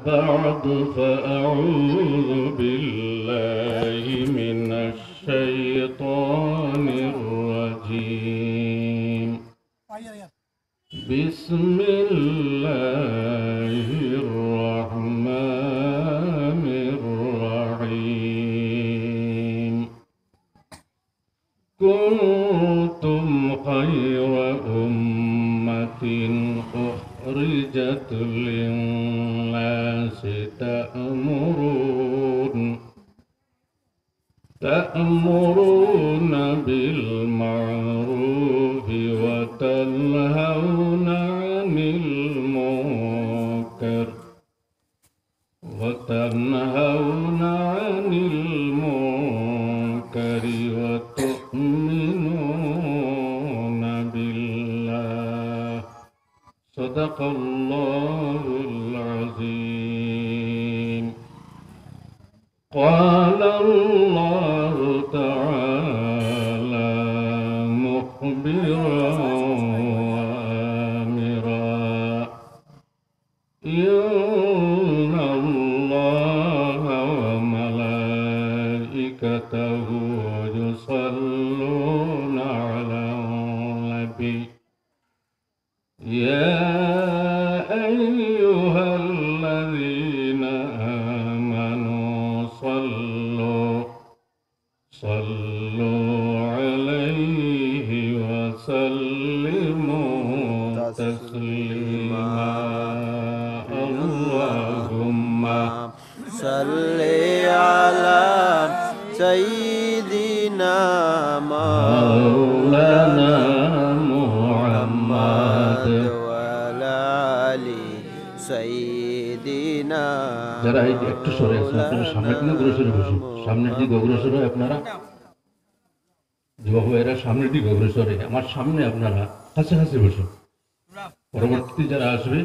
بعد فأعوذ بالله من الشيطان الرجيم. بسم الله الرحمن الرحيم. كنتم خير أمة أخرجت للناس تأمرون بالمعروف وتنهون عن المنكر وتؤمنون بالله. صدق الله العظيم. قال الله تعالى مخبرا وآمرا: إن الله وملائكته يصلون على النبي يا أيها الذين آمنوا صلوا عليه وسلموا تسليما. اللهم صل على سيدنا مولانا محمد وعلى آل سيدنا। যারা একটু সরে আছেন আপনারা সামনে দিকে অগ্রসরে বসুন, সামনের দিকে অগ্রসর হয়ে আপনারা যুবক ভাইয়েরা সামনের দিকে অগ্রসর হয়ে আমার সামনে আপনারা কাছাকাছি বসুন। পরবর্তীতে যারা আসবে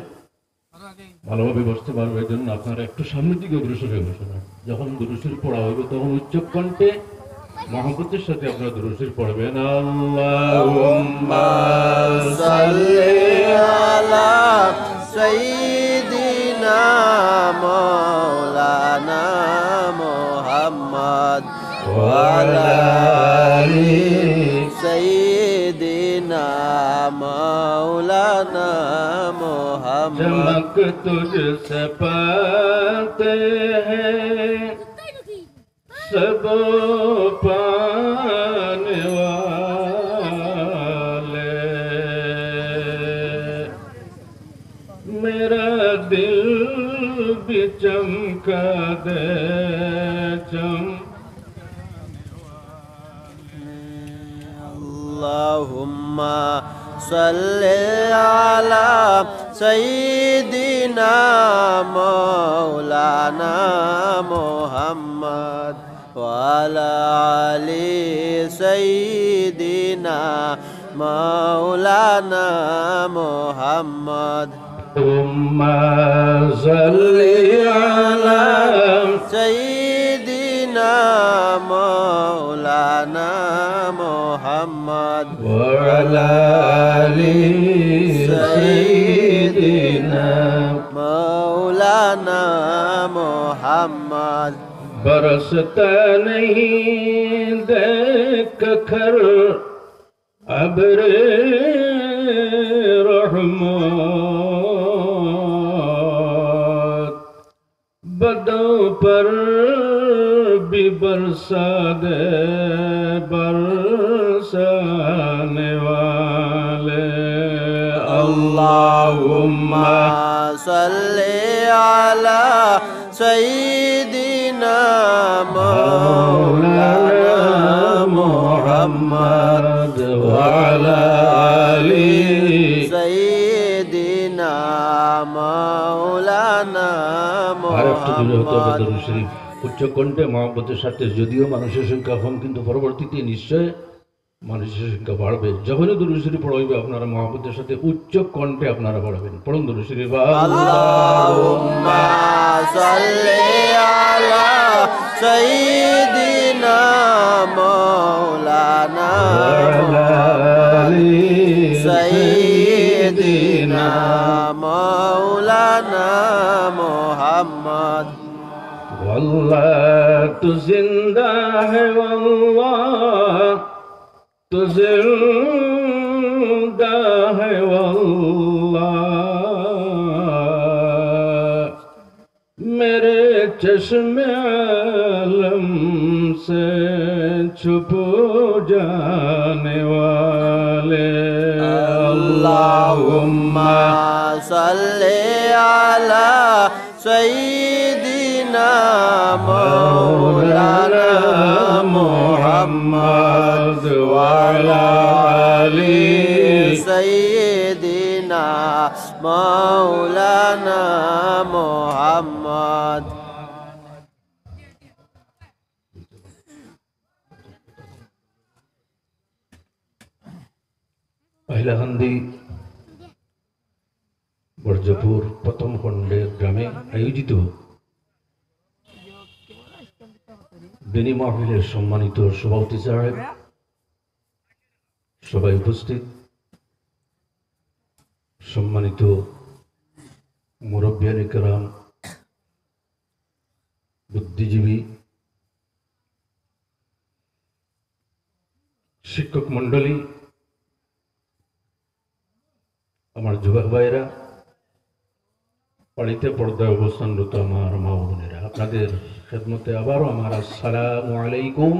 ভালোভাবে বসতে পারবে, এই জন্য আপনারা একটু সামনের দিকে অগ্রসর হয়ে বসুন। যখন দুরূদ শরীফ পড়া হবে তখন উচ্চ কণ্ঠে মহব্বতের সাথে আপনারা দুরূদ শরীফ পড়বেন। আল্লাহুম্মা সাল্লি আলা সাইয়্যিদিনা মাওলানা মুহাম্মদ ওয়া আলা আলি সাইয়্যিদিনা মাওলানা মুহাম্মদ। चमक तुझसे पाते हैं सब पाने वाले, मेरा दिल भी चमका दे अल्लाहुम्मा सल्ले अला सय्यिदिना मौलाना मुहम्मद व अला आलि सय्यिदिना मौलाना मुहम्मद। अल्लाहुम्मा सल्ली अला सय्यिदिना मौलाना मुहम्मद व अला आलि सय्यिदिना मौलाना मुहम्मद। बरसता नहीं देख कर अब्रे रहमत, बदों पर भी बरसा दे बरसाने वाले। अल्लाहुम्मा सल्ले अला सय्यिदिना मौलाना मुहम्मद व अला आलि सय्यिदिना मौलाना मुहम्मद। উচ্চ কণ্ঠে মহব্বতের সাথে যদিও মানুষের সংখ্যা কম, কিন্তু পরবর্তীতে নিশ্চয় মানুষের সংখ্যা বাড়বে। যখনই দুরূদ শরীফ পড়া হইবে আপনারা মহব্বতের সাথে উচ্চ কণ্ঠে আপনারা পড়াবেন। পড়ুন দুরূদ শরীফ। আল্লাহুম্মা সাল্লি আলা সাইয়্যিদিনা মাওলানা সাইয়্যিদিনা মাওলানা मोहम्मद वल्लाह तू जिंदा है वल्लाह तू जिंदा है वल्लाह मेरे चश्मे आलम से छुप जाने वाले अल्लाहुम्मा सल्ले अला सय्यिदिना मौलाना मुहम्मद व अला आलि सय्यिदिना मौलाना मुहम्मद হাইলাকান্দি বর্জপুর প্রথম খণ্ডের গ্রামে আয়োজিত দিনী মাহফিলের সম্মানিত সভাপতি সাহেব, সবাই উপস্থিত, সম্মানিত মুরব্বিয়ান ইকরাম, বুদ্ধিজীবী, শিক্ষক মণ্ডলী, আমার যুবক ভাইয়েরা, বাড়িতে পর্দায় অবস্থানরত আমার মা বোনেরা, আপনাদের খেদমতে আবারও আমার আসসালামু আলাইকুম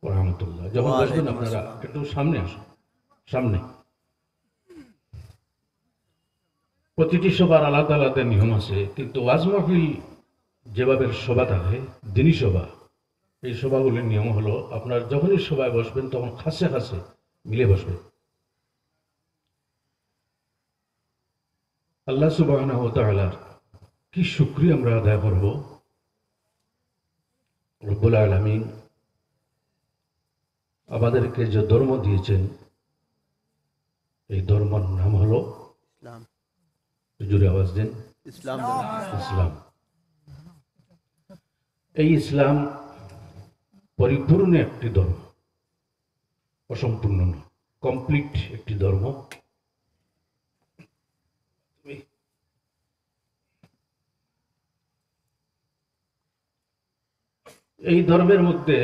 ওয়া রাহমাতুল্লাহ। যখন বসবেন আপনারা একটু সামনে আসুন, সামনে। প্রতিটি সবার আলাদা আলাদা নিয়ম আছে, কিন্তু ওয়াজ মাহফিল যেভাবে সভা থাকে, দিনী সভা, এই সভাগুলির নিয়ম হলো আপনার যখনই সভায় বসবেন তখন খাসে খাসে মিলে বসবেন। আল্লাহ সুবহানাহু ওয়া তাআলার কি শুকরিয়া আমরা আদায় করব। রব্বুল আলামিন আমাদেরকে যে ধর্ম দিয়েছেন, এই ধর্মের নাম হলো ইসলাম। জোরে আওয়াজ দেন, ইসলাম। ইসলাম। এই ইসলাম পরিপূর্ণ একটি ধর্ম, অসম্পূর্ণ নয়, কমপ্লিট একটি ধর্ম। এই ধর্মের মধ্যে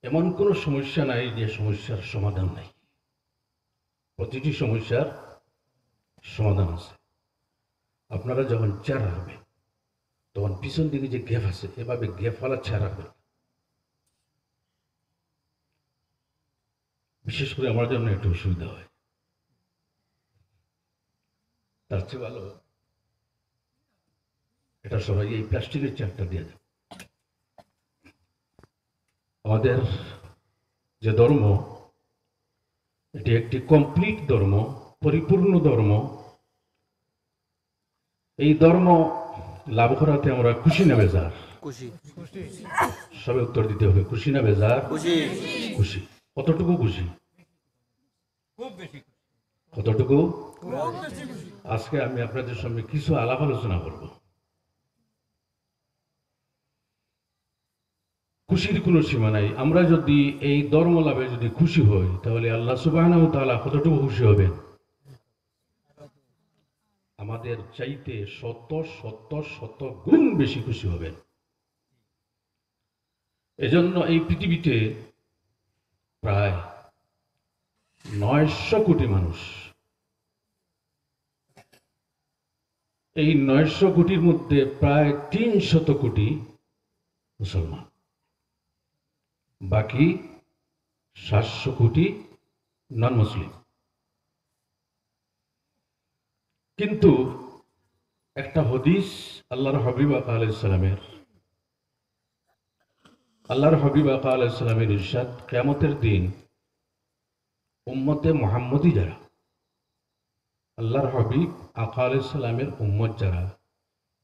এমন কোনো সমস্যা নাই যে সমস্যার সমাধান নাই। প্রতিটি সমস্যার সমাধান আছে। আপনারা যখন চেয়ার রাখবেন তখন পিছন দিকে যে গ্যাপ আছে, এভাবে গ্যাপ ফেলা চেয়ার রাখবেন। বিশেষ করে আমার জন্য একটু অসুবিধা হয়, তার চেয়ে ভালো এটা সবাই এই প্লাস্টিকের চেয়ারটা দিয়ে দেয়। আমাদের যে ধর্ম, এটি একটি কমপ্লিট ধর্ম, পরিপূর্ণ ধর্ম। এই ধর্ম লাভ করাতে আমরা খুশি না বেজার? খুশি। সবে উত্তর দিতে হবে, খুশি না বেজার? খুশি। খুশি। কতটুকু খুশি? খুব বেশি। কতটুকু? খুব বেশি খুশি। আজকে আমি আপনাদের সামনে কিছু আলাপ আলোচনা করব। খুশির কোনো সীমা নাই। আমরা যদি এই ধর্ম লাভে যদি খুশি হই, তাহলে আল্লাহ সুবহানাহু ওয়া তাআলা কতটুকু খুশি হবেন? আমাদের চাইতে শত শত শত গুণ বেশি খুশি হবেন। এজন্য এই পৃথিবীতে প্রায় 900 কোটি মানুষ। এই 900 কোটির মধ্যে প্রায় 300 কোটি মুসলমান, বাকি 700 কোটি নন মুসলিম। কিন্তু একটা হাদিস আল্লাহর হাবিব আলাইহিস সালামের, আল্লাহর হাবিব আলাইহিস সালামের ইরশাদ, কিয়ামতের দিন উম্মতে মুহাম্মদী যারা, আল্লাহর হাবিব আলাইহিস সালামের উম্মত যারা,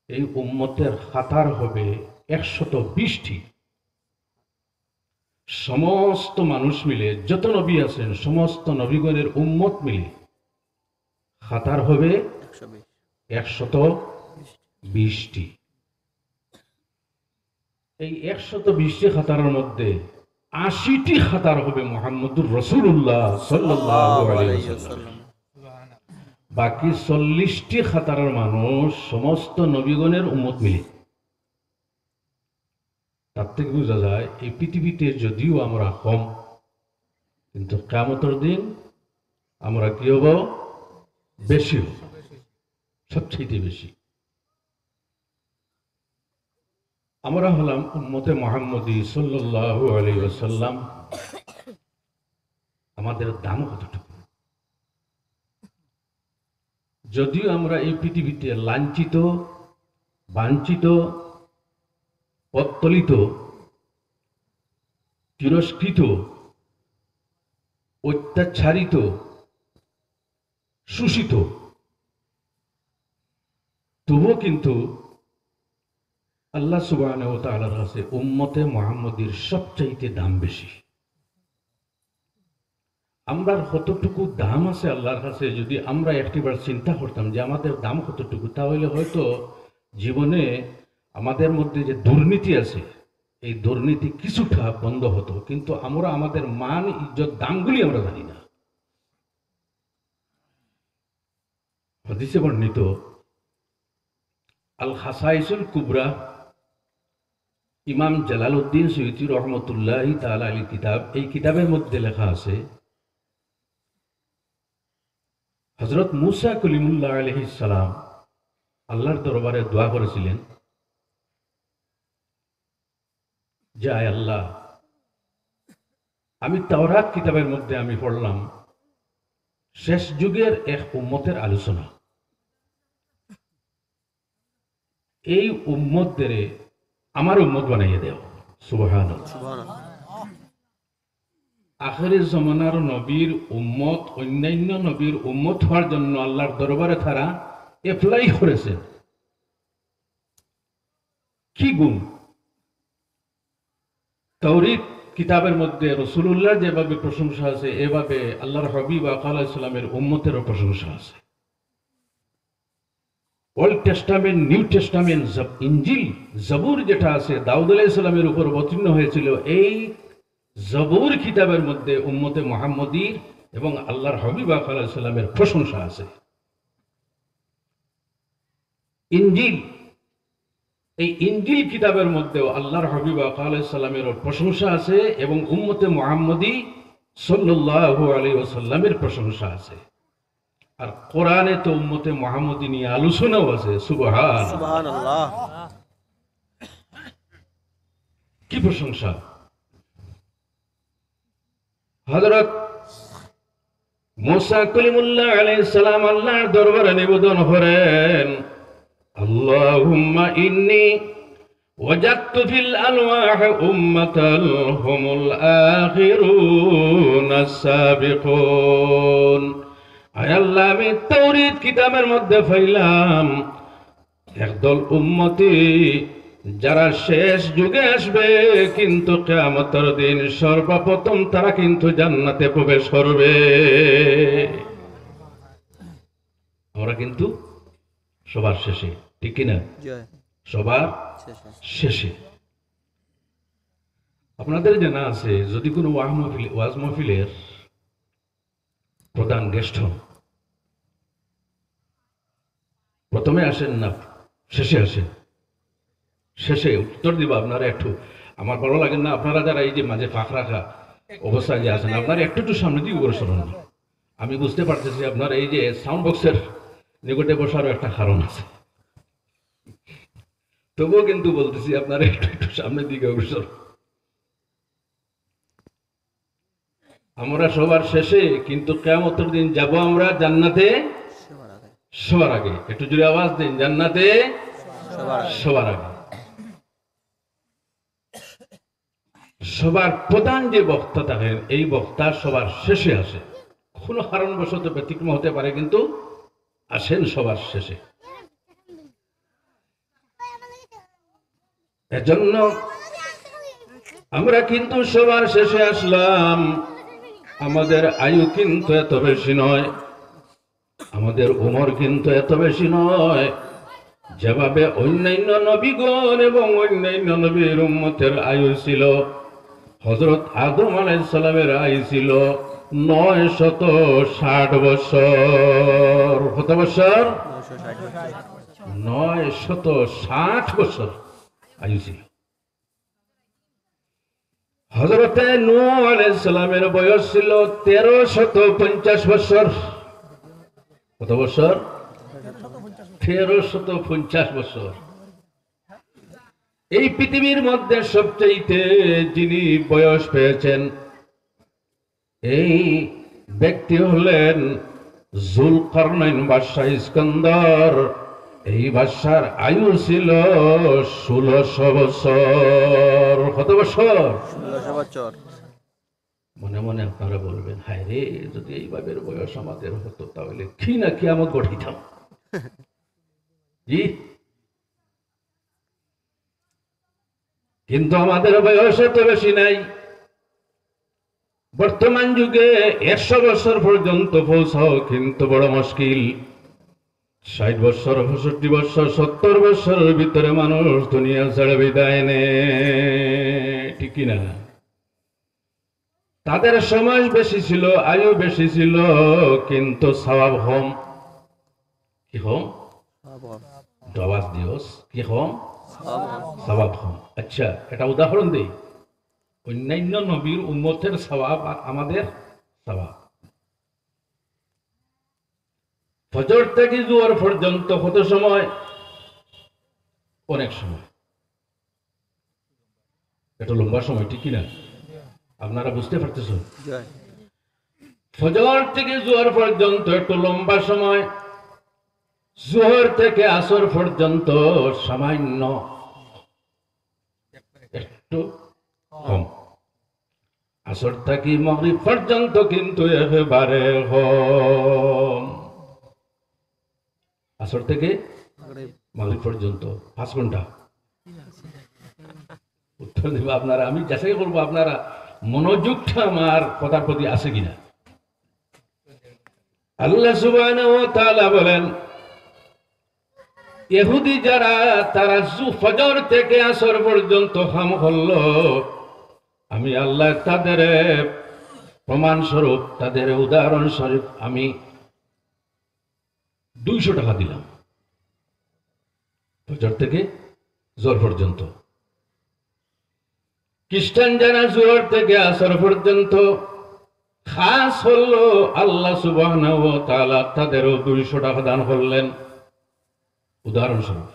এই উম্মতের খাতার হবে 120টি। সমস্ত মানুষ মিলে, যত নবী আছেন সমস্ত নবীগণের উম্মত মিলে খাতার হবে 120টি। এই 120টি খাতার মধ্যে 80টি খাতার হবে মুহাম্মদুর রাসূলুল্লাহ সাল্লাল্লাহু আলাইহি ওয়াসাল্লাম। বাকি 40টি খাতারের মানুষ সমস্ত নবীগণের উম্মত মিলে। তার থেকে বোঝা যায় এই পৃথিবীতে যদিও আমরা কম, কিন্তু কিয়ামতের দিন আমরা কি হব? বেশি হব, সবচেয়ে বেশি। আমরা হলাম উম্মতে মুহাম্মদী সাল্লাল্লাহু আলাইহি ওয়াসাল্লাম। আমাদের দাম কতটুকু? যদিও আমরা এই পৃথিবীতে লাঞ্ছিত, বাঞ্ছিত, পত্তলিত, তিরস্কৃত, অত্যাচারিত, শোষিত, তবুও কিন্তু আল্লাহ সুবহানাহু ওয়া তাআলার কাছে উম্মতে মুহাম্মদীর সবচাইতে দাম বেশি। আমরা কতটুকু দাম আছে আল্লাহর কাছে যদি আমরা একটিবার চিন্তা করতাম যে আমাদের দাম কতটুকু, তাহলে হয়তো জীবনে আমাদের মধ্যে যে দুর্নীতি আছে এই দুর্নীতি কিছুটা বন্ধ হতো। কিন্তু আমরা আমাদের মান, ইজ্জত, দামগুলি আমরা জানি না। হাদিসে বর্ণিত আল খাসাইসুল কুবরা, ইমাম জালালউদ্দিন সুয়ুতী রহমতুল্লাহি তাআলা আলাইহির কিতাব, এই কিতাবের মধ্যে লেখা আছে হযরত মুসা কলিমুল্লাহ আলাইহিস সালাম আল্লাহর দরবারে দোয়া করেছিলেন যে আয় আল্লাহ, আমি তাওরাত কিতাবের মধ্যে আমি পড়লাম শেষ যুগের এক উম্মতের আলোচনা। এই উম্মতদের আমার উম্মত বানাইয়ে দেও। সুবহানাল্লাহ। সুবহানাল্লাহ। আখিরের জমানার নবীর উম্মত অন্যান্য নবীর উম্মত হওয়ার জন্য আল্লাহর দরবারে তারা অ্যাপ্লাই করেছেন। কি গুণ? তাওরীত কিতাবের মধ্যে রাসূলুল্লাহ যেভাবে প্রশংসা আছে, এভাবে আল্লাহর হাবিব আলাইহিস সালামের উম্মতেরও প্রশংসা আছে। ওল্ড টেস্টামেন্ট, নিউ টেস্টামেন্ট, ইনজিল, জবুর যেটা আছে দাউদ আলাইহিস সালামের উপর অবতীর্ণ হয়েছিল, এই জবুর কিতাবের মধ্যে উম্মতে মুহাম্মদীর এবং আল্লাহর হাবিব আলাইহিস সালামের প্রশংসা আছে। ইনজিল, এই ইনজিল কিতাবের মধ্যেও আল্লাহর হাবিব আলাইহিস সালামের প্রশংসা আছে এবং উম্মতে মুহাম্মদী সাল্লাল্লাহু আলাইহি ওয়াসাল্লামের প্রশংসা আছে। আর কোরআনে তো উম্মতে মুহাম্মদী নিয়ে আলোচনাও আছে। সুবহানাল্লাহ। সুবহানাল্লাহ। কি প্রশংসা! হযরত মুসা কলিমুল্লাহ আলাইহিস সালাম আল্লাহর দরবারে নিবেদন করেন, আল্লাহুম্মা ইন্নী ওয়াজাদতু ফিল আলওয়াহ উম্মাতাল হুমুল আখিরুন আস-সাবিকুন। আয় আল্লাহ, আমি তাওরীত কিতাবের মধ্যে পাইলাম একদল উম্মতি যারা শেষ যুগে আসবে, কিন্তু কিয়ামতের দিন সর্বপ্রথম তারা কিন্তু জান্নাতে প্রবেশ করবে। আমরা কিন্তু সবার শেষে, ঠিক কিনা? জয়। সবার শেষে। শেষে। আপনাদের জানা আছে যদি কোনো ওয়াজ মাহফিলের প্রধান গেস্ট হন, প্রথমে আসেন না শেষে আসেন? শেষে উত্তর দিব আপনারা একটু। আমার ভালো লাগে না আপনারা যারা এই যে মাঝে ফাঁক রাখা অবস্থায় যে আছেন, আপনারা একটু একটু সামনে দিকে করে সরান না। আমি বুঝতে পারতেছি আপনার এই যে সাউন্ড বক্সের নিকটে বসারও একটা কারণ আছে, তবুও কিন্তু বলতেছি আপনারা একটু একটু সামনের দিকে অগ্রসর। আমরা সবার শেষে, কিন্তু কিয়ামতের দিন যাব আমরা জান্নাতে সবার আগে। সবার আগে। একটু জোরে আওয়াজ দিন, জান্নাতে সবার আগে। সবার আগে। সবার প্রধান যে বক্তা থাকেন, এই বক্তা সবার শেষে আসে। কোনো কারণবশত ব্যতিক্রম হতে পারে, কিন্তু আসেন সবার শেষে। এজন্য আমরা কিন্তু সবার শেষে আসলাম। আমাদের আয়ু কিন্তু এত বেশি নয়, আমাদের উমর কিন্তু এত বেশি নয়। যেভাবে অন্যান্য নবীগণ এবং অন্যান্য নবীর উম্মতের আয়ু ছিল, হযরত আদম আলাইহিস সালামের আয়ু ছিল 960 বছর। কত বছর? 960 960 বছর আয়ু ছিল। হযরতে নূহ আলাইহিস সালামের বয়স ছিল 1350 বছর। কত বছর? 1350 বছর। এই পৃথিবীর মধ্যে সবচেয়ে যিনি বয়স পেয়েছেন এই ব্যক্তি হলেন জুলকারনাইন বাদশাহ ইস্কন্দর। এই বাদশার আয়ু ছিল 1600 বছর। কত বছর? 1600 বছর। মনে মনে আপনারা বলবেন, হায় রে, যদি এইভাবে বয়স আমাদের হতো তাহলে কি না কিয়ামত ঘটিতাম। জি, কিন্তু আমাদের বয়স এত বেশি নাই। বর্তমান যুগে 100 বছর পর্যন্ত পৌঁছাও কিন্তু বড় মুশকিল। 60 বছর, 65 বছর, 70 বছরের ভিতরে মানুষ দুনিয়া ছেড়ে বিদায় নেয়, ঠিক কিনা? তাদের সময় বেশি ছিল, আয়ু বেশি ছিল, কিন্তু সওয়াব কম। কি কম? জবাব দিওস, কি কম? সওয়াব কম। আচ্ছা, এটা উদাহরণ দেই। অন্যান্য নবীর উম্মতের সওয়াব আর আমাদের সওয়াব। ফজর থেকে জোহর পর্যন্ত কত সময়? অনেক সময়। এটা লম্বা সময়, ঠিক কিনা? আপনারা বুঝতে পারতেছেন? ফজর থেকে জোহর পর্যন্ত একটু লম্বা সময়, জোহর থেকে আসর পর্যন্ত সামান্য একটু কম, আসর থেকে মাগরিব পর্যন্ত কিন্তু একেবারে কম। আসর থেকে মাগরিব পর্যন্ত 5 ঘন্টা। উত্তর দেব আপনারা, আমি যাচাই করবো আপনারা মনোযোগটা আমার কথার প্রতি আছে কিনা। আল্লাহ সুবহানাহু ওয়া তাআলা বলেন, ইহুদি যারা তারা ফজর থেকে আসর পর্যন্ত কাম করলো, আমি আল্লাহ তাদের প্রমাণ স্বরূপ, তাদের উদাহরণ স্বরূপ আমি 200 টাকা দিলাম ফজর থেকে জোহর পর্যন্ত। খ্রিস্টান যারা জোহর থেকে আসর পর্যন্ত, খাস হলো আল্লাহ সুবহানাহু ওয়া তাআলা তাদেরও 200 টাকা দান করলেন উদাহরণস্বরূপ।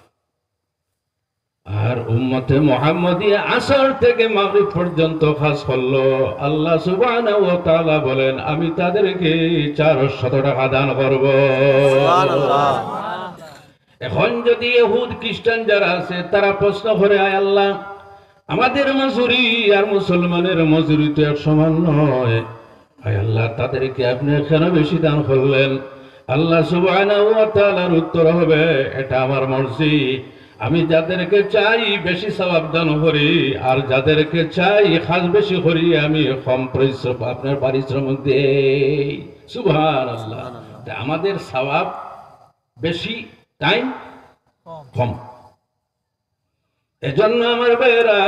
আর উম্মতে মুহাম্মাদিয়া আসর থেকে মাগরিব পর্যন্ত খাস হলো, আল্লাহ সুবহানাহু ওয়া তাআলা বলেন আমি তাদেরকে 400 টাকা দান করব। সুবহানাল্লাহ। এখন যদি ইহুদ খ্রিস্টান যারা আছে তারা প্রশ্ন করে, আয় আল্লাহ, আমাদের মজুরি আর মুসলমানের মজুরি তো এক সমান নয়, আয় আল্লাহ তাদেরকে আপনি কেন বেশি দান করলেন? আল্লাহ সুবহানাহু ওয়া তাআলার উত্তর হবে, এটা আমার মর্জি। আমি যাদেরকে চাই বেশি সওয়াব দান করি, আর যাদেরকে চাই খাস বেশি করি আমি কম পরিশ্রম আপনার পারিশ্রমিক দেই। সুবহানাল্লাহ। আমাদের সওয়াব বেশি, টাইম কম। এজন্য আমার ভাইয়েরা,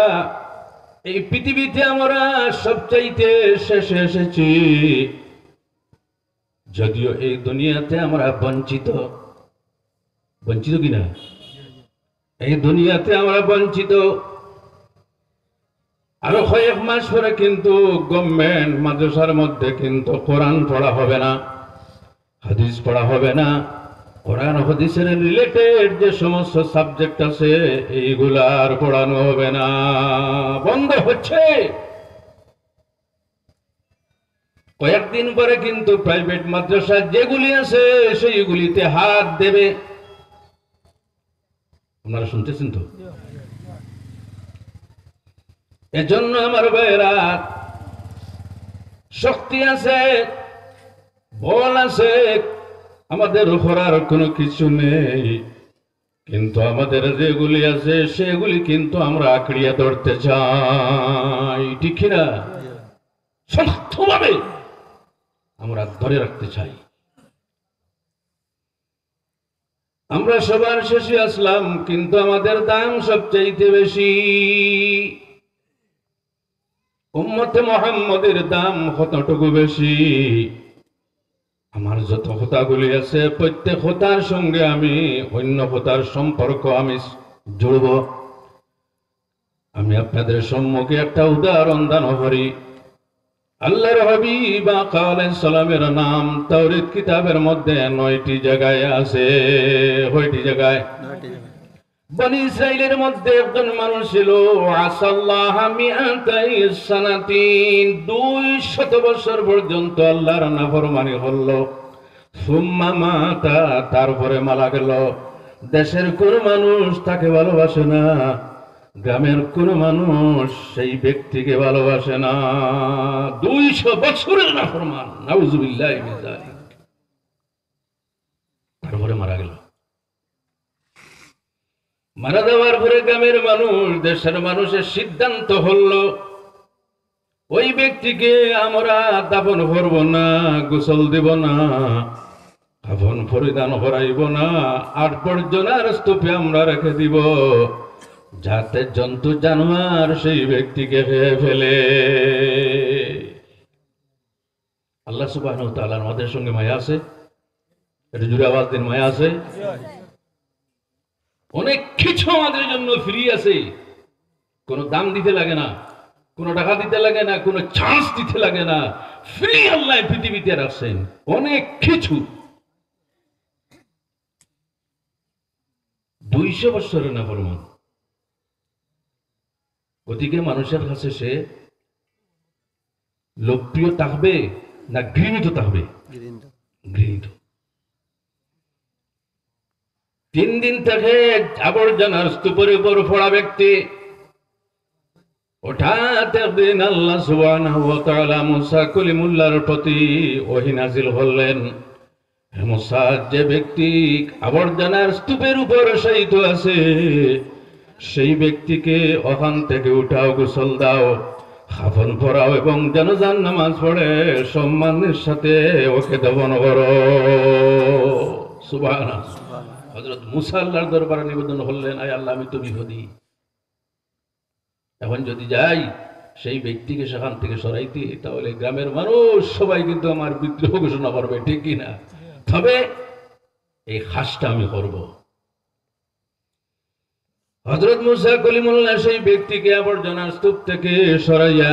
এই পৃথিবীতে আমরা সবচাইতে শেষে এসেছি, যদিও এই দুনিয়াতে আমরা বঞ্চিত। বঞ্চিত কিনা? এই দুনিয়াতে আমরা বঞ্চিত। আরো কয়েক মাস পরে কিন্তু গভর্নমেন্ট মাদ্রাসার মধ্যে কিন্তু কোরআন পড়া হবে না, হাদিস পড়া হবে না। কোরআন হাদিসের রিলেটেড যে সমস্ত সাবজেক্ট আছে এইগুলা আর পড়ানো হবে না, বন্ধ হচ্ছে। কয়েকদিন পরে কিন্তু প্রাইভেট মাদ্রাসা যেগুলি আছে সেইগুলিতে হাত দেবে। আপনারা শুনতেছেন তো? এজন্য আমার ভাইয়েরা, শক্তি আছে, বল আছে, আমাদের করার কোনো কিছু নেই, কিন্তু আমাদের যেগুলি আছে সেগুলি কিন্তু আমরা আঁকড়িয়ে ধরতে চাই, ঠিক কিনা? শক্তভাবে আমরা ধরে রাখতে চাই। আমরা সবার শেষে আসলাম, কিন্তু আমাদের দাম সবচাইতে বেশি। উম্মতে মুহাম্মদের দাম কতটুকু বেশি। আমার যত কথাগুলি আছে প্রত্যেক কথার সঙ্গে আমি অন্য কথার সম্পর্ক আমি জুড়ব। আমি আপনাদের সম্মুখে একটা উদাহরণ দান করি। আল্লাহর হাবিব আলাইহিস সালামের নাম তাওরাত কিতাবের মধ্যে 9টি জায়গায় আছে। কয়টি জায়গায়? 9টি। বনি ইসরাইলের মধ্যে একজন মানুষ ছিল, আসাল্লাহ মিআতাই সানাতিন, 200 বছর পর্যন্ত আল্লাহর নাফরমানি হলো। সুম্মা মাতা, তারপরে মারা গেল। দেশের কোন মানুষ তাকে ভালোবাসে না, গ্রামের কোন মানুষ সেই ব্যক্তিকে ভালোবাসে না। 200 বছরের নাফরমান, নাউজুবিল্লাহি মিন যালিক। তারপরে মারা গেল। মারা যাওয়ার পরে গ্রামের মানুষ, দেশের মানুষের সিদ্ধান্ত হলো ওই ব্যক্তিকে আমরা দাফন করব না, গোসল দেব না, কাফন পরিধান করাইব না, 8 পর্যন্ত স্তূপে আমরা রেখে দিব, যাতে জন্তু জানোয়ার সেই ব্যক্তিকে খেয়ে ফেলে। আল্লাহ সুবহানাহু ওয়া তাআলার আমাদের সঙ্গে মায়া আছে। একটু জোরে আওয়াজ দিন, মায়া আছে। অনেক কিছু আমাদের জন্য ফ্রি আছে, কোনো দাম দিতে লাগে না, কোনো টাকা দিতে লাগে না, কোনো চান্স দিতে লাগে না। ফ্রি আল্লাহ পৃথিবীতে রাখছেন অনেক কিছু। 200 বছরের নাফরমান, ওদিকে মানুষের কাছে সে লোকপ্রিয় থাকবে না ঘৃণিত থাকবে? ঘৃণিত। 3 দিন থেকে আবর্জনার স্তূপের উপর পড়া ব্যক্তি হঠাৎ একদিন আল্লাহ সুবহানাহু ওয়া তাআলা মুসা কলিমুল্লাহর প্রতি ওহী নাযিল করলেন, হে মুসা, যে ব্যক্তি আবর্জনার স্তূপের উপর শায়িত আছে সেই ব্যক্তিকে ওখান থেকে উঠাও, গোসল দাও, কাফন পরাও এবং জানাজার নামাজ পড়ে সম্মানের সাথে ওকে দাফন করো। সুবহানাল্লাহ। হযরত মুসা আল্লাহর দরবারে নিবেদন করলেন, আয় আল্লাহ, আমি তো বিপদী, এখন যদি যাই সেই ব্যক্তিকে সেখান থেকে সরাইতে, তাহলে গ্রামের মানুষ সবাই কিন্তু আমার বিদ্রোহ ঘোষণা করবে, ঠিক কিনা? তবে এই কাজটা আমি করব। হযরত মুসা কলিমুল্লাহ সেই ব্যক্তিকে আবর্জনার স্তূপ থেকে সরাইয়া,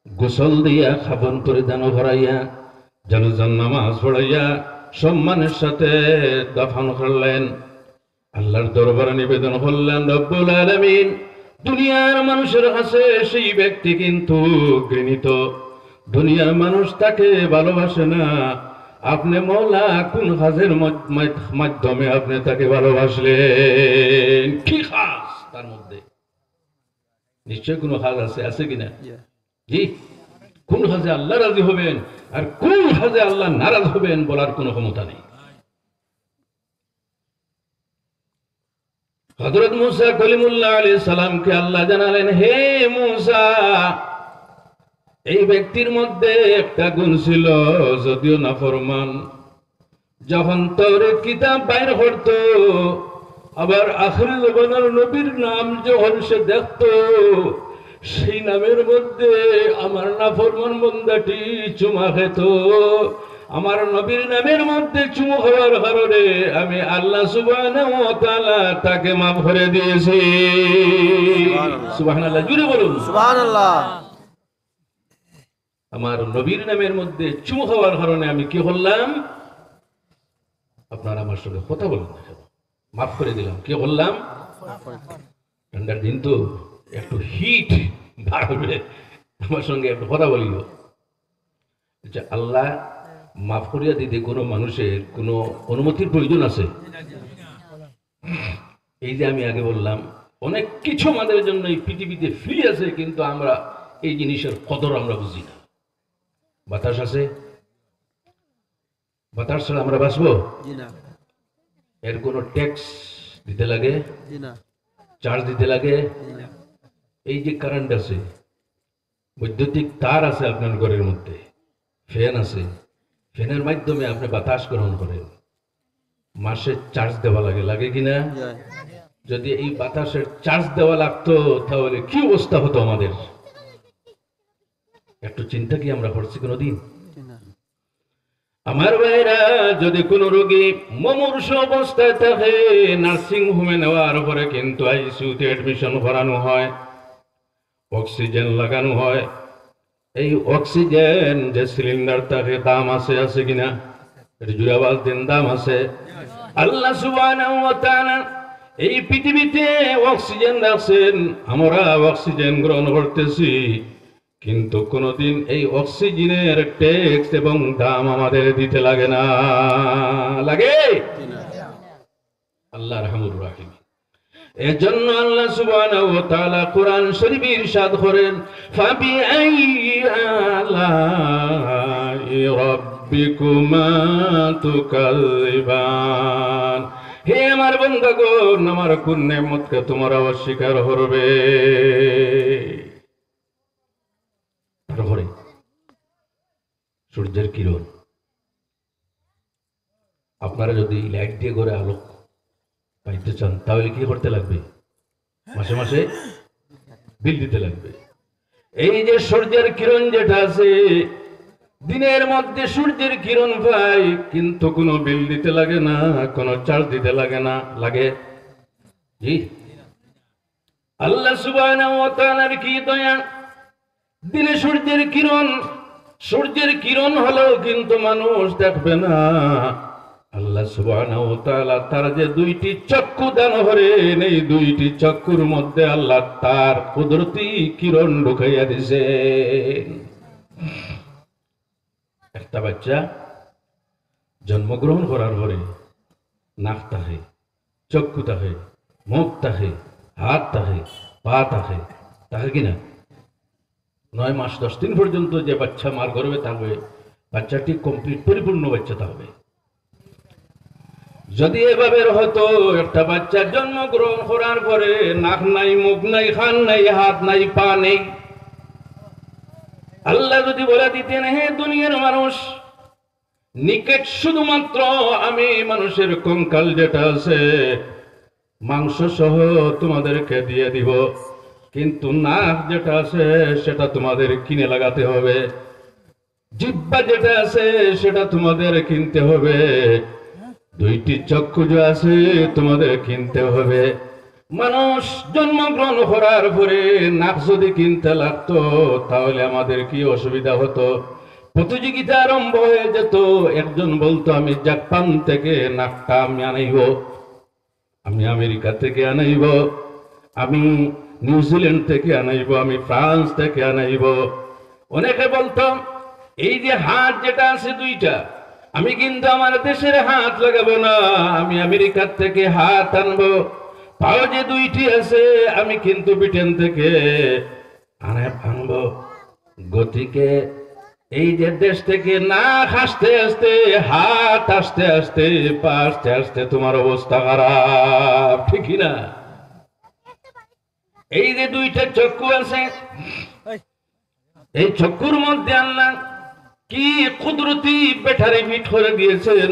গোসল দিয়া, কাফন পরিধান করাইয়া, জানাজার নামাজ পড়াইয়া সম্মানের সাথে দাফন করলেন। আল্লাহর দরবারে নিবেদন করলেন, রব্বুল আলামিন, দুনিয়ার মানুষের কাছে সেই ব্যক্তি কিন্তু ঘৃণিত, দুনিয়ার মানুষ তাকে ভালোবাসে না। আপনি মওলা কোন কাজের মাধ্যমে আপনি তাকে ভালোবাসলেন? কি কাজ তার মধ্যে? নিশ্চয় কোনো কাজ আছে, আছে কিনা? জি। কোন কাজে আল্লাহ রাজি হবেন আর কোন কাজে আল্লাহ নারাজ হবেন বলার কোনো ক্ষমতা নেই। হযরত মুসা কলিমুল্লাহ আলাইহিস সালামকে আল্লাহ জানালেন, হে মুসা, এই ব্যক্তির মধ্যে একটা গুণ ছিল, যদিও নাফরমান, যখন তাওরাত কিতাব বাইর করত, আবার আখির জামানার নবীর নাম যখন সে দেখত, সেই নামের মধ্যে আমার নাফরমান বান্দাটি চুমা খেত। আমার নবীর নামের মধ্যে চুমু খাওয়ার কারণে আমি আল্লাহ সুবহানাহু ওয়া তাআলা তাকে মাফ করে দিয়েছি। সুবহানাল্লাহ, জুড়ে বলুন সুবহানাল্লাহ। আমার নবীর নামের মধ্যে চুমু খাওয়ার কারণে আমি কি করলাম? আপনারা আমার সঙ্গে কথা বলুন, মাফ করে দিলাম। কি করলাম? ঠান্ডার দিন তো একটু হিট বাড়বে, আমার সঙ্গে একটু কথা বলিও। আল্লাহ মাফ করিয়া দিতে কোনো মানুষের কোনো অনুমতির প্রয়োজন আছে? এই যে আমি আগে বললাম, অনেক কিছু আমাদের জন্য এই পৃথিবীতে ফ্রি আছে, কিন্তু আমরা এই জিনিসের কদর আমরা বুঝি না। বাতাস আছে, বাতাস ছাড়া আমরা বাঁচবো? এর কোনো ট্যাক্স দিতে লাগে, চার্জ দিতে লাগে। এই যে কারেন্ট আছে, বৈদ্যুতিক তার আছে আপনার ঘরের মধ্যে, ফ্যান আছে, ফ্যানের মাধ্যমে আপনি বাতাস গ্রহণ করেন, মাসে চার্জ দেওয়া লাগে, লাগে কিনা? যদি এই বাতাসের চার্জ দেওয়া লাগতো তাহলে কি অবস্থা হতো আমাদের? একটু চিন্তা কি আমরা করছি কোনোদিন? জি না। আমার ভাইরা, যদি কোনো রোগী মুমূর্ষ অবস্থায় থাকে, নার্সিং হোমে নেওয়ার পরে কিন্তু আইসিইউতে অ্যাডমিশন করানো হয়, অক্সিজেন লাগানো হয়। এই অক্সিজেন যে সিলিন্ডার থাকে, দাম আছে কিনা? এটা জুড়ে আওয়াজ দিন, দাম আছে। আল্লাহ সুবহানাহু ওয়া তাআলা এই পৃথিবীতে অক্সিজেন রাখছেন, আমরা অক্সিজেন গ্রহণ করতেছি, কিন্তু কোনোদিন এই অক্সিজেনের ট্যাক্স এবং দাম আমাদের দিতে লাগে না। লাগে? জি না। আল্লাহ রাহমুর রাহিম। এজন্য আল্লাহ সুবহানাহু ওয়া তাআলা কোরআন শরীফে ইরশাদ করেন, ফাবিআইয়ি আলাই রাব্বিকুমা তুকাযিবান। হে আমার বান্দাগণ, আমার কোন নেয়ামতকে তোমরা অস্বীকার করবে? তারপরে সূর্যের কিরণ। আপনারা যদি লাইট দিয়ে করে আলো পাইতে চান, তাহলে কি করতে লাগবে? মাসে মাসে বিল দিতে লাগবে। এই যে সূর্যের কিরণ যেটা আছে, দিনের মধ্যে সূর্যের কিরণ পাই, কিন্তু কোনো বিল দিতে লাগে না, কোনো চার্জ দিতে লাগে না। লাগে? জি। আল্লাহ সুবহানাহু ওয়া তাআলার কি দয়া! দিনে সূর্যের কিরণ হলো, কিন্তু মানুষ দেখবে না। আল্লাহ সুবহানাহু ওয়া তাআলা তার যে দুইটি চক্ষু দান করেন, এই দুইটি চক্ষুর মধ্যে আল্লাহ তার কুদরতি কিরণ ঢুকাইয়া দিয়েছেন। একটা বাচ্চা জন্মগ্রহণ করার পরে নাক থাকে, চক্ষু থাকে, মুখ থাকে, হাত থাকে, পা থাকে, থাকে কিনা? 9 মাস 10 দিন পর্যন্ত যে বাচ্চা মার গর্ভে থাকবে, বাচ্চাটি কমপ্লিট পরিপূর্ণ বাচ্চা থাকবে। যদি এভাবে হতো, একটা বাচ্চা জন্মগ্রহণ করার পরে নাক নাই, মুখ নাই, কান নাই, হাত নাই, পা নেই, আল্লাহ যদি বলে দিতেন, হে দুনিয়ার মানুষ, নিকেট শুধুমাত্র আমি মানুষের কঙ্কাল যেটা আছে মাংস সহ তোমাদেরকে দিয়ে দিব, কিন্তু নাক যেটা আছে সেটা তোমাদের কিনে লাগাতে হবে, জিহ্বা যেটা আছে সেটা তোমাদের কিনতে হবে, দুইটি চক্ষু যে আছে তোমাদের কিনতে হবে। মানুষ জন্মগ্রহণ করার পরে নাক যদি কিনতে লাগতো, তাহলে আমাদের কি অসুবিধা হতো? প্রতিযোগিতা আরম্ভ হয়ে যেত। একজন বলতো, আমি জাপান থেকে নাকটা আমি আনাইব, আমি আমেরিকা থেকে আনাইব, আমি নিউজিল্যান্ড থেকে আনাইব, আমি ফ্রান্স থেকে আনাইব। অনেকে বলতো, এই যে হাত যেটা আছে দুইটা, আমি কিন্তু আমার দেশের হাত লাগাবো না, আমি আমেরিকার থেকে হাত আনবো। পাও যে দুইটি আছে, আমি কিন্তু ব্রিটেন থেকে আনবো। গতিকে এই যে দেশ থেকে নাক আসতে আসতে, হাত আসতে আসতে, পা আসতে আসতে তোমার অবস্থা খারাপ, ঠিক না? এই যে দুইটা চক্ষু আছে, এই চক্ষুর মধ্যে আল্লাহ কি কুদরতি ব্যাটারি ফিট করে দিয়েছেন।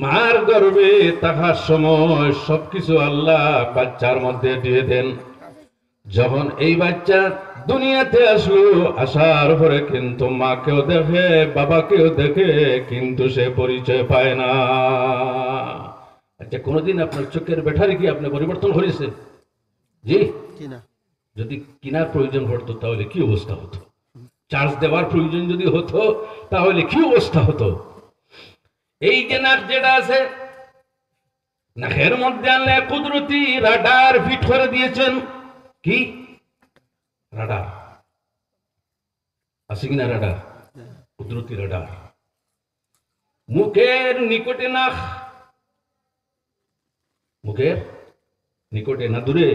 মার গর্ভে থাকার সময় সবকিছু আল্লাহ বাচ্চার মধ্যে দিয়ে দেন। যখন এই বাচ্চা দুনিয়াতে আসলো, আসার পরে কিন্তু মাকেও দেখে, বাবাকেও দেখে, কিন্তু সে পরিচয় পায় না। আচ্ছা, কোনোদিন আপনার চোখের ব্যাটারি কি আপনি পরিবর্তন করেছেন? জি না। যদি কিনার প্রয়োজন পড়তো, তাহলে কি অবস্থা হতো? চার্জ দেওয়ার প্রয়োজন যদি হতো, তাহলে কি অবস্থা হতো? এই যে নাক যেটা আছে, নাকের মধ্যে আল্লাহ কুদরতি রাডার ফিট করে দিয়েছেন। কি রাডার আছে কিনা? রাডার, কুদরতি রাডার। মুখের নিকটে নাক, মুখের নিকটে না দূরে?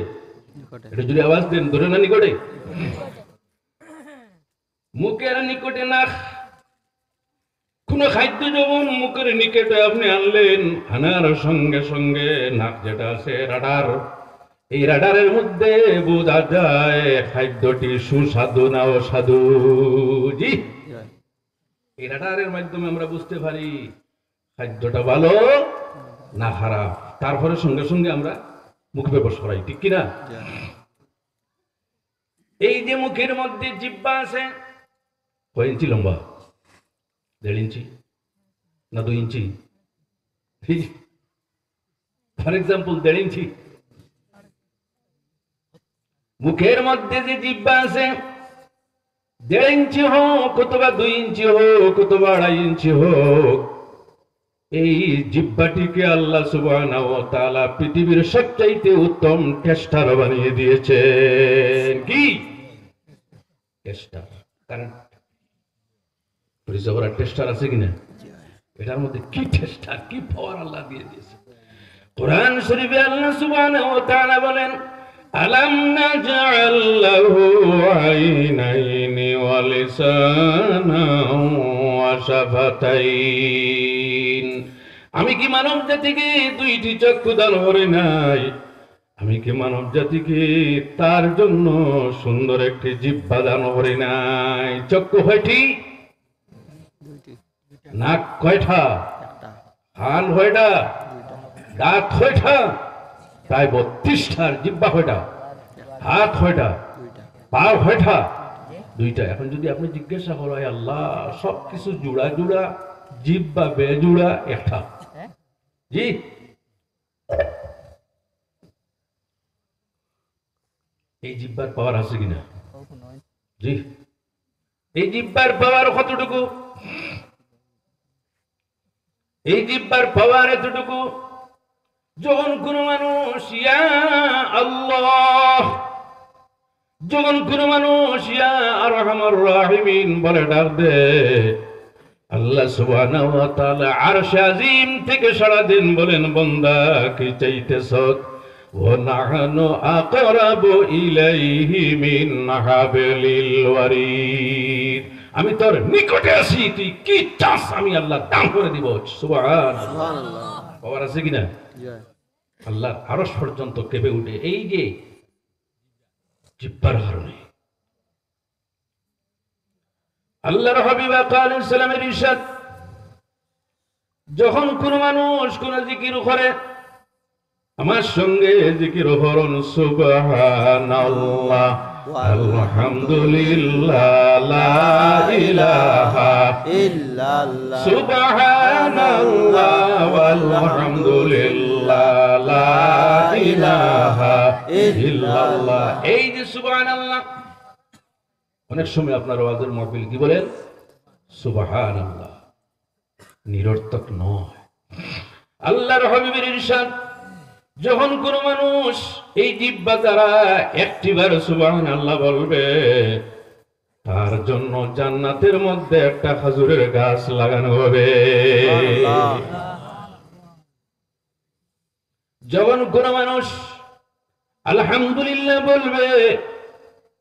এটা যদি আওয়াজ দেন, দূরে না নিকটে? মুখের নিকটে নাক। কোন খাদ্য যখন মুখের নিকটে আপনি আনলেন, আনার সঙ্গে সঙ্গে নাক যেটা আছে রাডার, এই রাডারের মধ্যে বোঝা যায় খাদ্যটি সুস্বাদু না অসাধু। জি, এই রাডারের মাধ্যমে আমরা বুঝতে পারি খাদ্যটা ভালো না খারাপ। তারপরে সঙ্গে সঙ্গে আমরা মুখ বেবস করাই, ঠিক কিনা? এই যে মুখের মধ্যে জিহ্বা আছে, কয় ইঞ্চি লম্বা? 1.5 ইঞ্চি না 2 ইঞ্চি? ফর এক্সাম্পল 1.5 ইঞ্চি। মুখের মধ্যে যে জিহ্বা আছে 1.5 ইঞ্চি হোক অথবা 2 ইঞ্চি হোক অথবা 2.5 ইঞ্চি হোক, এই জিহ্বাটিকে আল্লাহ সুবহানাহু ওয়া তাআলা পৃথিবীর সবচাইতে উত্তম টেস্টার বানিয়ে দিয়েছেন। কি টেস্টার? কারেন্ট পরিচয় টেস্টার আছে কিনা? এটার মধ্যে কি টেস্টার, কি পাওয়ার আল্লাহ দিয়ে দিয়েছে। কোরআন শরীফে আল্লাহ সুবহানাহু ওয়া তাআলা বলেন, আলাম নাজআল লাহু আইনাইনি ওয়া লিসানান ওয়া শাফাতাইন। আমি কি মানব জাতিকে 2টি চক্ষু দান করি নাই? আমি কি মানব জাতিকে তার জন্য সুন্দর একটি জিহ্বা দান করি নাই? চক্ষু কয়টি? নাক কয়টা? কান কয়টা? দাঁত কয়টা? প্রায় 32টার। জিহ্বা কয়টা? হাত কয়টা? পা কয়টা? 2টা। এখন যদি আপনি জিজ্ঞাসা করো, আল্লাহ সবকিছু জোড়া জোড়া, জিহ্বা বেজোড়া একটা, জি এই জিহ্বার পাওয়ার আছে কিনা? জি এই জিহ্বার পাওয়ার কতটুকু? এই জিহ্বার পাওয়ার এতটুকু, যখন কোন মানুষ ইয়া আল্লাহ, যখন কোন মানুষ ইয়া আরহামার রাহিমিন বলে ডাক দে, আল্লাহ সুবহানাহু ওয়া তাআলা আরশ আজিম থেকে সারা দিন বলেন, বান্দা কি চাইতেছ? ওয়া নাহনু আকরাবু ইলাইহি মিন হাবলিল ওয়ারিদ। আমি তোর নিকটে আছি, তুই কি চাস আমি আল্লাহ দান করে দিব। সুবহানাল্লাহ। পাওয়ার আছে কিনা? আল্লাহ আরশ পর্যন্ত কেঁপে উঠে এই যে জিহ্বার কারণে। আল্লাহর হাবিব আলাইহিস সালামের ইরশাদ, যখন কোন মানুষ কোন জিকির করে, আমার সঙ্গে জিকির করুন, সুবহানাল্লাহ, আলহামদুলিল্লাহ, লা ইলাহা ইল্লাল্লাহ, সুবহানাল্লাহ ওয়ালহামদুলিল্লাহ, লা ইলাহা ইল্লাল্লাহ। এই যে সুবহানাল্লাহ, অনেক সময় আপনার ওয়াজের মাহফিল কি বলেন? সুবহানাল্লাহ, নিরর্থক নয়। আল্লাহর হাবিবের ইরশাদ, যখন কোন মানুষ এই জিহ্বা দ্বারা একটিবার সুবহানাল্লাহ বলবে, তার জন্য জান্নাতের মধ্যে একটা খেজুরের গাছ লাগানো হবে। যখন কোন মানুষ আলহামদুলিল্লাহ বলবে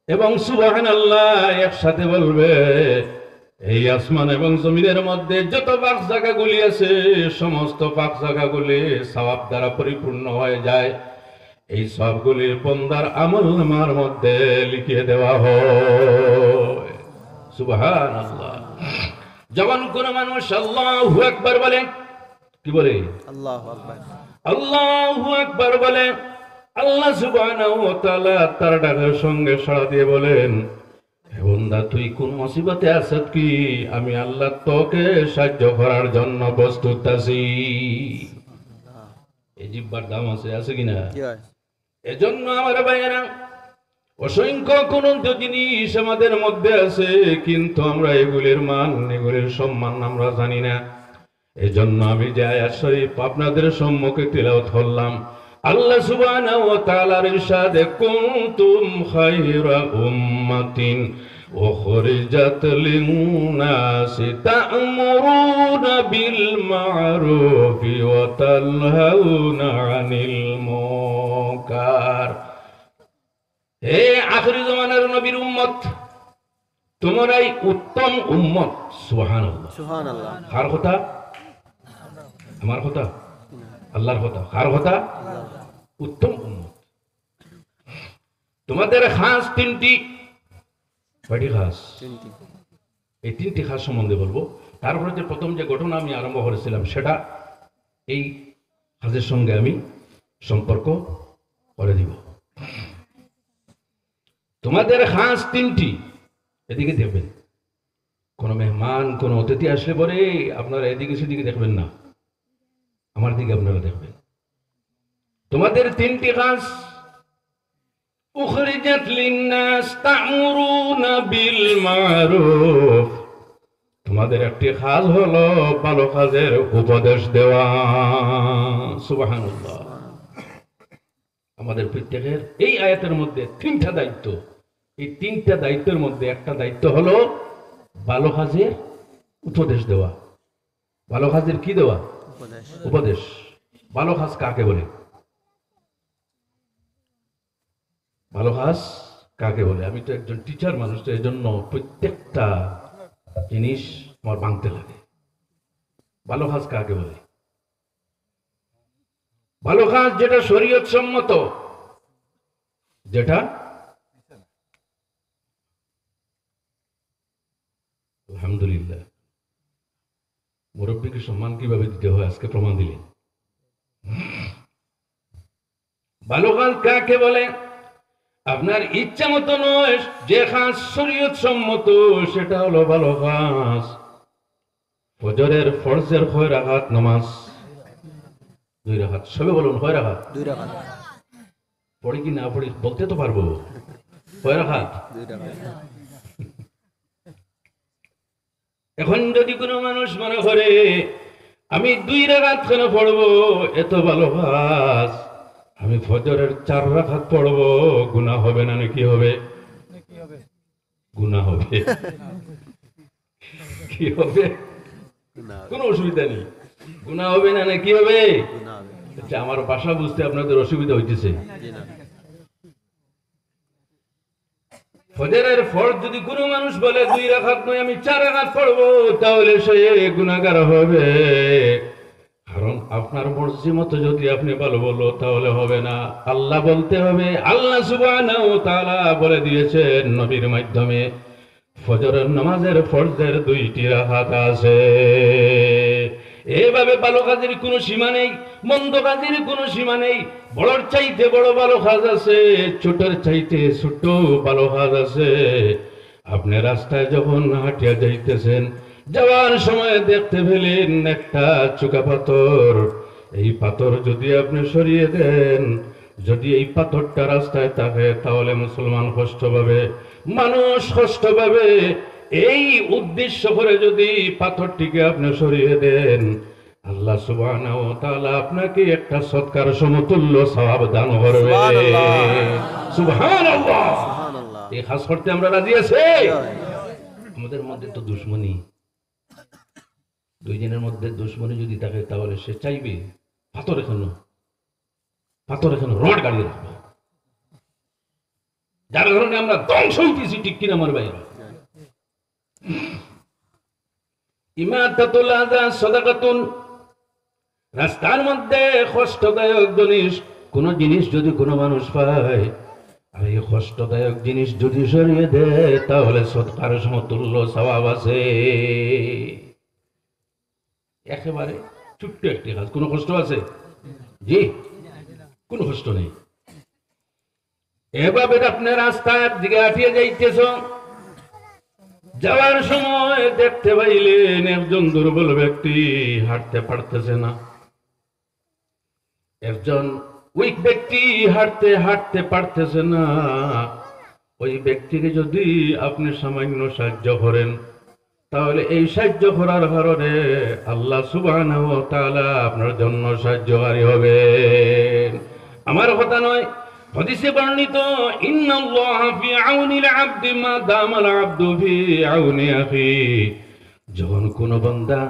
এবং সুবহানাল্লাহ একসাথে বলবে, এই আসমান এবং জমিনের মধ্যে যত পাক জায়গাগুলি আছে, সমস্ত পাক জায়গাগুলি সওয়াব দ্বারা পরিপূর্ণ হয়ে যায়। এই সবগুলির বান্দার আমলনামার মধ্যে লিখিয়ে দেওয়া হয়। সুবহানাল্লাহ। যখন কোন মানুষ আল্লাহু আকবার বলে, কি বলে? আল্লাহু আকবার। আল্লাহু আকবার বলে, আল্লাহ সুবহানাহু ওয়া তাআলা তার ডাকের সঙ্গে সাড়া দিয়ে বলেন, হে বান্দা, তুই কোন মুসিবতে আছিস কি? আমি আল্লাহ তোকে সাহায্য করার জন্য প্রস্তুত আছি। এই জিহ্বার দাম আছে কিনা? এজন্য আমার ভাইয়েরা, অসংখ্য কোন জিনিস আমাদের মধ্যে আছে, কিন্তু আমরা এগুলির মান, এগুলির সম্মান আমরা জানি না। এজন্য আমি যে আয়াত শরীফ আপনাদের সম্মুখে তিলাওয়াত করলাম, আল্লাহ সুবহানাহু ওয়া তাআলার ইরশাদে, কুনতুম খায়রা উম্মাতিন উখরিজাত লিন-নাসি তা'মুরুনা বিল মা'রুফি ওয়া তানহাউনা আনিল মুনকার। হে আখিরি জামানার নবীর উম্মত, তোমরাই উত্তম উম্মত। সুবহানাল্লাহ, সুবহানাল্লাহ। কার কথা? আমার কথা? আল্লাহর কথা। কার কথা? উত্তম উম্মত। তোমাদের খাস 3টি। কয়টি খাস? 3টি। এই 3টি খাস সম্বন্ধে বলবো। তারপরে যে প্রথম যে ঘটনা আমি আরম্ভ করেছিলাম, সেটা এই খাসের সঙ্গে আমি সম্পর্ক করে দিব। তোমাদের খাস 3টি, এদিকে দেখবেন। কোনো মেহমান কোনো অতিথি আসলে পরে আপনারা এদিকে সেদিকে দেখবেন না, আমার দিকে আপনারা দেখবেন। তোমাদের তিনটি কাজ, উখরিজাত লিন্নাস তা'মুরুনা বিল মা'রুফ, তোমাদের একটি কাজ হলো ভালো কাজের উপদেশ দেওয়া। সুবহানাল্লাহ। আমাদের প্রত্যেকের এই আয়াতের মধ্যে তিনটা দায়িত্ব। এই তিনটা দায়িত্বের মধ্যে একটা দায়িত্ব হলো ভালো কাজের উপদেশ দেওয়া। ভালো কাজের কি দেওয়া? উপদেশ। উপদেশ। ভালো কাজ কাকে বলে? ভালো কাজ কাকে বলে? আমি তো একজন টিচার মানুষ, তো এই জন্য প্রত্যেকটা জিনিস আমার ভাঙতে লাগে। ভালো কাজ কাকে বলে? ভালো কাজ যেটা শরীয়ত সম্মত, যেটা আলহামদুলিল্লাহ মুরব্বীকে সম্মান কিভাবে দিতে হয় আজকে প্রমাণ দিলেন। ভালো কাজ কাকে বলে? আপনার ইচ্ছা মতো নয়, যে কাজ শরীয়ত সম্মত সেটা হলো ভালো কাজ। ফজরের ফরজের 6 রাকাত নামাজ, 2 রাকাত, সবে বলুন 6 রাকাত। 2 রাকাত। পড়ি কি না পড়ি বলতে তো পারবো। 6 রাকাত। 2 রাকাত। এখন যদি কোনো মানুষ মনে করে আমি 2 রাকাত কেন পড়বো, এত ভালো কাজ, আমি ফজরের 4 রাকাত পড়বো, গুনাহ হবে না নাকি হবে? গুনাহ হবে। কি হবে? গুনাহ হবে। কোনো অসুবিধা নেই, গুনাহ হবে না নাকি হবে? গুনাহ হবে। আচ্ছা, আমার ভাষা বুঝতে আপনাদের অসুবিধা হইতেছে। জি না। ফজরের ফরজ যদি কোনো মানুষ বলে 2 রাকাত নয় আমি 4 রাকাত পড়বো, তাহলে সে গুনাহগার হবে। কারণ আপনার মর্জি মতো যদি আপনি ভালো বলো তাহলে হবে না, আল্লাহ বলতে হবে। আল্লাহ সুবহানাহু ওয়া তাআলা বলে দিয়েছেন নবীর মাধ্যমে, ফজরের নামাজের ফরজের 2টি রাকাত আছে। এভাবে ভালো কাজের কোনো সীমা নেই, মন্দ কাজের কোনো সীমা নেই। বড়র চাইতে বড় ভালো কাজ আছে, ছোটর চাইতে ছোট ভালো কাজ আছে। আপনি রাস্তায় যখন হাঁটিয়া যাইতেছেন, যাওয়ার সময় দেখতে পেলেন একটা চুকা পাথর, এই পাথর যদি আপনি সরিয়ে দেন, যদি এই পাথরটা রাস্তায় থাকে তাহলে মুসলমান কষ্ট পাবে, মানুষ কষ্ট পাবে। এই উদ্দেশ্য করে যদি পাথরটিকে আপনি সরিয়ে দেন, আল্লাহ সুবহানাহু ওয়া তাআলা আপনাকে একটা সৎকার সমতুল্য সওয়াব দান করবে। সুবহানাল্লাহ। সুবহানাল্লাহ। সুবহানাল্লাহ। এই কাজ করতে আমরা রাজি আছি? আমাদের মধ্যে তো দুশমনী, দুইজনের মধ্যে দুশমনী যদি থাকে তাহলে সে চাইবে পাথর এখানে রড গাড়িয়ে রাখবো, যার কারণে আমরা ধ্বংস হইতেছি। ঠিক কিনা আমার ভাইরা? ইমাতাতুল আযা সাদাকাতুন, রাস্তার মধ্যে কষ্টদায়ক কোন জিনিস যদি কোনো মানুষ পায়, আর এই কষ্টদায়ক জিনিস যদি সরিয়ে দেয় তাহলে সৎকার সমতুল্য সওয়াব আছে। একেবারে ছোট্ট একটি কাজ, কোনো কষ্ট আছে? জি, কোনো কষ্ট নেই। এভাবে আপনি রাস্তার দিকে হাঁটিয়ে যাইতেছ, যাওয়ার সময় দেখতে পাইলেন একজন দুর্বল ব্যক্তি হাঁটতে পারতেছে না, একজন উইক ব্যক্তি হাঁটতে পারতেছে না। ওই ব্যক্তিকে যদি আপনি সামান্য সাহায্য করেন, তাহলে এই সাহায্য করার কারণে আল্লাহ সুবহানাহু ওয়া তাআলা আপনার জন্য সাহায্যকারী হবেন। আমার কথা নয়, হাদিসে বর্ণিত, ইন্নাল্লাহা ফি আউনিল আবদি মা দামাল আবদু ফি আউনি আখি। যখন কোন বান্দা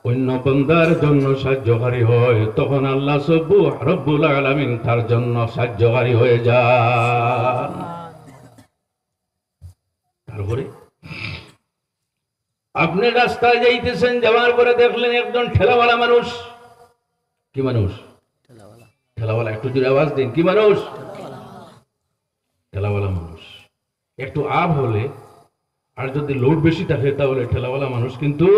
অন্য বান্দার জন্য সাহায্যকারী হয়, তখন আল্লাহ রব্বুল আলামিন তার জন্য সাহায্যকারী হয়ে যান। তারপরে আপনি রাস্তায় যাইতেছেন, যাওয়ার পরে দেখলেন একজন ঠেলাওয়ালা মানুষ। কি মানুষ? ঠেলাওয়ালা। ঠেলাওয়ালা, একটু জোরে আওয়াজ দিন। কি মানুষ? ঠেলাওয়ালা মানুষ। একটু আপ হলে আর যদি লোড বেশি থাকে তাহলে ঠেলাওয়ালা মানুষ কিন্তু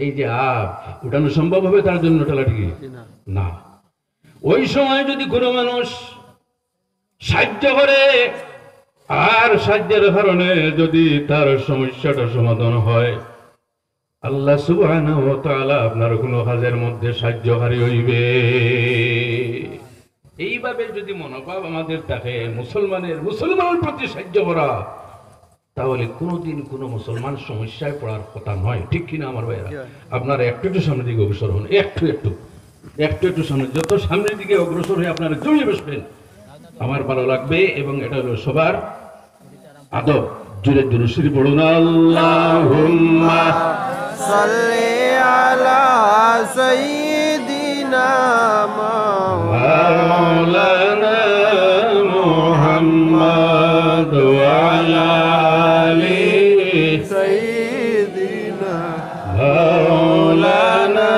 এই যে আপ উঠানো সম্ভব হবে তার জন্য ঠেলাটি জি না। না। ওই সময় যদি কোনো মানুষ সাহায্য করে, আর সাহায্যের কারণে যদি তার সমস্যাটা সমাধান হয়, আল্লাহ সুবহানাহু ওয়া তাআলা আপনার কোনো কাজের মধ্যে সাহায্যকারী হইবে। এইভাবে যদি মনোভাব আমাদের থাকে মুসলমানের প্রতি সাহায্য করা, তাহলে কোনোদিন কোনো মুসলমান সমস্যায় পড়ার কথা নয়। ঠিক কিনা আমার ভাইয়েরা? আপনারা একটু একটু সামনের দিকে অগ্রসর হন, একটু একটু সামনে, যত সামনের দিকে অগ্রসর হয়ে আপনারা জমিয়ে বসবেন আমার ভালো লাগবে। এবং এটা হলো সবার আদব। জুড়ে জুড়ে শ্রী পড়ুন, আল্লাহুম্মা সাল্লি আলা সাইয়্যিদিনা মাওলানা মুহাম্মদ ওয়া আলা আলি সাইয়্যিদিনা মাওলানা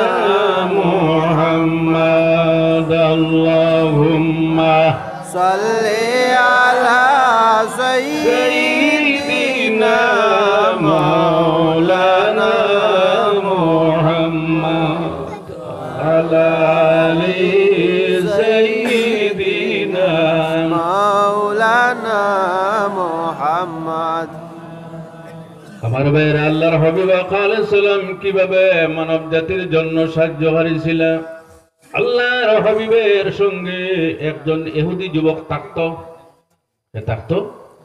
মুহাম্মদ। আল্লাহুম্মা সাল্লি আলা সাইয়্যিদিনা মাওলানা মুহাম্মদ আলা আলি সাইয়্যিদিনা মাওলানা মুহাম্মদ। আমার ভাইয়েরা, আল্লাহর হাবিব আলাইহিস সালাম কিভাবে মানব জাতির জন্য সাহায্যকারী ছিলেন। আল্লাহর হাবিবের সঙ্গে একজন ইহুদি যুবক থাকতো।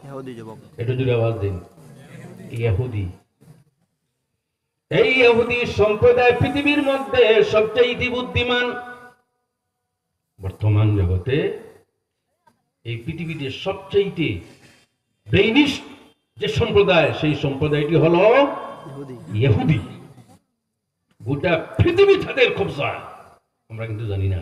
ইহুদি যুবক, একটু জুড়ে আওয়াজ দিন, ইহুদি। এই ইহুদি সম্প্রদায় পৃথিবীর মধ্যে সবচেয়ে বুদ্ধিমান। বর্তমান জগতে এই পৃথিবীতে সবচেয়ে ব্রেইনিস্ট যে সম্প্রদায়, সেই সম্প্রদায়টি হলো ইহুদি। ইহুদি। গোটা পৃথিবী তাদের কবজা, আমরা কিন্তু জানি না।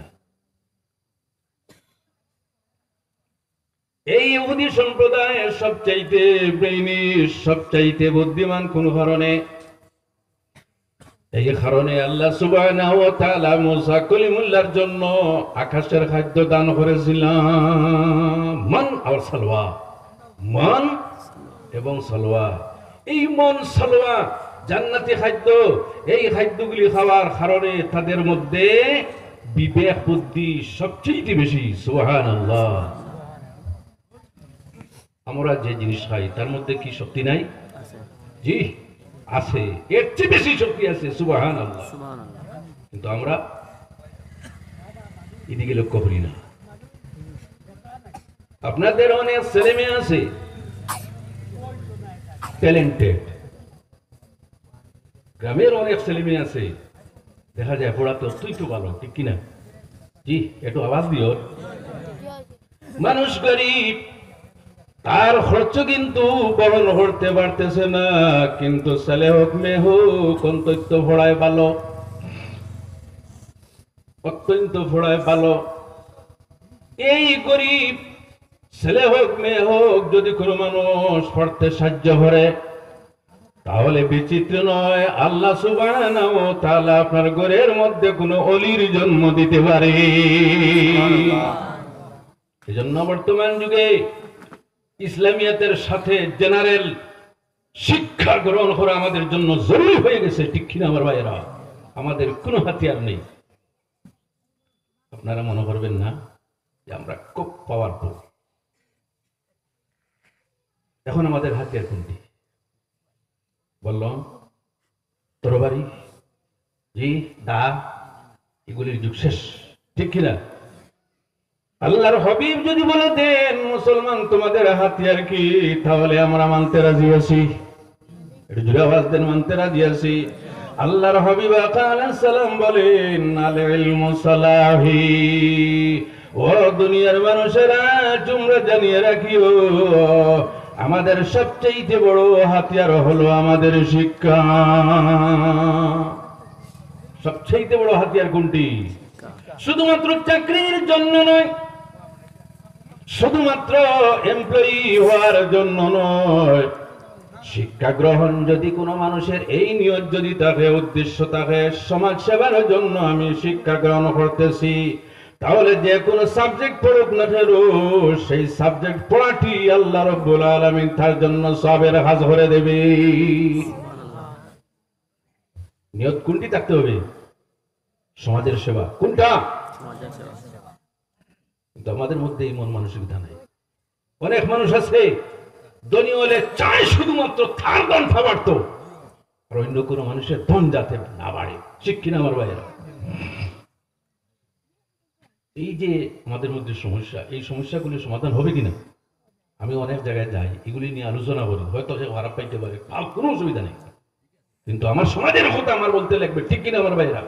এই ইহুদি সম্প্রদায় সবচাইতে ব্রেইনিস্ট, সবচাইতে বুদ্ধিমান কোন কারণে? এই কারণে আল্লাহ সুবহানাহু ওয়া তাআলা মুসা কলিমুল্লাহর জন্য আকাশের খাদ্য দান করেছিলেন, মান আর সালওয়া। মান এবং সালওয়া, এই মন সালওয়া জান্নাতি খাদ্য। এই খাদ্যগুলি খাওয়ার কারণে তাদের মধ্যে বিবেক বুদ্ধি সবচেয়ে বেশি। সুবহানাল্লাহ। আমরা যে জিনিস খাই তার মধ্যে কি শক্তি নাই? জি আছে, এর চেয়ে বেশি শক্তি আছে। সুবহানাল্লাহ। কিন্তু আমরা এদিকে লক্ষ্য করি না। আপনাদের অনেক ছেলে মেয়ে আছে ট্যালেন্টেড, গ্রামের অনেক ছেলে মেয়ে আছে, দেখা যায় পড়াতে অত্যন্ত ভালো, ঠিক কিনা? জি একটু আওয়াজ দিও। মানুষ গরিব, তার খরচ কিন্তু বহন করতে পারতেছে না, কিন্তু ছেলে হোক মেয়ে হোক অত্যন্ত পড়ায় ভালো, অত্যন্ত পড়ায় ভালো। এই গরিব ছেলে হোক মেয়ে হোক যদি কোনো মানুষ পড়তে সাহায্য করে, তাহলে বিচিত্র নয়, আল্লাহ সুবহানাহু ওয়া তাআলা আপনার ঘরের মধ্যে কোনো অলির জন্ম দিতে পারে। এজন্য বর্তমান যুগে ইসলামিয়াতের সাথে জেনারেল শিক্ষা গ্রহণ করা আমাদের জন্য জরুরি হয়ে গেছে, ঠিক কিনা আমার ভাইয়েরা? আমাদের কোনো হাতিয়ার নেই। আপনারা মনে করবেন না যে আমরা খুব পাওয়ারফুল। এখন আমাদের হাতিয়ার কোনটি? বললাম তরবারি, জি দা, এগুলির যুগ শেষ, ঠিক কিনা? আল্লাহর হাবিব যদি বলে দেন মুসলমান তোমাদের হাতিয়ার কি, তাহলে আমরা মানতে রাজি আছি। একটু জোরে আওয়াজ দেন, মানতে রাজি আছি। আল্লাহর হাবিব আলাইহিস সালাম বলেন, আল ইলমু সালাহি, ও দুনিয়ার মানুষেরা তোমরা জানিয়ে রাখিও, আমাদের সবচেয়ে বড় হাতিয়ার হলো আমাদের শিক্ষা। সবচেয়ে বড় হাতিয়ার কোনটি? শুধুমাত্র চাকরির জন্য নয়, শুধুমাত্র এমপ্লয়ি হওয়ার জন্য নয়, শিক্ষা গ্রহণ যদি কোনো মানুষের এই নিয়ত যদি থাকে, উদ্দেশ্য থাকে সমাজ সেবার জন্য আমি শিক্ষা গ্রহণ করতেছি, তাহলে যে কোনো সাবজেক্ট পড়ুক না কেন, সেই সাবজেক্ট পড়াটি আল্লাহ রাব্বুল আলামিন তার জন্য সওয়াবের কাজ করে দেবে। নিয়ত কোনটি থাকতে হবে? সমাজের সেবা। কোনটা? কিন্তু আমাদের মধ্যে এই মন মানসিকতা নাই। অনেক মানুষ আছে ধনী হলে চায় শুধুমাত্র তার ধনটা বাড়তো, আর অন্য কোনো মানুষের ধন যাতে না বাড়ে। শিক্ষিত আমার ভাইয়েরা, এই যে আমাদের মধ্যে সমস্যা, এই সমস্যাগুলির সমাধান হবে কিনা? আমি অনেক জায়গায় যাই, এগুলি নিয়ে আলোচনা করি, হয়তো সে খারাপ পাইতে পারে, কোনো অসুবিধা নেই, কিন্তু আমার সমাজের কথা আমার বলতে লাগবে, ঠিক কিনা আমার ভাইয়েরা?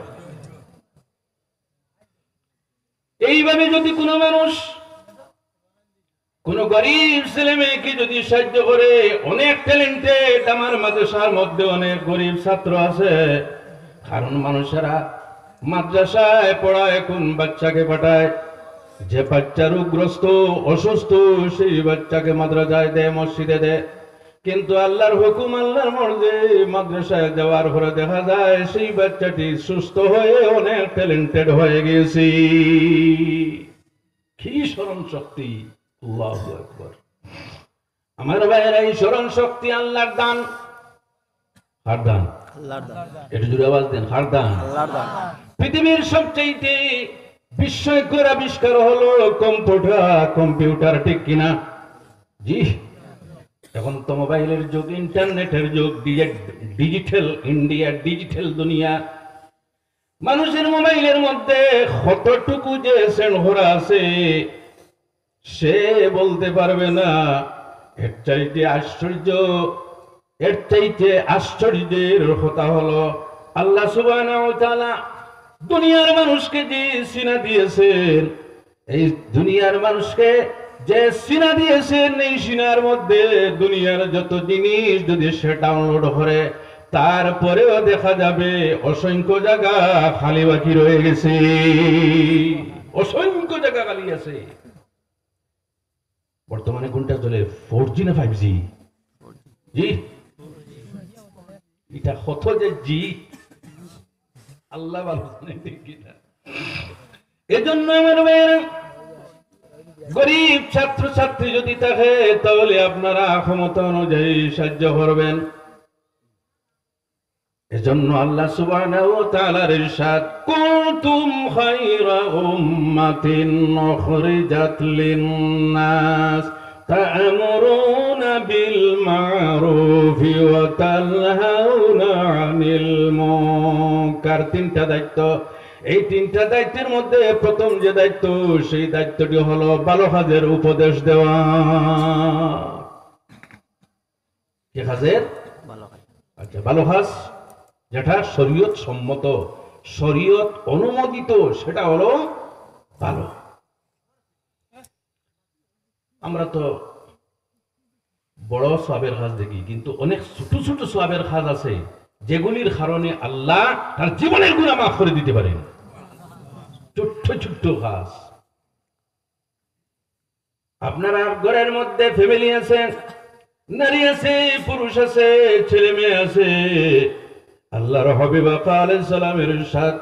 এইভাবে যদি কোনো মানুষ কোন গরিব ছেলে মেয়েকে যদি সাহায্য করে, অনেক ট্যালেন্টেড আমার মাদ্রাসার মধ্যে অনেক গরিব ছাত্র আছে, কারণ মানুষেরা মাদ্রাসায় পড়ায় কোন বাচ্চাকে পাঠায়, যে বাচ্চা রোগগ্রস্ত অসুস্থ সেই বাচ্চাকে মাদ্রাসায় দেয়, মসজিদে দেয়, কিন্তু আল্লাহর হুকুম আল্লাহর মর্জি মাদ্রাসায় দেওয়ার পরে দেখা যায় সেই বাচ্চাটি সুস্থ হয়ে অনেক ট্যালেন্টেড হয়ে গেছে। কি স্মরণ শক্তি! আল্লাহু আকবার। আমার ভাইয়েরা, এই স্মরণ শক্তি আল্লাহর দান। কার দান? আল্লাহর দান। একটু জোরে আওয়াজ দেন, কার দান? আল্লাহর দান। পৃথিবীর সবচেয়ে বিস্ময়কর আবিষ্কার হলো কম্পিউটার, ঠিক কিনা? জি, এখন তো মোবাইলের যুগ, ইন্টারনেটের যুগ, ডিজিটাল ইন্ডিয়া, ডিজিটাল দুনিয়া। মানুষের মোবাইলের মধ্যে কতটুকু যে সেন্সর আছে সে বলতে পারবে না। এর চাইতে আশ্চর্যের কথা হলো আল্লাহ সুবহানাহু ওয়া তাআলা দুনিয়ার মানুষকে যে সিনা দিয়েছেন, এই দুনিয়ার মানুষকে যে সিনা দিয়েছেন, এই সিনার মধ্যে দুনিয়ার যত জিনিস যদি সে ডাউনলোড করে, তারপরেও দেখা যাবে অসংখ্য জায়গা খালি বাকি রয়ে গেছে, অসংখ্য জায়গা খালি আছে। বর্তমানে কোনটা চলে, 4G না 5G? জি, এটা কত যে জি আল্লাহ ভালো জানে, ঠিক কিনা? এজন্য আমার ভাইয়েরা, গরিব ছাত্র ছাত্রী যদি থাকে তাহলে আপনারা ক্ষমতা অনুযায়ী সাহায্য করবেন। এজন্য আল্লাহ সুবহানাহু ওয়া তাআলার ইরশাদ, কুনতুম খায়রা উম্মাতিন উখরিজাত লিন-নাস তা'মুরুনা বিল মা'রুফি ওয়া তানহাউনা আনিল মুনকার। তিনটা দায়িত্ব, এই তিনটা দায়িত্বের মধ্যে প্রথম যে দায়িত্ব, সেই দায়িত্বটি হলো ভালো কাজের উপদেশ দেওয়া। কি কাজের? ভালো কাজ। আচ্ছা, ভালো কাজ যেটা শরীয়ত সম্মত, শরীয়ত অনুমোদিত, সেটা হলো ভালো। আমরা তো বড় সওয়াবের কাজ দেখি, কিন্তু অনেক ছোট ছোট সওয়াবের কাজ আছে যেগুলির কারণে আল্লাহ তার জীবনের গুনাহ মাফ করে দিতে পারেন। ছোট্ট ছোট্ট কাজ। আপনারা ঘরের মধ্যে ফ্যামিলি আছে, নারী আছে, পুরুষ আছে, ছেলে মেয়ে আছে। আল্লাহর হাবিব আলাইহিস সালামের ইরশাদ,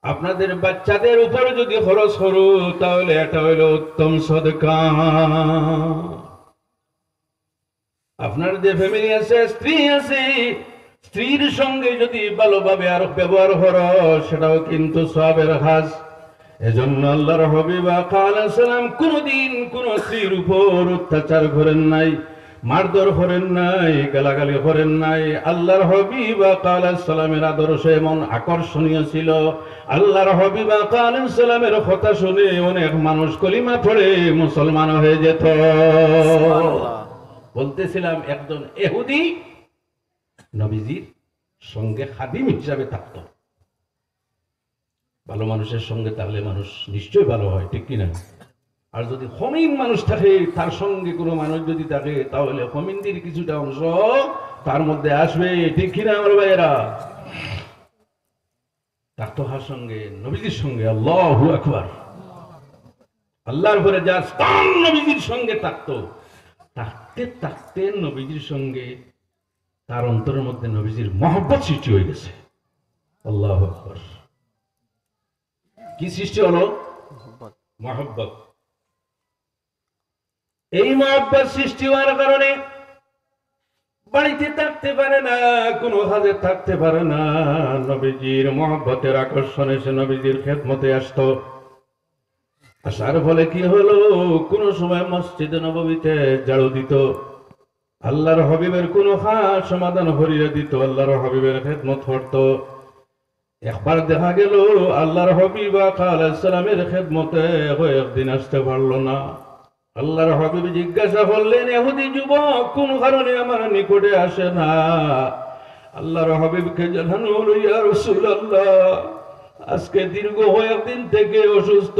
আপনাদের বাচ্চাদের উপরে যদি খরচ করো তাহলে এটা হইল উত্তম সদকা। আপনার যে ফ্যামিলি আছে, স্ত্রী আছে, স্ত্রীর সঙ্গে যদি ভালোভাবে আর ব্যবহার করো সেটাও কিন্তু সওয়াবের কাজ। এজন্য আল্লাহর হাবিব আলাইহিস সালাম কোনদিন কোন স্ত্রীর উপর অত্যাচার করেন নাই, মারধর করেন নাই, গালাগালি করেন নাই। আল্লাহর হাবিব আলাইহিস সালামের আদর্শ এমন আকর্ষণীয় ছিল, আল্লাহর হাবিব আলাইহিস সালামের কথা শুনে অনেক মানুষ কলিমা পড়ে মুসলমান হয়ে যেত। বলতেছিলাম, একজন ইহুদি নবীজির সঙ্গে খাদিম হিসাবে থাকত। ভালো মানুষের সঙ্গে থাকলে মানুষ নিশ্চয়ই ভালো হয়, ঠিক কিনা? আর যদি খমিন মানুষ থাকে, তার সঙ্গে কোনো মানুষ যদি থাকে, তাহলে খমিনদের কিছুটা অংশ তার মধ্যে আসবে, ঠিক কিনা আমার ভাইয়েরা? থাকতো হার সঙ্গে, নবীজির সঙ্গে। আল্লাহু আকবার। আল্লাহর পরে যার স্থান নবীজির সঙ্গে থাকতো, থাকতে থাকতে নবীজির সঙ্গে তার অন্তরের মধ্যে নবীজির মহব্বত সৃষ্টি হয়ে গেছে। আল্লাহু আকবার। কি সৃষ্টি হলো? মহব্বত। এই মহব্বত সৃষ্টি হওয়ার কারণে বাড়িতে থাকতে পারে না, কোনো কাজে থাকতে পারে না। নবীজির মহব্বতের আকর্ষণে সে নবীজির খেদমতে আসতো। আসার ফলে কি হলো, কোন সময় মসজিদে নববীতে ঝাড়ু দিত, আল্লাহর হাবিবের কোনো খাস সমাধান করিয়ে দিত, আল্লাহর হাবিবের খেদমত করত। একবার দেখা গেল আল্লাহর হাবিব আলাইহিস সালামের খেদমতে কয়েকদিন আসতে পারল না। আল্লাহর হাবিব জিজ্ঞাসা করলেন, ইহুদি যুবক কোন কারণে আমার নিকটে আসে না? আল্লাহর হাবিবকে জানানো হলো, ইয়া রাসূলুল্লাহ, আজকে দীর্ঘ কয়েকদিন থেকে অসুস্থ,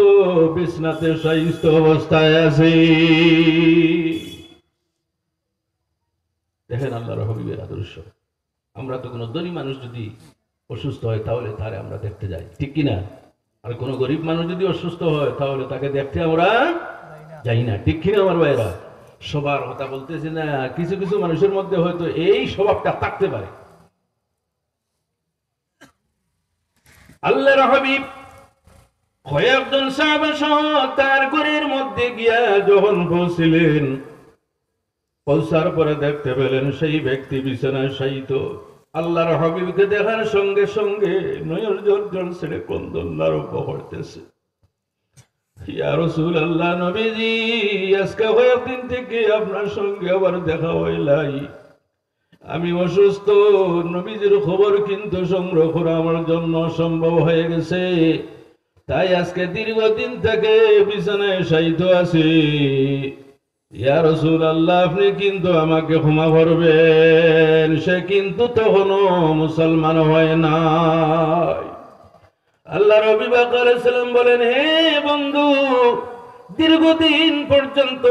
বিছনাতে শায়িত অবস্থায় আছি। দেখেন আল্লাহর হাবিবের আদর্শ। আমরা তো কোনো ধনী মানুষ যদি অসুস্থ হয় তাহলে তারে আমরা দেখতে যাই, ঠিক কিনা? আর কোনো গরিব মানুষ যদি অসুস্থ হয় তাহলে তাকে দেখতে আমরা যাই না, ঠিক কিনা আমার ভাইরা? সবার কথা বলতেছি না, কিছু কিছু মানুষের মধ্যে হয়তো এই স্বভাবটা থাকতে পারে। আল্লাহর হাবিব কয়েকজন সাহাবা সহ তার ঘরের মধ্যে গিয়া যখন পৌঁছিলেন, পৌঁছার পরে দেখতে পেলেন সেই ব্যক্তি বিছানায় শায়িত। আল্লাহর হাবিবকে দেখার সঙ্গে সঙ্গে নয়ন জল জল ছেড়ে ক্রন্দন আরম্ভ করতেছে। ইয়া রাসূলুল্লাহ, নবীজি, আজকে কয়েকদিন থেকে আপনার সঙ্গে আবার দেখা হইলাই। আমি অসুস্থ, নবীজির খবর কিন্তু সংগ্রহ করা আমার জন্য সম্ভব হয়ে গেছে। তাই আজকে দীর্ঘদিন থেকে বিছানায় শায়িত আছি। ইয়া রাসূলুল্লাহ, আপনি কিন্তু আমাকে ক্ষমা করবেন। সে কিন্তু তখনও মুসলমান হয় নাই। আল্লাহর হাবিব আলাইহিস সালাম বলেন, হে বন্ধু, দীর্ঘদিন পর্যন্ত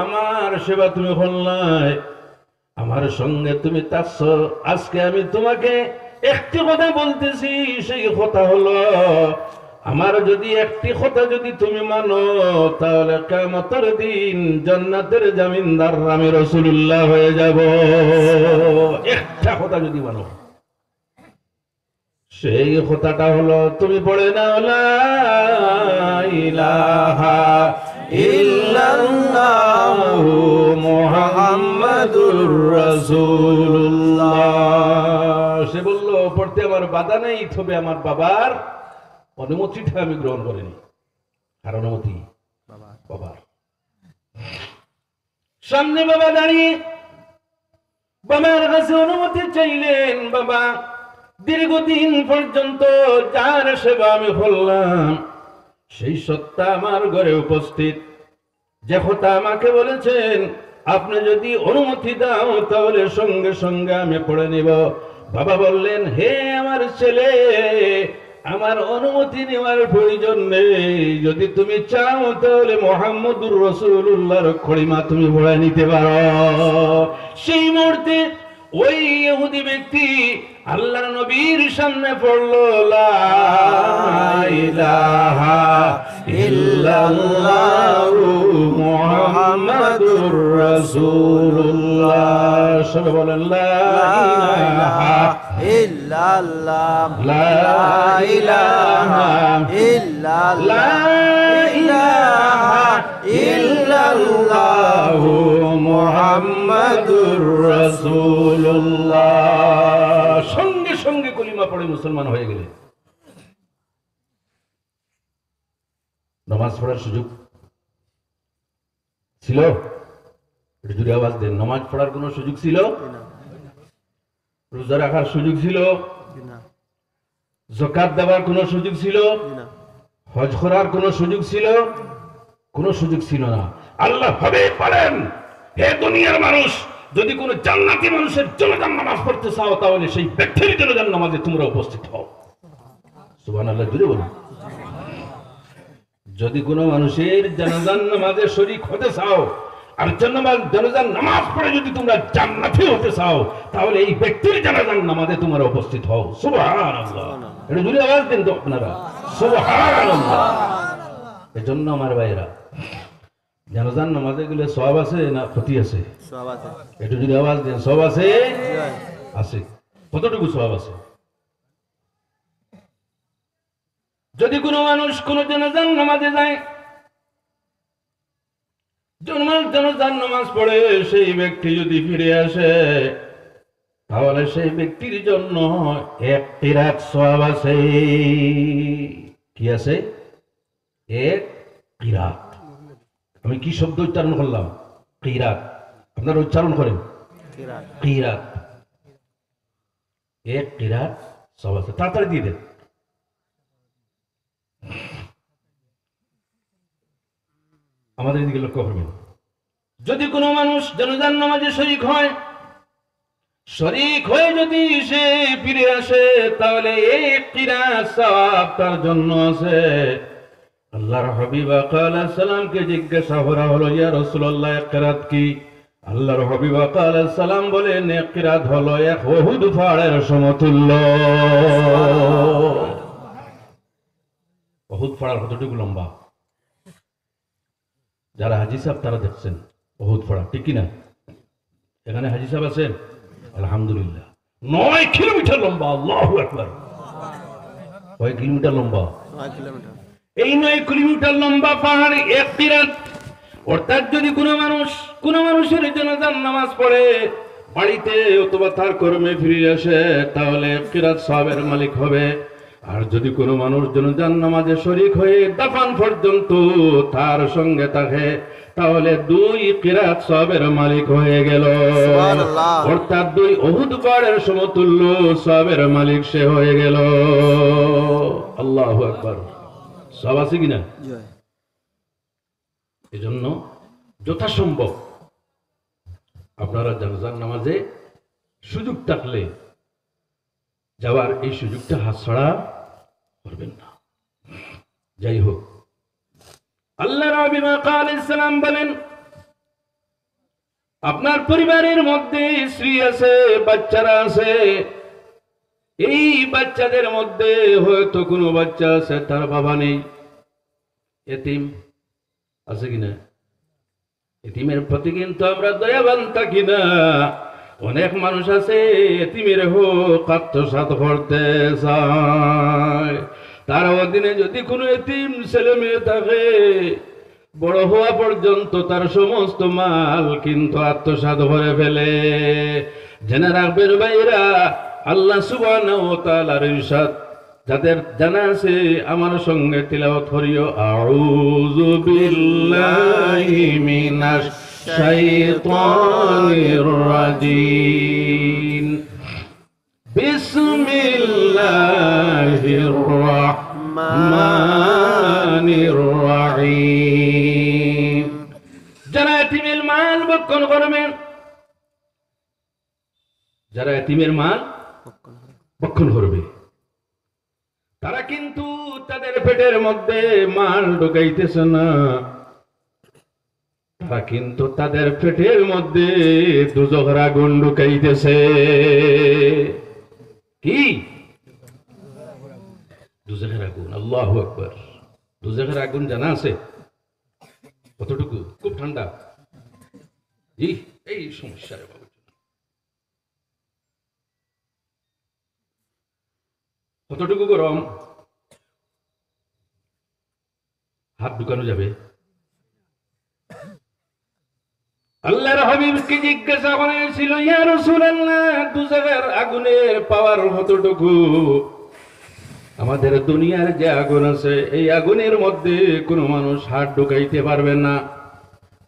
আমার সেবা তুমি করলাই, আমার সঙ্গে তুমি থাকছ। আজকে আমি তোমাকে একটি কথা বলতেছি, সেই কথা হলো, আমার যদি একটি কথা যদি তুমি মানো তাহলে কিয়ামতের দিন জান্নাতের জামিনদার আমি রাসূলুল্লাহ হয়ে যাব। একটা কথা যদি মানো, সেই কথাটা হলো, তুমি পড়ে নাও লা ইলাহা ইল্লাল্লাহু মুহাম্মাদুর রাসূলুল্লাহ। সে বলল, পড়তে আমার বাধা নেই, তবে আমার বাবার অনুমতিটা আমি গ্রহণ করিনি। আর অনুমতি বাবার সামনে বাবা দাঁড়িয়ে বাবার কাছে অনুমতি চাইলেন। বাবা, দীর্ঘদিন পর্যন্ত যার সেবা আমি করলাম, সেই সত্তা আমার ঘরে উপস্থিত। যে কথা আমাকে বলেছেন, আপনি যদি অনুমতি দাও তাহলে সঙ্গে সঙ্গে আমি পড়ে নিব। বাবা বললেন, হে আমার ছেলে, আমার অনুমতি নেওয়ার প্রয়োজন নেই। যদি তুমি চাও তাহলে মুহাম্মদুর রাসূলুল্লাহর কলিমা তুমি পড়ে নিতে পারো। সেই মুহূর্তে ওই ইহুদি ব্যক্তি আল্লাহর নবীর সামনে পড়লো, লা ইলাহা ইল্লাল্লাহু মুহাম্মাদুর রাসূলুল্লাহ। সবাই বলেন, লা ইলাহা ইল্লাল্লাহ, লা ইলাহা ইল্লাল্লাহ, লা ইলাহা ইল্লাল্লাহু মুহাম্মাদুর রাসূলুল্লাহ। সঙ্গে সঙ্গে কলিমা পড়ে মুসলমান হয়ে গেলেন। নামাজ পড়ার সুযোগ ছিল? একটু জোরে আওয়াজ দেন। নামাজ পড়ার কোনো সুযোগ ছিল? রোজা রাখার সুযোগ ছিল? যাকাত দেওয়ার কোনো সুযোগ ছিল? হজ করার কোনো সুযোগ ছিল? কোনো সুযোগ ছিল না। আল্লাহ হাবিব বলেন, হে দুনিয়ার মানুষ, যদি কোনো জান্নাতি মানুষের জানাজার নামাজ পড়তে চাও তাহলে সেই ব্যক্তির জানাজার নামাজে তোমরা উপস্থিত হও। সুবহানাল্লাহ, জোরে বলুন। যদি কোনো মানুষের জানাজার নামাজে শরীক হতে চাও আর জানাজার নামাজ পড়ে যদি তোমরা জান্নাতি হতে চাও তাহলে এই ব্যক্তির জানাজার নামাজে তোমরা উপস্থিত হও। সুবহানাল্লাহ, এটা জোরে আওয়াজ দেন তো আপনারা, সুবহানাল্লাহ। এজন্য আমার ভাইরা, জানাজার নামাজে গেলে সওয়াব আছে না ক্ষতি আছে? সওয়াব আছে। একটু যদি আওয়াজ দেন, সওয়াব আছে? আছে। কতটুকু সওয়াব আছে? যদি কোনো মানুষ কোন জানাজার নামাজে যায়, জানাজার নামাজ পড়ে সেই ব্যক্তি যদি ফিরে আসে তাহলে সেই ব্যক্তির জন্য এক কিরাত সওয়াব আছে। কি আছে? এক কিরাত। আমি কি শব্দ উচ্চারণ করলাম? কিরাত। আপনারা উচ্চারণ করেন, কিরাত কিরাত, এক কিরাত সব আছে, তাড়াতাড়ি দিয়ে দেন। আমাদের এদিকে লক্ষ্য করবেন, যদি কোনো মানুষ জানাজার নামাজে শরীক হয়, শরীক হয়ে যদি সে ফিরে আসে, তাহলে এক কিরাত সওয়াব তার জন্য আছে। আল্লাহর হাবিব আলাইহিস সালামকে জিজ্ঞাসা করা হলো, ইয়া রাসূলুল্লাহ, এক কিরাত কি? আল্লাহর হাবিব আলাইহিস সালাম বলেন, এক কিরাত হলো এক উহুদ পাহাড়ের সমতুল্য। উহুদ পাহাড় কতটুকু লম্বা? যারা হাজী সাহেব তারা দেখছেন উহুদ পাহাড়, ঠিক কিনা? এখানে হাজী সাহেব আছেন? আলহামদুলিল্লাহ। 9 কিলোমিটার লম্বা। আল্লাহু আকবার। কয় কিলোমিটার লম্বা? 9 কিলোমিটার। এই 9 কিলোমিটার লম্বা পাহাড় এক কিরাত। অর্থাৎ যদি কোনো মানুষের জানাজার নামাজ পড়ে বাড়িতে অথবা তার কর্মে ফিরে আসে, তাহলে এক কিরাত সওয়াবের মালিক হবে। আর যদি কোনো মানুষ জানাজার নামাজে শরীক হয়ে দাফন পর্যন্ত তার সঙ্গে থাকে, তাহলে 2 কিরাত সওয়াবের মালিক হয়ে গেল। সুবহানাল্লাহ। অর্থাৎ 2 উহুদ পাহাড়ের সমতুল্য সওয়াবের মালিক সে হয়ে গেল। আল্লাহু আকবার। সব আছে কিনা? জয়। এজন্য যথাসম্ভব আপনারা জানাজার নামাজে সুযোগ থাকলে যাওয়ার এই সুযোগটা হাতছাড়া করবেন না। যাই হোক, আল্লাহ রাব্বুল আলামিন সালাম বলেন, আপনার পরিবারের মধ্যে স্ত্রী আছে, বাচ্চারা আছে। এই বাচ্চাদের মধ্যে হয়তো কোনো বাচ্চা আছে তার বাবা নেই, এতিম আছে কিনা? এতিমের প্রতি কিন্তু আমরা দয়াবান থাকি না। অনেক মানুষ আছে এতিমের হোক আত্মসাৎ করতে চায়। তার অধীনে যদি কোনো এতিম ছেলে মেয়ে থাকে, বড় হওয়া পর্যন্ত তার সমস্ত মাল কিন্তু আত্মসাৎ করে ফেলে। জেনে রাখবেন ভাইরা, আল্লাহ সুবহানাহু ওয়া তাআলার ইরশাদ যাদের জানা আছে আমার সঙ্গে তিলাওয়াত করিও, আউযু বিল্লাহি মিনাশ শাইতানির রাজিম, বিসমিল্লাহির রাহমানির রাহিম। যারা এতিমের মাল ভক্ষণ করবেন, যারা এতিমের মাল ভক্ষণ করবে, তারা কিন্তু তাদের পেটের মধ্যে মাল ঢুকাইতেছে না, তারা কিন্তু তাদের পেটের মধ্যে দুজখের আগুন ঢুকাইতেছে। কি? দুজখের আগুন। আল্লাহু আকবার। দুজখের আগুন জানা আছে কতটুকু? খুব ঠান্ডা। জি, এই সমস্যা রে বাবা। কতটুকু গরম? হাত ঢুকানো যাবে? আল্লাহর হাবিবকে জিজ্ঞাসা করেছিল, ইয়া রাসূলুল্লাহ, দুজখের আগুনের পাওয়ার কতটুকু? আমাদের দুনিয়ার যে আগুন আছে, এই আগুনের মধ্যে কোনো মানুষ হাত ঢুকাইতে পারবে না,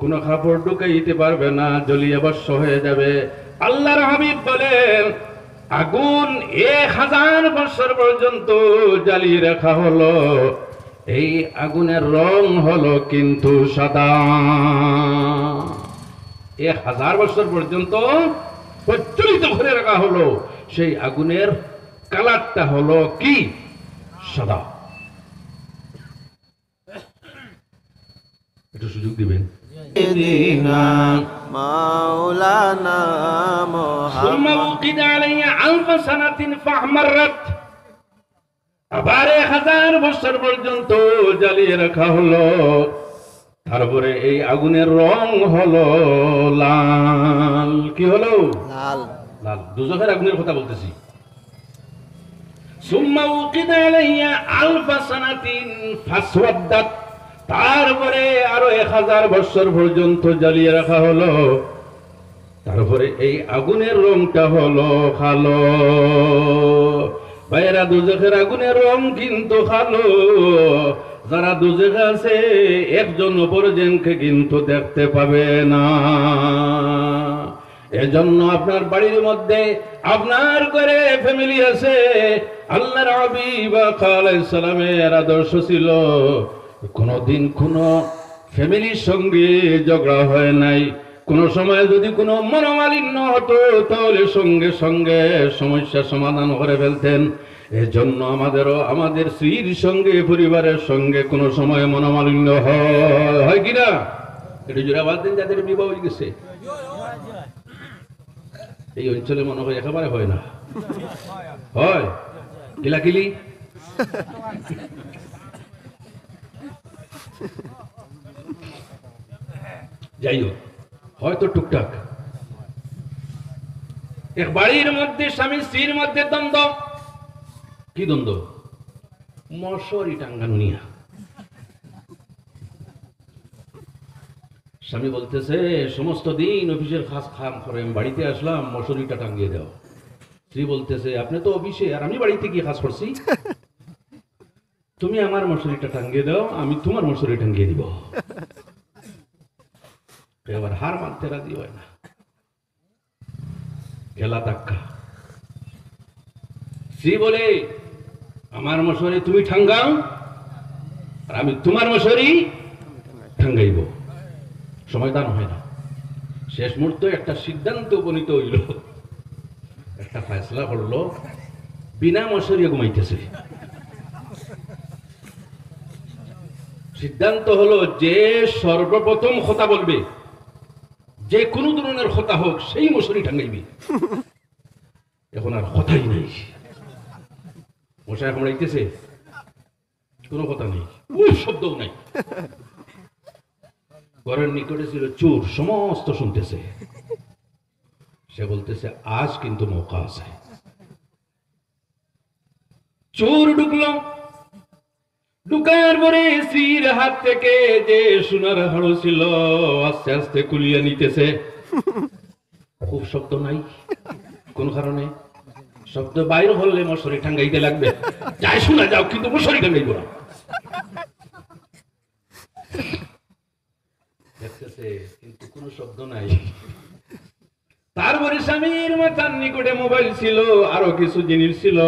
কোনো কাপড় ঢুকাইতে পারবে না, জ্বলিয়ে ভস্ম হয়ে যাবে। আল্লাহর হাবিব বলেন, আগুন 1000 বছর পর্যন্ত জ্বালিয়ে রাখা হলো, এই আগুনের রং হলো কিন্তু সাদা। 1000 বছর পর্যন্ত প্রজ্বলিত করে রাখা হলো, সেই আগুনের কালারটা হলো কি? সাদা। একটু সুযোগ দিবেন। মাওলানা ثم মুহাম্মদ। وقد علي 1000 سنة فاحمرت। আবার 1000 বছর পর্যন্ত জ্বালিয়ে রাখা হলো, তারপরে এই আগুনের রং হলো লাল। কি হলো? লাল। লাল। দুজখের আগুনের কথা বলতেছি। ثم وقد علي 1000 سنة فاسودت। তারপরে আরো 1000 বছর পর্যন্ত জ্বালিয়ে রাখা হলো, তারপরে এই আগুনের রংটা হলো কালো। ভাইয়েরা, দুজখের আগুনের রং কিন্তু কালো। যারা দুজখে আছে একজন অপরজনকে কিন্তু দেখতে পাবে না। এজন্য আপনার বাড়ির মধ্যে আপনার ঘরে ফ্যামিলি আছে, আল্লাহর হাবিব আলাইহিস সালামের আদর্শ ছিল কোনদিন কোনো ফ্যামিলির সঙ্গে ঝগড়া হয় নাই। কোন সময় যদি কোনো মনোমালিন্য হতো তাহলে সঙ্গে সঙ্গে সমস্যা সমাধান করে ফেলতেন। এজন্য আমাদের স্ত্রীর সঙ্গে পরিবারের সঙ্গে কোনো সময় মনোমালিন্য হয় কিনা? এটা জোরে আওয়াজ দেন যাদের বিবাহ হয়ে গেছে। এই অঞ্চলে মনে হয় একেবারে হয় না, হয় কিলাকিলি। যাই হোক, হয়তো টুকটাক। এক বাড়ির মধ্যে স্বামী স্ত্রীর মধ্যে দ্বন্দ্ব। কি দ্বন্দ্ব? মশারি টাঙ্গানো নিয়া। স্বামী বলতেছে সমস্ত দিন অফিসের কাম করে আমি বাড়িতে আসলাম, মশারিটা টাঙ্গিয়ে দাও। স্ত্রী বলতেছে আপনি তো অফিসে আর আমি বাড়িতে গিয়ে কাজ করছি, তুমি আমার মশারিটা টাঙ্গিয়ে দাও, আমি তোমার মশারি টাঙ্গিয়ে দিব। এবার হার মানতে রাজি হয় না, খেলা ধাক্কা। স্ত্রী বলে আমার মশারি তুমি ঠাঙ্গাও আর আমি তোমার মশারি ঠাঙ্গাইব। সমাধান হয় না। শেষ মুহূর্তে একটা সিদ্ধান্ত উপনীত হইল, একটা ফয়সলা করলো, বিনা মশারি ঘুমাইতেছে। সিদ্ধান্ত হলো যে সর্বপ্রথম কথা বলবে, যে কোনো ধরনের কথা হোক, সেই মশারি টাঙ্গাইবে। এখন আর কথাই নাই, মশাই কামড়াইতেছে, কোনো কথা নেই, শব্দও নাই। ঘরের নিকটে ছিল চোর, সমস্ত শুনতেছে। সে বলতেছে আজ কিন্তু মৌকা আছে। চোর ঢুকলো, ঢুকার পরে স্ত্রীর হাত থেকে যে সোনার হাড় ছিল আস্তে আস্তে কুলিয়ে নিতেছে। খুব শব্দ নাই, কোন কারণে? শব্দ বাইর হলে মশারি টাঙ্গাইতে লাগবে। যাই শোনা যাও, কিন্তু মশারি টাঙ্গাইব না। দেখতেছে কিন্তু কোনো শব্দ নাই। তারপরে স্বামীর মাথার নিকটে মোবাইল ছিল, আরো কিছু জিনিস ছিল,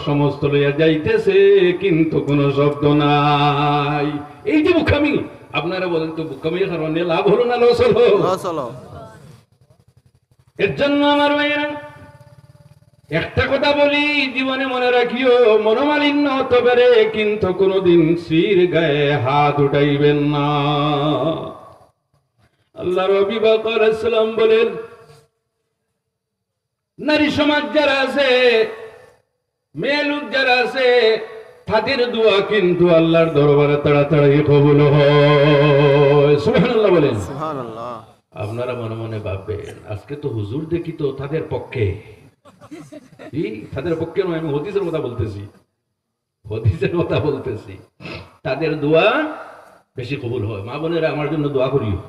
সমস্ত লইয়া যাইতেছে, কিন্তু কোনো শব্দ নাই। এই যে বোকামি, আপনারা বলেন তো বোকামির কারণে লাভ হলো না লস হলো? লস হলো। এর জন্য আমার ভাইয়েরা একটা কথা বলি, জীবনে মনে রাখিও, মনোমালিন্য হতে পারে কিন্তু কোনোদিন স্ত্রীর গায়ে হাত উঠাইবেন না। আল্লাহর হাবিব আলাইহিস সালাম বলেন, নারী সমাজ যারা আছে, মেয়ে লোক যারা আছে, তাদের দোয়া কিন্তু আল্লাহর দরবারে তাড়াতাড়ি কবুল হয়। সুবহানাল্লাহ বলেন। সুবহানাল্লাহ। আপনারা মনে মনে ভাববেন আজকে তো হুজুর দেখি তো তাদের পক্ষে। তাদের পক্ষে নয়, আমি হাদিসের কথা বলতেছি, হাদিসের কথা বলতেছি। তাদের দোয়া বেশি কবুল হয়। মা বোনেরা আমার জন্য দোয়া করিও।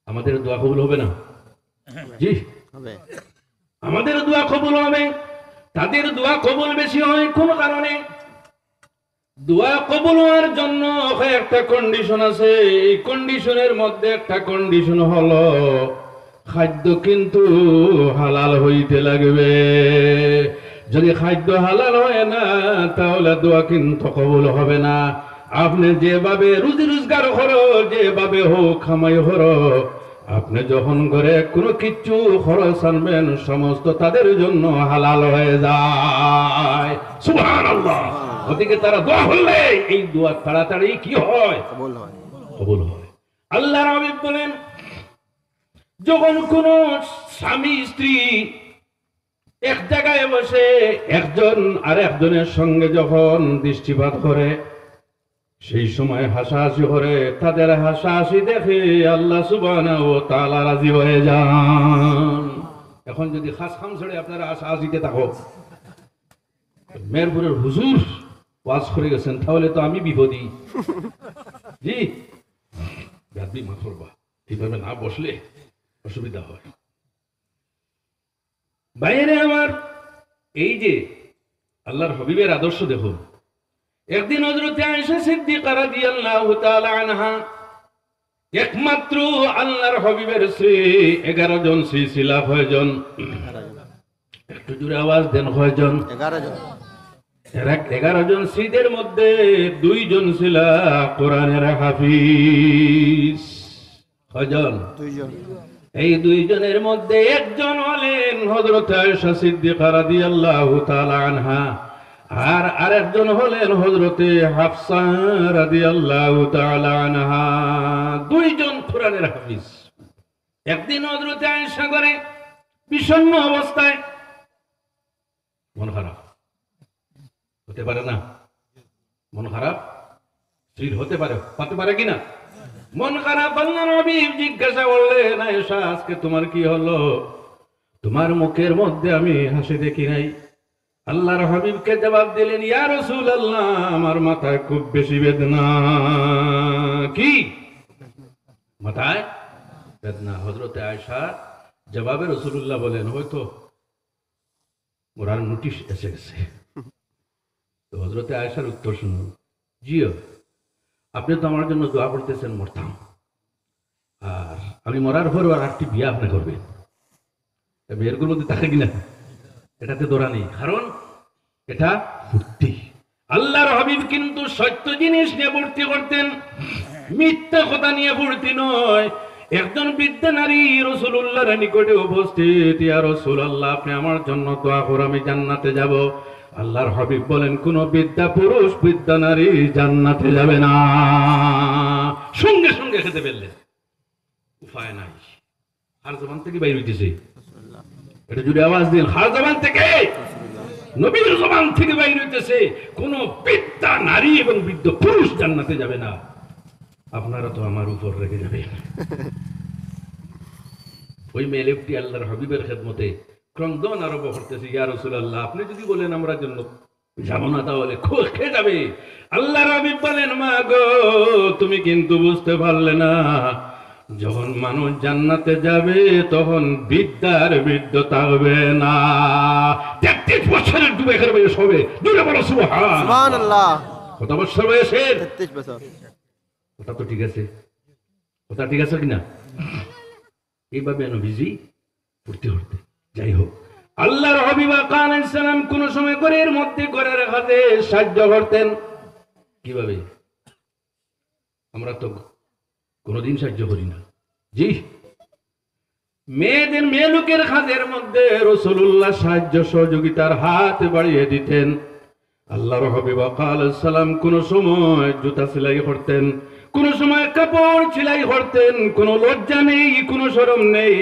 আমাদের দোয়া কবুল হবে না? জি হবে। আমাদের দোয়া কবুল হবে, তাদের দোয়া কবুল বেশি হয়। কোন কারণে? দোয়া কবুল হওয়ার জন্য একটা কন্ডিশন আছে। এই কন্ডিশনের মধ্যে একটা কন্ডিশন হলো খাদ্য কিন্তু হালাল হইতে লাগবে। যদি খাদ্য হালাল হয় না তাহলে দোয়া কিন্তু কবুল হবে না। আপনি যেভাবে রুজি রোজগার করো, যেভাবে হোক কামাই করো, আপনি যখন করে কোনো কিছু খরচ আনবেন সমস্ত তাদের জন্য হালাল হয়ে যায়। সুবহানাল্লাহ। ওদিকে তারা দোয়া হলে এই দোয়া তাড়াতাড়ি কি হয়? কবুল হয়। কবুল হয়। আল্লাহর হাবিব বলেন, যখন কোন স্বামী স্ত্রী এক জায়গায় বসে একজন আর একজনের সঙ্গে যখন দৃষ্টিপাত করে, সেই সময় হাসাহাসি করে, তাদের হাসাহাসি দেখে আল্লাহ সুবহানাহু ওয়া তাআলা রাজি হয়ে যান। এখন যদি খাস খাম ছেড়ে আপনারা হাসাহাসিতে থাকো, মেরপুরের হুজুর ওয়াজ করে গেছেন, তাহলে তো আমি বিপদী। জি গাদি মা করবা, এইভাবে না বসলে অসুবিধা হয়। বাইরে আমার এই যে আল্লাহর হাবিবের আদর্শ দেখুন। একদিন হযরত আয়েশা সিদ্দিকা রাদিয়াল্লাহু তাআলা আনহা একমাত্র আল্লাহর হাবিবের শ্রী 11 জন সিলসিলা কয়জন? একটু জোরে আওয়াজ দেন, কয়জন? 11 জন। 11 জন শ্রীদের মধ্যে 2 জন ছিল কোরআনের হাফিজ। কয়জন? 2 জন। এই 2 জনের মধ্যে একজন হলেন হযরত আয়েশা সিদ্দিকা রাদিয়াল্লাহু তাআলা আনহা, আর আরেকজন হলেন হযরতে হাফসা রাদিয়াল্লাহু তাআলা আনহা। 2 জন কোরআনের হাফিজ। একদিন হযরতে আয়েশা করে বিষণ্ণ অবস্থায়, মন খারাপ হতে পারে না? মন খারাপ স্থির হতে পারে কিনা? মন খারাপ। আল্লাহর হাবিব জিজ্ঞাসা করলেন, আয়েশা আজকে তোমার কি হলো? তোমার মুখের মধ্যে আমি হাসি দেখি নাই। আল্লাহর হাবিবকে জবাব দিলেন, ইয়া রাসূলুল্লাহ, আমার মাথায় খুব বেশি বেদনা। কি মাথায় বেদনা? হযরতে আয়েশা জবাবে রাসূলুল্লাহ বলেন, হয়তো মোরার নোটিশ এসে গেছে। তো হযরতে আয়েশার উত্তর শুনুন, জিও, আপনি তো আমার জন্য দোয়া করতেছেন মরতাম, আর আমি মরার পর আর একটি বিয়ে আপনি করবেন। বিয়ের মধ্যে থাকে কিনা এটাতে দৌড়া নেই, কারণ এটা ফুর্তি। আল্লাহর হাবিব কিন্তু সত্য জিনিস নিয়ে ভর্তি করতেন, মিথ্যা কথা নিয়ে ভর্তি নয়। একজন বৃদ্ধা নারী রাসূলুল্লাহর নিকটে উপস্থিত, ইয়া রাসূলুল্লাহ, আপনি আমার জন্য দোয়া করুন, আমি জান্নাতে যাব। আল্লাহর হাবিব বলেন, কোন বৃদ্ধা পুরুষ বৃদ্ধা নারী জান্নাতে যাবে না। সঙ্গে সঙ্গে খেতে ফেললেন, উপায় নাই। আর জবান থেকে বাইর হইতেছে, এটা জুড়ে আওয়াজ দিন, হার জবান থেকে, নবীর জবান থেকে বাইর হইতেছে, কোন বৃদ্ধা নারী এবং বৃদ্ধ পুরুষ জান্নাতে যাবে না। আপনারা তো আমার উপর রেখে যাবেন। ওই মেয়ে লোকটি আল্লাহর হাবিবের খেদমতে ক্রন্দন আরম্ভ করতেছে, ইয়া রাসূলুল্লাহ, আপনি যদি বলেন আমরা জন্য যাবো না, তাহলে খেয়ে যাবে। আল্লাহর হাবিব বলেন, মা গো, তুমি কিন্তু বুঝতে পারলে না, যখন মানুষ জান্নাতে যাবে তখন বৃদ্ধার বৃদ্ধ থাকবে না। 33 বছরের যুবকের বয়স হবে, জোরে বলো সুবহানাল্লাহ। কত বছর বয়সের? 33 বছর। কথা তো ঠিক আছে, কথা ঠিক আছে কিনা? এইভাবে নবীজি পড়তে পড়তে, যাই হোক, আল্লাহর হাবিব আলাইহিস সালাম কোন সময় ঘরের মধ্যে ঘরের কাজে সাহায্য করতেন। কিভাবে? আমরা তো কোনদিন সাহায্য করি না। জি, মেয়ে লোকের কাজের মধ্যে রাসূলুল্লাহ সাহায্য সহযোগিতার হাত বাড়িয়ে দিতেন। আল্লাহর হাবিব আলাইহিস সালাম কোন সময় জুতা সেলাই করতেন, কোন সময় কাপড় সেলাই করতেন। কোন লজ্জা নেই, কোন শরম নেই।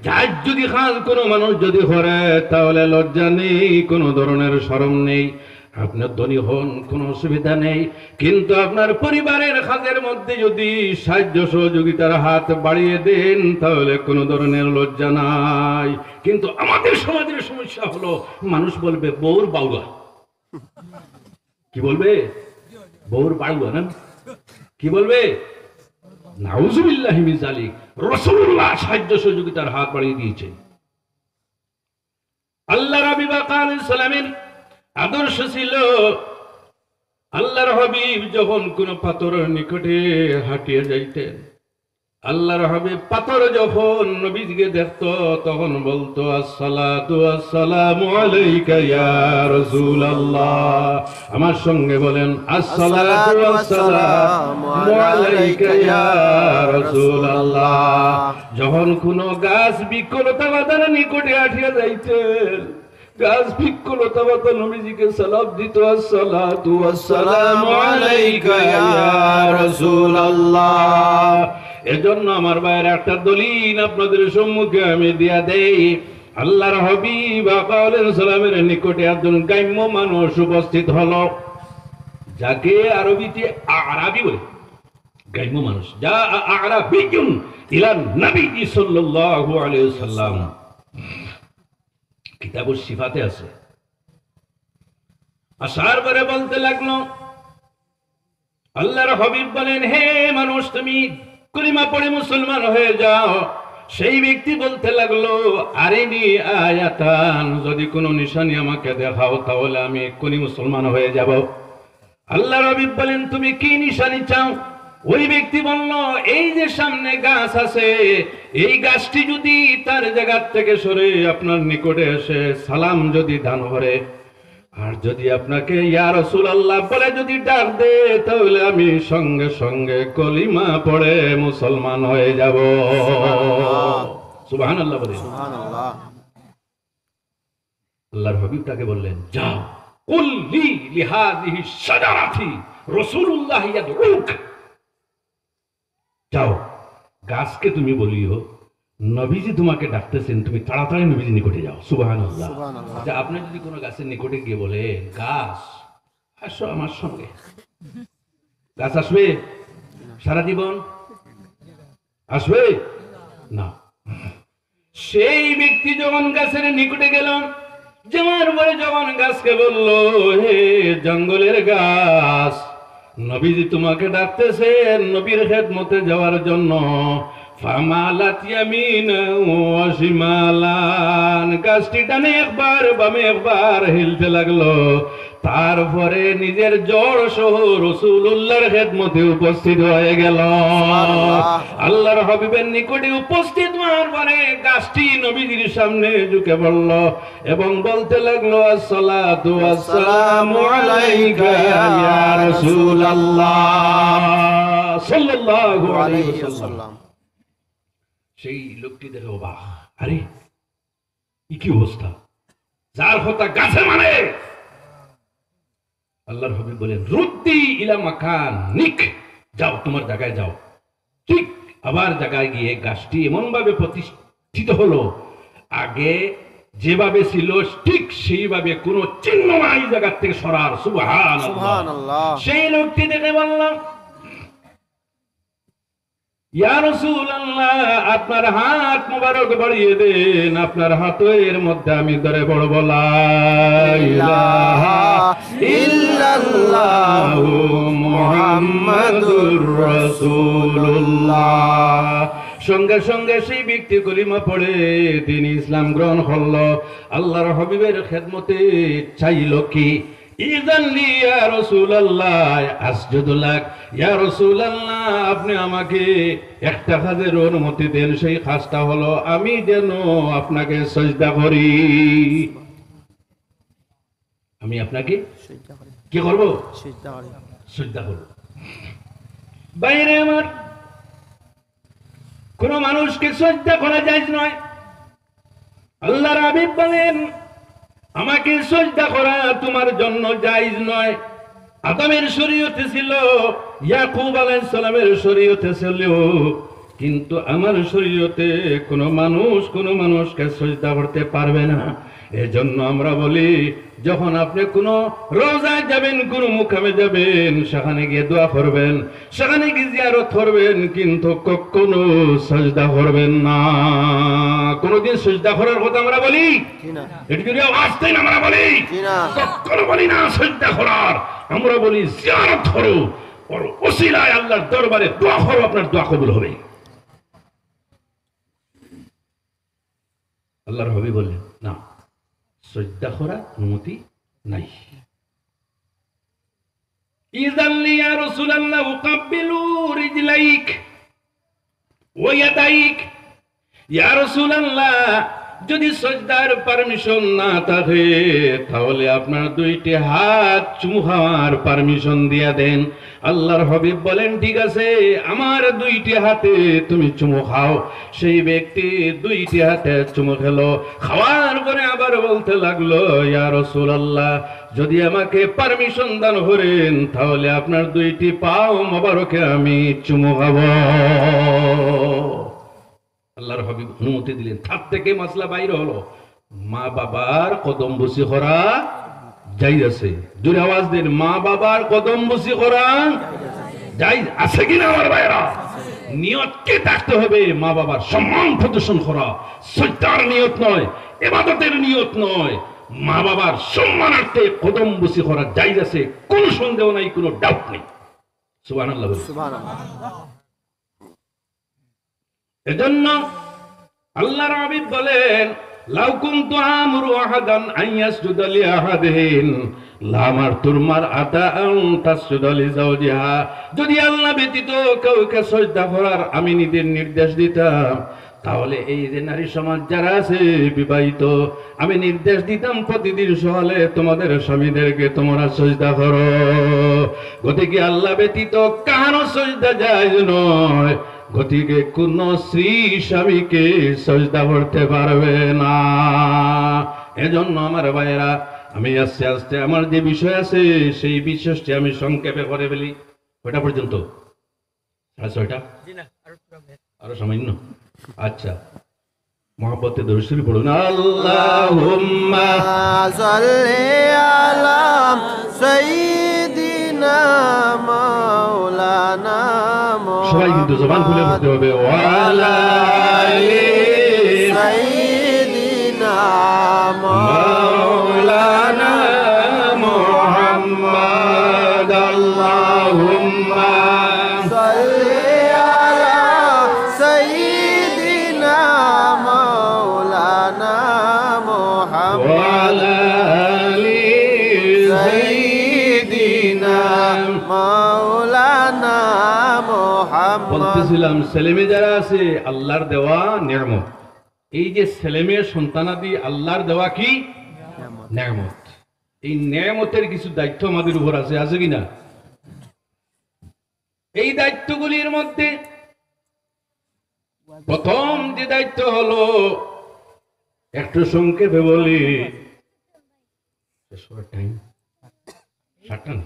যার যদি কাজ কোন মানুষ যদি করে, তাহলে লজ্জা নেই, কোন ধরনের শরম নেই। আপনার ধনী হন, কোনো অসুবিধা নেই, কিন্তু আপনার পরিবারের কাজের মধ্যে যদি সাহায্য সহযোগিতার হাত বাড়িয়ে দেন, তাহলে কোনো ধরনের লজ্জা নাই। কিন্তু আমাদের সমাজের সমস্যা হলো, মানুষ বলবে বউর বাউয়া। কি বলবে? বউর বাউয়া না? কি বলবে? নাউজুবিল্লাহি মিন যালিক। রাসূলুল্লাহ সাহায্য সহযোগিতার হাত বাড়িয়ে দিয়েছেন। আল্লাহর হাবিব আলাইহিস সালামের আদর্শ ছিল, আল্লাহর হাবিব যখন কোন পাথরের নিকটে হাঁটিয়ে যাইতেন, আল্লাহর হাবিব পাথর যখন নবীকে দেখত, তখন বলতো, আসসালাতু আসসালামু আলাইকা ইয়া রাসূলুল্লাহ। আমার সঙ্গে বলেন, আসসালাতু আসসালামু আলাইকা ইয়া রাসূলুল্লাহ। যখন কোন গাছ বৃক্ষলতা বাঁধার নিকটে হাঁটিয়ে যাইতেন, গাছ বৃক্ষলতা বাঁধা নবীজিকে সালাম দিত, আসসালাতু আসসালামু আলাইকা ইয়া রাসূলুল্লাহ। এজন্য আমার ভাইয়ের একটা দলিল আপনাদের সম্মুখে আমি দিয়া দেই। আল্লাহর হাবিব আলাইহিস সালামের নিকটে একজন গ্রাম্য মানুষ উপস্থিত হলো, যাকে আরবিতে আরাবি বলে। গ্রাম্য মানুষ, যা আরাবিয়ুন ইলা নবী সাল্লাল্লাহু আলাইহি ওয়াসাল্লাম, কিতাবুস সিফাতে আছে। আসার পরে বলতে লাগলো, আল্লাহর হাবিব বলেন, হে মানুষ, তুমি কলিমা পড়ে মুসলমান হয়ে যাও। সেই ব্যক্তি বলতে লাগলো, আরিনি আয়াতান, যদি কোনো নিশানি আমাকে দেখাও, তাহলে আমি এক্ষুনি মুসলমান হয়ে যাব। আল্লাহর হাবিব বলেন, তুমি কি নিশানি চাও? ওই ব্যক্তি বলল, এই যে সামনে গাছ আছে, এই গাছটি যদি তার জায়গার থেকে সরে আপনার নিকটে এসে সালাম যদি দান করে, আর যদি আপনাকে ইয়া রাসূলুল্লাহ বলে যদি ডাক দে, তাহলে আমি সঙ্গে সঙ্গে কলিমা পড়ে মুসলমান হয়ে যাব। সুবহানাল্লাহ বলে। সুবহানাল্লাহ। আল্লাহর হাবিব তাকে বললেন, যাও, কুল লি লিহাদিহি শাজারাতি রাসূলুল্লাহ ইয়াদউক। যাও, গাছকে তুমি বলিও নবীজি তোমাকে ডাকতেছেন, তুমি তাড়াতাড়ি নবীজি নিকটে যাও। সুবহানাল্লাহ। সুবহানাল্লাহ। আচ্ছা, আপনি যদি কোনো গাছের নিকটে গিয়ে বলে, গাছ আসো আমার সঙ্গে, গাছ আসবে সারা জীবন? আসবে না। সেই ব্যক্তি যখন গাছের নিকটে গেল, যাওয়ার পরে যখন গাছকে বলল, হে জঙ্গলের গাছ, নবীজি তোমাকে ডাকতেছেন নবীর খেদমতে যাওয়ার জন্য। ফামালাত ইয়ামিনান ওয়া শিমালান, গাছটি ডানে একবার বামে একবার হিলতে লাগলো। তারপরে নিজের জড় সহ রাসূলুল্লাহর খেদমতে উপস্থিত হয়ে গেল। আল্লাহর হাবিবের নিকটে উপস্থিত হওয়ার পরে গাছটি নবীজির সামনে ঝুঁকে পড়ল এবং বলতে লাগলো, আসসালাতু ওয়াসসালামু আলাইকা ইয়া রাসূলুল্লাহ সাল্লাল্লাহু আলাইহি ওয়াসাল্লাম। সেই লোকটি দেখে অবাক, আরে কি অবস্থা, যার কথা গাছে মানে। আল্লাহর হাবিব বলেন, রুদ্দি ইলা মাকান নিক, যাও তোমার জায়গায় যাও। ঠিক আবার জায়গায় গিয়ে গাছটি এমন ভাবে প্রতিষ্ঠিত হলো, আগে যেভাবে ছিল ঠিক সেইভাবে কোনো চিহ্ন নাই জায়গা থেকে সরার। সুবহানাল্লাহ। সেই লোকটি দেখে বলল, ইয়া রাসূলুল্লাহ, আপনার হাত মোবারক বাড়িয়ে দেন, আপনার হাতের মধ্যে আমি ধরে বলবো লা ইলাহা ইল্লাল্লাহু মুহাম্মাদুর রাসূলুল্লাহ। সঙ্গে সঙ্গে সেই ব্যক্তি কলিমা পড়ে তিনি ইসলাম গ্রহণ করলো। আল্লাহর হাবিবের খেদমতে চাইল কি, ইযান লি ইয়া রাসূলুল্লাহ আসজুদু লাক, ইয়া রাসূলুল্লাহ আপনি আমাকে একটা কাজের অনুমতি দেন, সেই কাজটা হলো আমি যেন আপনাকে সিজদা করি। আমি আপনাকে কি করব? সিজদা করব। বাইরে আমার কোন মানুষকে সিজদা করা জায়েজ নয়। আল্লাহর হাবিব বলেন, আমাকে সিজদা করা তোমার জন্য জায়েজ নয়। আদমের শরীয়তে ছিল, ইয়াকুব আলাইহিস সালামের শরীয়তে ছিল, কিন্তু আমার শরীয়তে কোনো মানুষকে সিজদা করতে পারবে না। এজন্য আমরা বলি, যখন আপনি কোনো রোজায় যাবেন, কোনো মুকামে যাবেন, সেখানে গিয়ে দোয়া করবেন, সেখানে গিয়ে জিয়ারত করবেন, কিন্তু কখনো সিজদা করবেন না। কোনদিন সিজদা করার কথা আমরা বলি? এটা যদি আওয়াজ দেন আমরা বলি? কখনো বলি না সিজদা করার। আমরা বলি জিয়ারত করো, ওর ওসিলায় আল্লাহর দরবারে দোয়া করো, আপনার দোয়া কবুল হবে। আল্লাহর হাবিব বললেন, না, সিজদা করা অনুমতি নাই। ইযান লি ইয়া রাসূলুল্লাহ উকাব্বিলু রিজলাইক ওয়া ইয়াদাইক, ইয়া রাসূলুল্লাহ যদি সিজদার পারমিশন না থাকে তাহলে আপনার দুইটি হাত চুমু খাওয়ার পারমিশন দিয়া দেন। আল্লাহর হাবিব বলেন, ঠিক আছে, আমার দুইটি হাতে তুমি চুমু খাও। সেই ব্যক্তি দুইটি হাতে চুমু খেলো, খাওয়ার পরে আবার বলতে লাগলো, ইয়া রাসূলুল্লাহ যদি আমাকে পারমিশন দান করেন তাহলে আপনার দুইটি পাও মোবারকে আমি চুমু খাবো। আল্লাহর হাবিব অনুমতি দিলেন। তার থেকে মাসলা বাইরে হলো, মা বাবার কদম বসি করা জায়েজ আছে। জোরে আওয়াজ দেন, মা বাবার কদম বসি করা জায়েজ আছে কিনা আমার ভাইরা? নিয়তকে থাকতে হবে, মা বাবার সম্মান প্রদর্শন করা, সিজদার নিয়ত নয়, ইবাদতের নিয়ত নয়, মা বাবার সম্মানার্থে কদম বসি করা জায়েজ আছে, কোনো সন্দেহ নাই, কোনো ডাউট নেই। সুবহানাল্লাহ। সুবহানাল্লাহ। এজন্য আল্লাহর হাবিব বলেন, লাউ কুনতু আমরু আহাদান আন ইয়াসজুদা লি আহাদিন লামার তুরমার আতা তাসজুদা লিজাওজিহা, যদি আল্লাহ ব্যতীত কাউকে সজদা করার আমি নিজের নির্দেশ দিতাম, তাহলে এই যে নারী সমাজ যারা আছে বিবাহিত, আমি নির্দেশ দিতাম প্রতিদিন সকালে তোমাদের স্বামীদেরকে তোমরা সজদা করো। গতিকে আল্লাহ ব্যতীত কারো সজদা জায়েজ নয়, গতিকে কোন স্ত্রী স্বামীকে সজদা করতে পারবে না। এজন্য আমার ভাইয়েরা, আমি আস্তে আস্তে আমার যে বিষয় আছে সেই বিষয়টি আমি সংক্ষেপে করে ফেলি। কয়টা পর্যন্ত? 6:30? আরো সামান্য। আচ্ছা, মহব্বতে দরুদ শরীফ পড়ুন। আল্লাহুম্মা সাল্লি আলা সাইয়্যিদিনা মাওলানা সবাই কিন্তু জবান খুলে পড়তে হবে। ওয়ালা আলি সাইয়্যিদিনা মাওলানা মুহাম্মদ। আল্লাহুম্মা সাল্লি আলা সাইয়্যিদিনা মাওলানা মুহাম্মদ ওয়ালা আলি সাইয়্যিদিনা মাওলানা মুহাম্মদ। বলতেছিলাম ছেলেমেয়ে যারা আছে আল্লাহর দেওয়া নিয়ামত। এই যে ছেলেমেয়ের সন্তানাদি আল্লাহর দেওয়া কি নিয়ামত, এই নিয়ামতের কিছু দায়িত্ব আমাদের উপর আছে, আছে কিনা? এই দায়িত্বগুলির মধ্যে প্রথম যে দায়িত্ব হলো, একটু সংক্ষেপে বলি, টাইম 7টা না।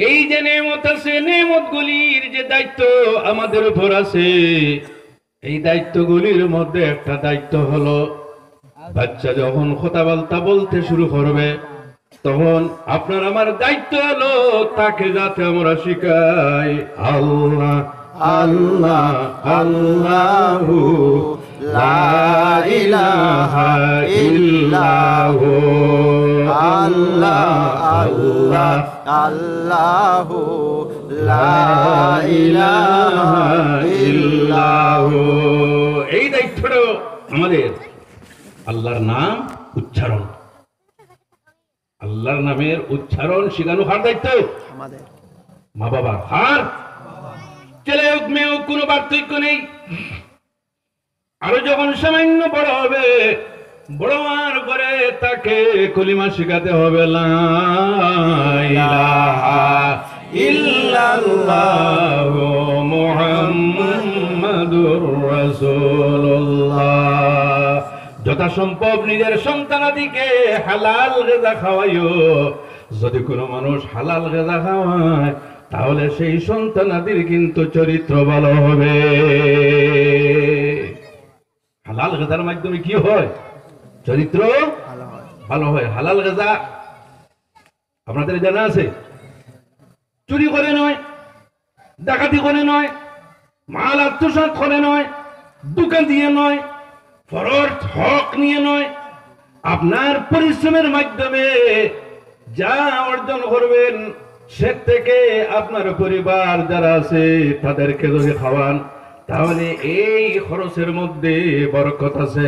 এই যে নেমত আছে, নেমত গুলির যে দায়িত্ব আমাদের উপর আছে, এই দায়িত্বগুলির মধ্যে একটা দায়িত্ব হলো, বাচ্চা যখন কথা বলতে শুরু করবে, তখন আপনার আমার দায়িত্ব হলো তাকে যাতে আমরা শিখাই আল্লাহ আল্লাহ আল্লাহু লা ইলাহা ইল্লাহু আল্লাহ আল্লাহ আল্লাহু লা ইলাহা ইল্লাহু। এই দায়িত্বটা আমাদের। আল্লাহর নাম উচ্চারণ, আল্লাহর নামের উচ্চারণ শিখানো কার দায়িত্ব? আমাদের। মা বাবা। আর ছেলে হোক মেয়ে হোক কোনো পার্থক্য নেই। আরো যখন সামান্য বড় হবে, বড় হওয়ার পরে তাকে কলিমা শিখাতে হবে, লা ইলাহা ইল্লাল্লাহু মুহাম্মাদুর রাসূলুল্লাহ। যথাসম্ভব নিজের সন্তানাদিকে হালাল গিজা খাওয়াইও। যদি কোনো মানুষ হালাল গিজা খাওয়ায়, তাহলে সেই সন্তানাদির কিন্তু চরিত্র ভালো হবে। হালাল গিজার মাধ্যমে কি হয়? চরিত্র ভালো হয়। হালাল গিজা আপনাদের জানা আছে? চুরি করে নয়, ডাকাতি করে নয়, মাল আত্মসাৎ করে নয়, দোকান দিয়ে নয়, ফরজ হক নিয়ে নয়, আপনার পরিশ্রমের মাধ্যমে যা অর্জন করবেন সে থেকে আপনার পরিবার যারা আছে তাদেরকে যদি খাওয়ান, তাহলে এই খরচের মধ্যে বরকত আছে।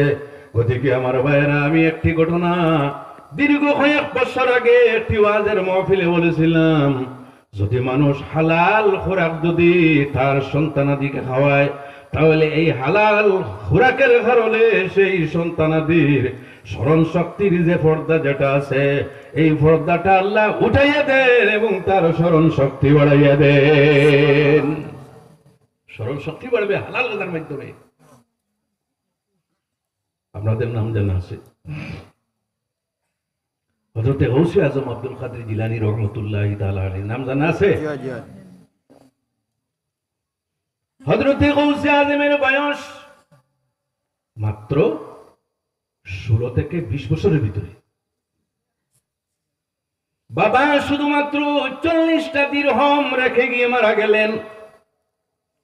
গতিকে আমার ভাইয়েরা, আমি একটি ঘটনা দীর্ঘ কয়েক বছর আগে একটি ওয়াজের মহফিলে বলেছিলাম, যদি মানুষ হালাল খোরাক যদি তার সন্তানাদিকে খাওয়ায়, তাহলে এই হালাল খোরাকের কারণে সেই সন্তানাদির স্মরণ শক্তির যে পর্দা যেটা আছে, এই পর্দাটা আল্লাহ উঠাইয়া দেন এবং তার স্মরণ শক্তি বাড়াইয়া দেন। স্মরণ শক্তি বাড়বে হালাল গজার মাধ্যমে। আপনাদের নাম জানা আছে? হযরতে গৌসে আজম আব্দুল কাদের জিলানী রহমতুল্লাহি তাআলা আলাইহি নাম জানা আছে? হযরতে গৌসে আজমের বয়স মাত্র 16 থেকে 20 বছরের ভিতরে। বাবা শুধুমাত্র 40টা দিরহাম রেখে গিয়ে মারা গেলেন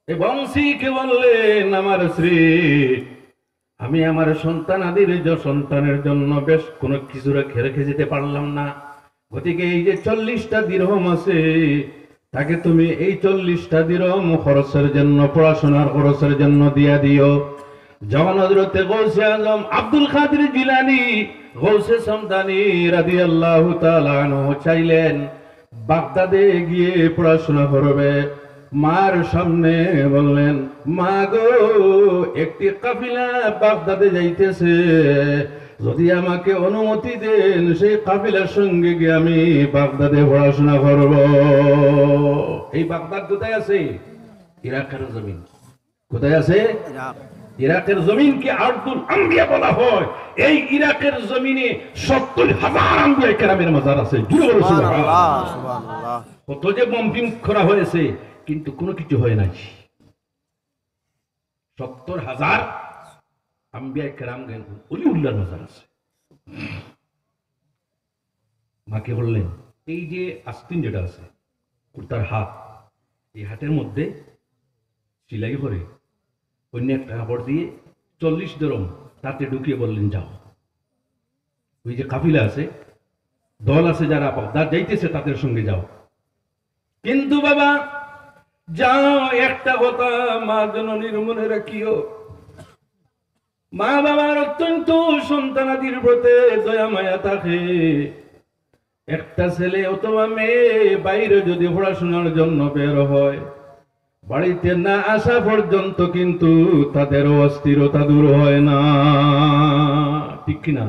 এবং স্ত্রীকে বললেন, আমার স্ত্রী, আমি আমার সন্তানের জন্য বেশ কোনো কিছু রেখে যেতে পারলাম না, গতিকে এই যে 40টা দিরহাম আছে, তাকে তুমি এই 40টা দিরহাম খরচের জন্য, পড়াশোনার খরচের জন্য দিয়া দিও। যখন হযরতে গৌসে আজম আব্দুল কাদের জিলানী গৌসে সামদানি রাদিয়াল্লাহু তাআলা আনহু চাইলেন বাগদাদে গিয়ে পড়াশোনা করবে, মার সামনে বললেন, মা গো একটি কাফিলা বাগদাদে যাইতেছে, যদি আমাকে অনুমতি দেন সেই কাফিলার সঙ্গে গিয়ে আমি বাগদাদে পড়াশোনা করব। এই বাগদাদ কোথায় আছে? ইরাকের জমিন। কোথায় আছে? ইরাক। ইরাকের জমিনকে আরদুল আম্বিয়া বলা হয়। এই ইরাকের জমিনে ৭০,০০০ আম্বিয়া কেরামের মাজার আছে। জুড়ে বলো সুবহানাল্লাহ। সুবহানাল্লাহ, সুবহানাল্লাহ। কত যে বম্পিং করা হয়েছে, কিন্তু কোনো কিছু হয় নাই। ৭০,০০০ আম্বিয়া কেরাম ওলিউল্লাহর মাজার আছে। মাকে বললেন, এই যে আস্তিন যেটা আছে কুর্তার হাত, এই হাতের মধ্যে সিলাই করে অন্য একটা কাপড় দিয়ে ৪০ দিরহাম তাতে ঢুকিয়ে বললেন, যাও ওই যে কাফিলা আছে, দল আছে যারা বাগদাদ যাইতেছে, তাদের সঙ্গে যাও। কিন্তু বাবা যাও, একটা কথা মা জননীর মনে রাখিও, মা বাবার অত্যন্ত সন্তানাদির প্রতি দয়া মায়া থাকে। একটা ছেলে অথবা মেয়ে বাইরে যদি পড়াশোনার জন্য বের হয়, বাড়িতে না আসা পর্যন্ত কিন্তু তাদের অস্থিরতা দূর হয় না, ঠিক কিনা?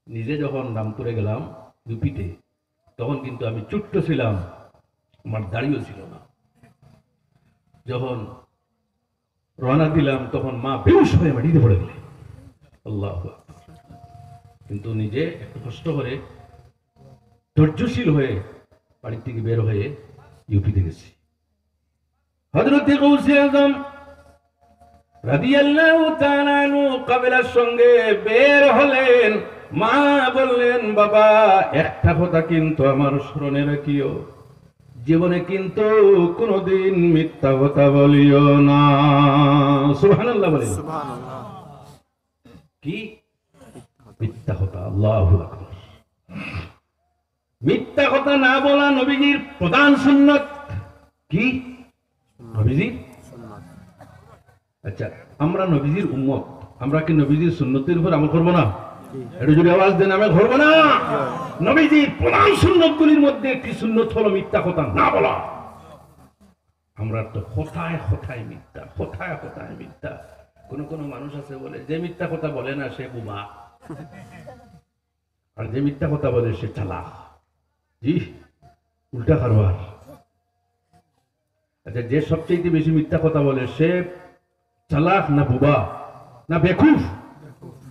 নিজে যখন রামপুরে গেলাম ইউপিতে, তখন কিন্তু আমি ছোট্ট ছিলাম, আমার দাড়িও ছিল না। যখন রওনা দিলাম তখন মা বেহুশ হয়ে মাটিতে পড়ে গেলে, আল্লাহু আকবার। কিন্তু নিজে একটু কষ্ট করে ধৈর্যশীল হয়ে বাড়ি থেকে বের হয়ে ইউপিতে গেছি। হযরতে গৌসে আজম রাদিয়াল্লাহু তাআলা আনহু কাফেলার সঙ্গে বের হলেন। মা বললেন, বাবা একটা কথা কিন্তু আমার স্মরণে রাখিও, জীবনে কিন্তু কোনোদিন মিথ্যা কথা বলিও না। সুবহানাল্লাহ বলেন। সুবহানাল্লাহ। কি মিথ্যা কথা? আল্লাহু আকবার। মিথ্যা কথা না বলা নবীজির প্রধান সুন্নত। কি নবীজির? আচ্ছা, আমরা নবীজির উম্মত, আমরা কি নবীজির সুন্নতের উপর আমল করবো না? একটু যদি আওয়াজ দেন, আমি করবো না? নবীজির প্রধান সুন্নতগুলির মধ্যে একটি সুন্নত হলো মিথ্যা কথা না বলা। আমরা তো কথায় কথায় মিথ্যা, কথায় কথায় মিথ্যা। কোন কোন মানুষ আছে বলে, যে মিথ্যা কথা বলে না সে বোমা, আর যে মিথ্যা কথা বলে সে চালাক। জি, উল্টা কারবার। আচ্ছা, যে সবচেয়ে বেশি মিথ্যা কথা বলে সে চালাক না বোবা না বেকুফ?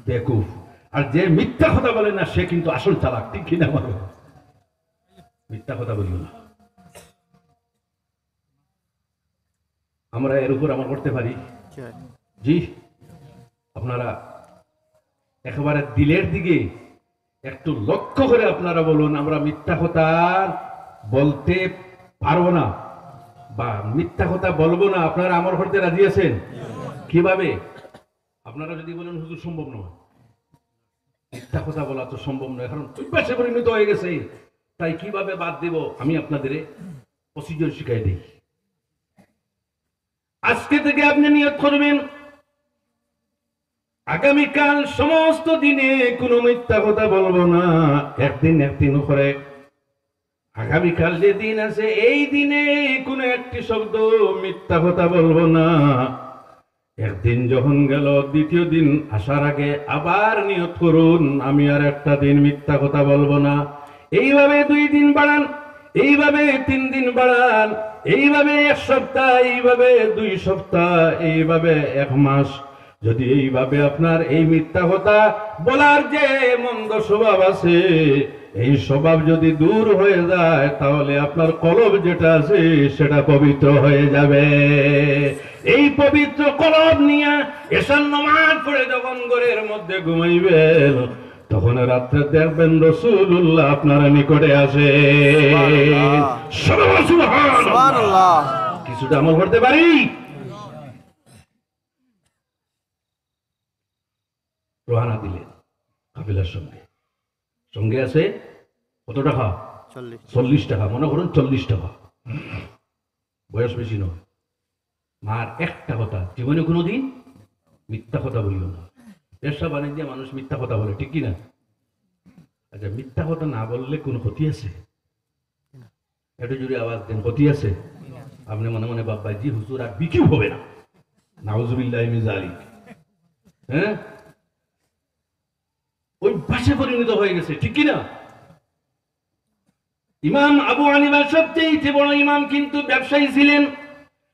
বেকুফ। আর যে মিথ্যা কথা বলে না সে কিন্তু আসল চালাক, ঠিক কিনা বলো? মিথ্যা কথা বলিও না। আমরা এর উপর আমল করতে পারি। জি, আপনারা একেবারে দিলের দিকে একটু লক্ষ্য করে আপনারা বলুন, আমরা মিথ্যা কথা বলতে পারবো না বা মিথ্যা কথা বলবো না, আপনারা আমল করতে রাজি আছেন? কিভাবে? আপনারা যদি বলেন হুজুর সম্ভব নয়, মিথ্যা কথা বলা তো সম্ভব নয়, কারণ অভ্যাসে পরিণত হয়ে গেছে, তাই কিভাবে বাদ দেব আমি আপনাদের প্রসিডিউর শিখাই দিই। আজকে থেকে আপনি নিয়ত করবেন, আগামীকাল সমস্ত দিনে কোনো মিথ্যা কথা বলবো না। একদিন করে আগামীকাল যে দিন আছে এই দিনে কোনো একটি শব্দ মিথ্যা কথা বলবো না। একদিন যখন গেল, দ্বিতীয় দিন আসার আগে আবার নিয়ত করুন, আমি আর একটা দিন মিথ্যা কথা বলবো না। এইভাবে 2 দিন বাড়ান, এইভাবে 3 দিন বাড়ান, এইভাবে 1 সপ্তাহ, এইভাবে 2 সপ্তাহ, এইভাবে 1 মাস। যদি এইভাবে আপনার এই মিথ্যা কথা বলার যে মন্দ স্বভাব আছে, এই স্বভাব যদি দূর হয়ে যায়, তাহলে আপনার কলব যেটা আছে সেটা পবিত্র হয়ে যাবে। এই পবিত্র কলব নিয়ে এশার নামাজ পড়ে যখন ঘরের মধ্যে ঘুমাইবেন, তখন রাত্রে দেখবেন রাসূলুল্লাহ আপনার নিকটে আসে। সুবহানাল্লাহ। কিছুটা আমল করতে পারি। রওনা দিলেন কাফেলার সঙ্গে, সঙ্গে আছে কত টাকা? 40 টাকা। মনে করুন 40 টাকা, বয়স বেশি নয়। মার একটা কথা জীবনে কোনোদিন মিথ্যা কথা বলিও না। ব্যবসা বাণিজ্যে মানুষ মিথ্যা কথা বলে, ঠিক কিনা? আচ্ছা, মিথ্যা কথা না বললে কোনো ক্ষতি আছে? একটু জুড়ে আওয়াজ দেন, ক্ষতি আছে? আপনি মনে মনে বাবা জি হুজুর আর বিক্রিও হবে না, নাউজুবিল্লাহি মিন যালিক। হ্যাঁ, ওই ভাষে পরিণত হয়ে গেছে, ঠিক কিনা? ইমাম আবু হানিফা সবচেয়ে বড় ইমাম, কিন্তু ব্যবসায়ী ছিলেন।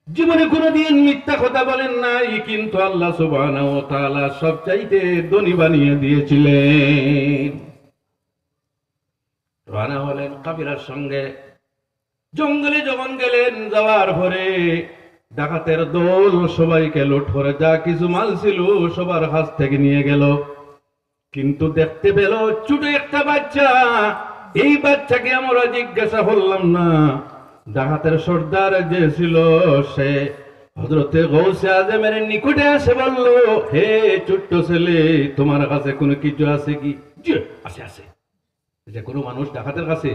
জীবনে কোনোদিন মিথ্যা কথা বলেন নাই, কিন্তু আল্লাহ সুবহানাহু ওয়া তাআলা সবচাইতে ধনী বানিয়ে দিয়েছিলেন। রওনা হলেন কাফিলার সঙ্গে, জঙ্গলে যখন গেলেন, যাওয়ার পরে ডাকাতের দল সবাইকে লুট করে যা কিছু মাল ছিল সবার কাছ থেকে নিয়ে গেল। কিন্তু দেখতে পেল ছোট একটা বাচ্চা। এই বাচ্চাকে আমরা জিজ্ঞাসা করলাম না। ডাকাতের সর্দার যে ছিল সে হযরতে গৌসে আজমের নিকটে এসে বলল, হে ছোট্ট ছেলে, তোমার কাছে কোনো কিছু আছে কি? জি আছে, আছে। যে কোনো মানুষ ডাকাতের কাছে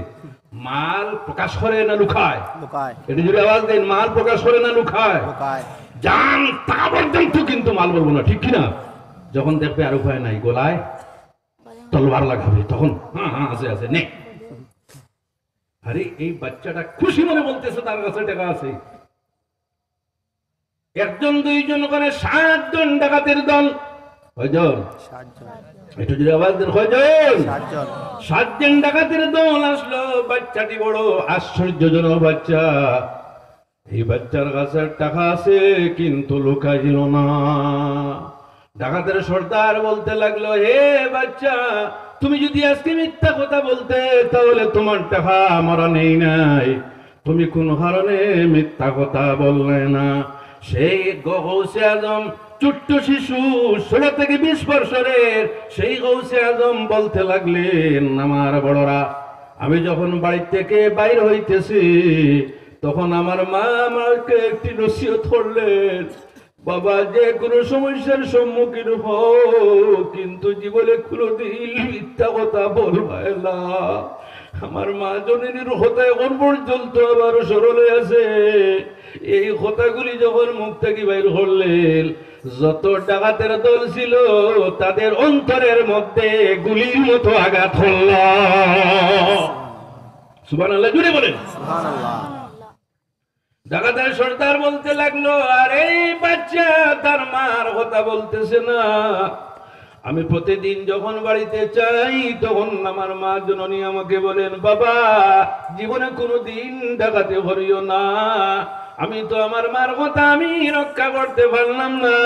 মাল প্রকাশ করে না লুকায়? লুকায়। এটা যদি আওয়াজ দেন, মাল প্রকাশ করে না লুকায়? লুকায়। জান তা পর্যন্ত কিন্তু মাল বলবো না, ঠিক কিনা? যখন দেখবে আর উপায় নাই, গলায় তলোয়ার লাগাবে, তখন হ্যাঁ হ্যাঁ আছে, আছে নে। আরে এই বাচ্চাটা খুশি মনে বলতেছে তার কাছে টাকা আছে। একজন দুইজন করে 7 জন ডাকাতের দল। কয়জন? 7 জন। একটু যদি আওয়াজ দেন, কয়জন? 7 জন। 7 জন ডাকাতের দল আসলো। বাচ্চাটি বড় আশ্চর্যজনক বাচ্চা। এই বাচ্চার কাছে টাকা আছে, কিন্তু লুকাইল না। ডাকাতের সর্দার বলতে লাগলো, হে বাচ্চা, তুমি যদি আজকে মিথ্যা কথা বলতে, তাহলে তোমার টাকা আমরা নেই নাই। তুমি কোন কারণে মিথ্যা কথা বললে না? সেই গৌসে আজম, ছোট্ট শিশু 16 থেকে 20 বছরের, সেই গৌসে আজম বলতে লাগলেন, আমার বড়রা, আমি যখন বাড়ি থেকে বাইর হইতেছি, তখন আমার মা আমাকে একটি নসিহত করলেন, বাবা, যে কোনো সমস্যার সম্মুখীন হও, কিন্তু জীবনে কোনোদিন মিথ্যা কথা বলবে না। আমার মা জননীর কথা এখন পর্যন্ত আবার সরলে আছে। এই কথাগুলি যখন মুখ থেকে বাইর করলেন, যত ডাকাতের দল ছিল তাদের অন্তরের মধ্যে গুলির মতো আঘাত হল। সুবহানাল্লাহ, জুড়ে বলেন সুবহানাল্লাহ। ডাকাতের সর্দার বলতে লাগলো, আরে বাচ্চা তার মার কথা বলতেছে না। আমি প্রতিদিন যখন বাড়িতে চাই, তখন আমার মা জননী আমাকে বলেন, বাবা, জীবনে কোনোদিন ডাকাতে করিও না। আমি তো আমার মার কথা আমি রক্ষা করতে পারলাম না,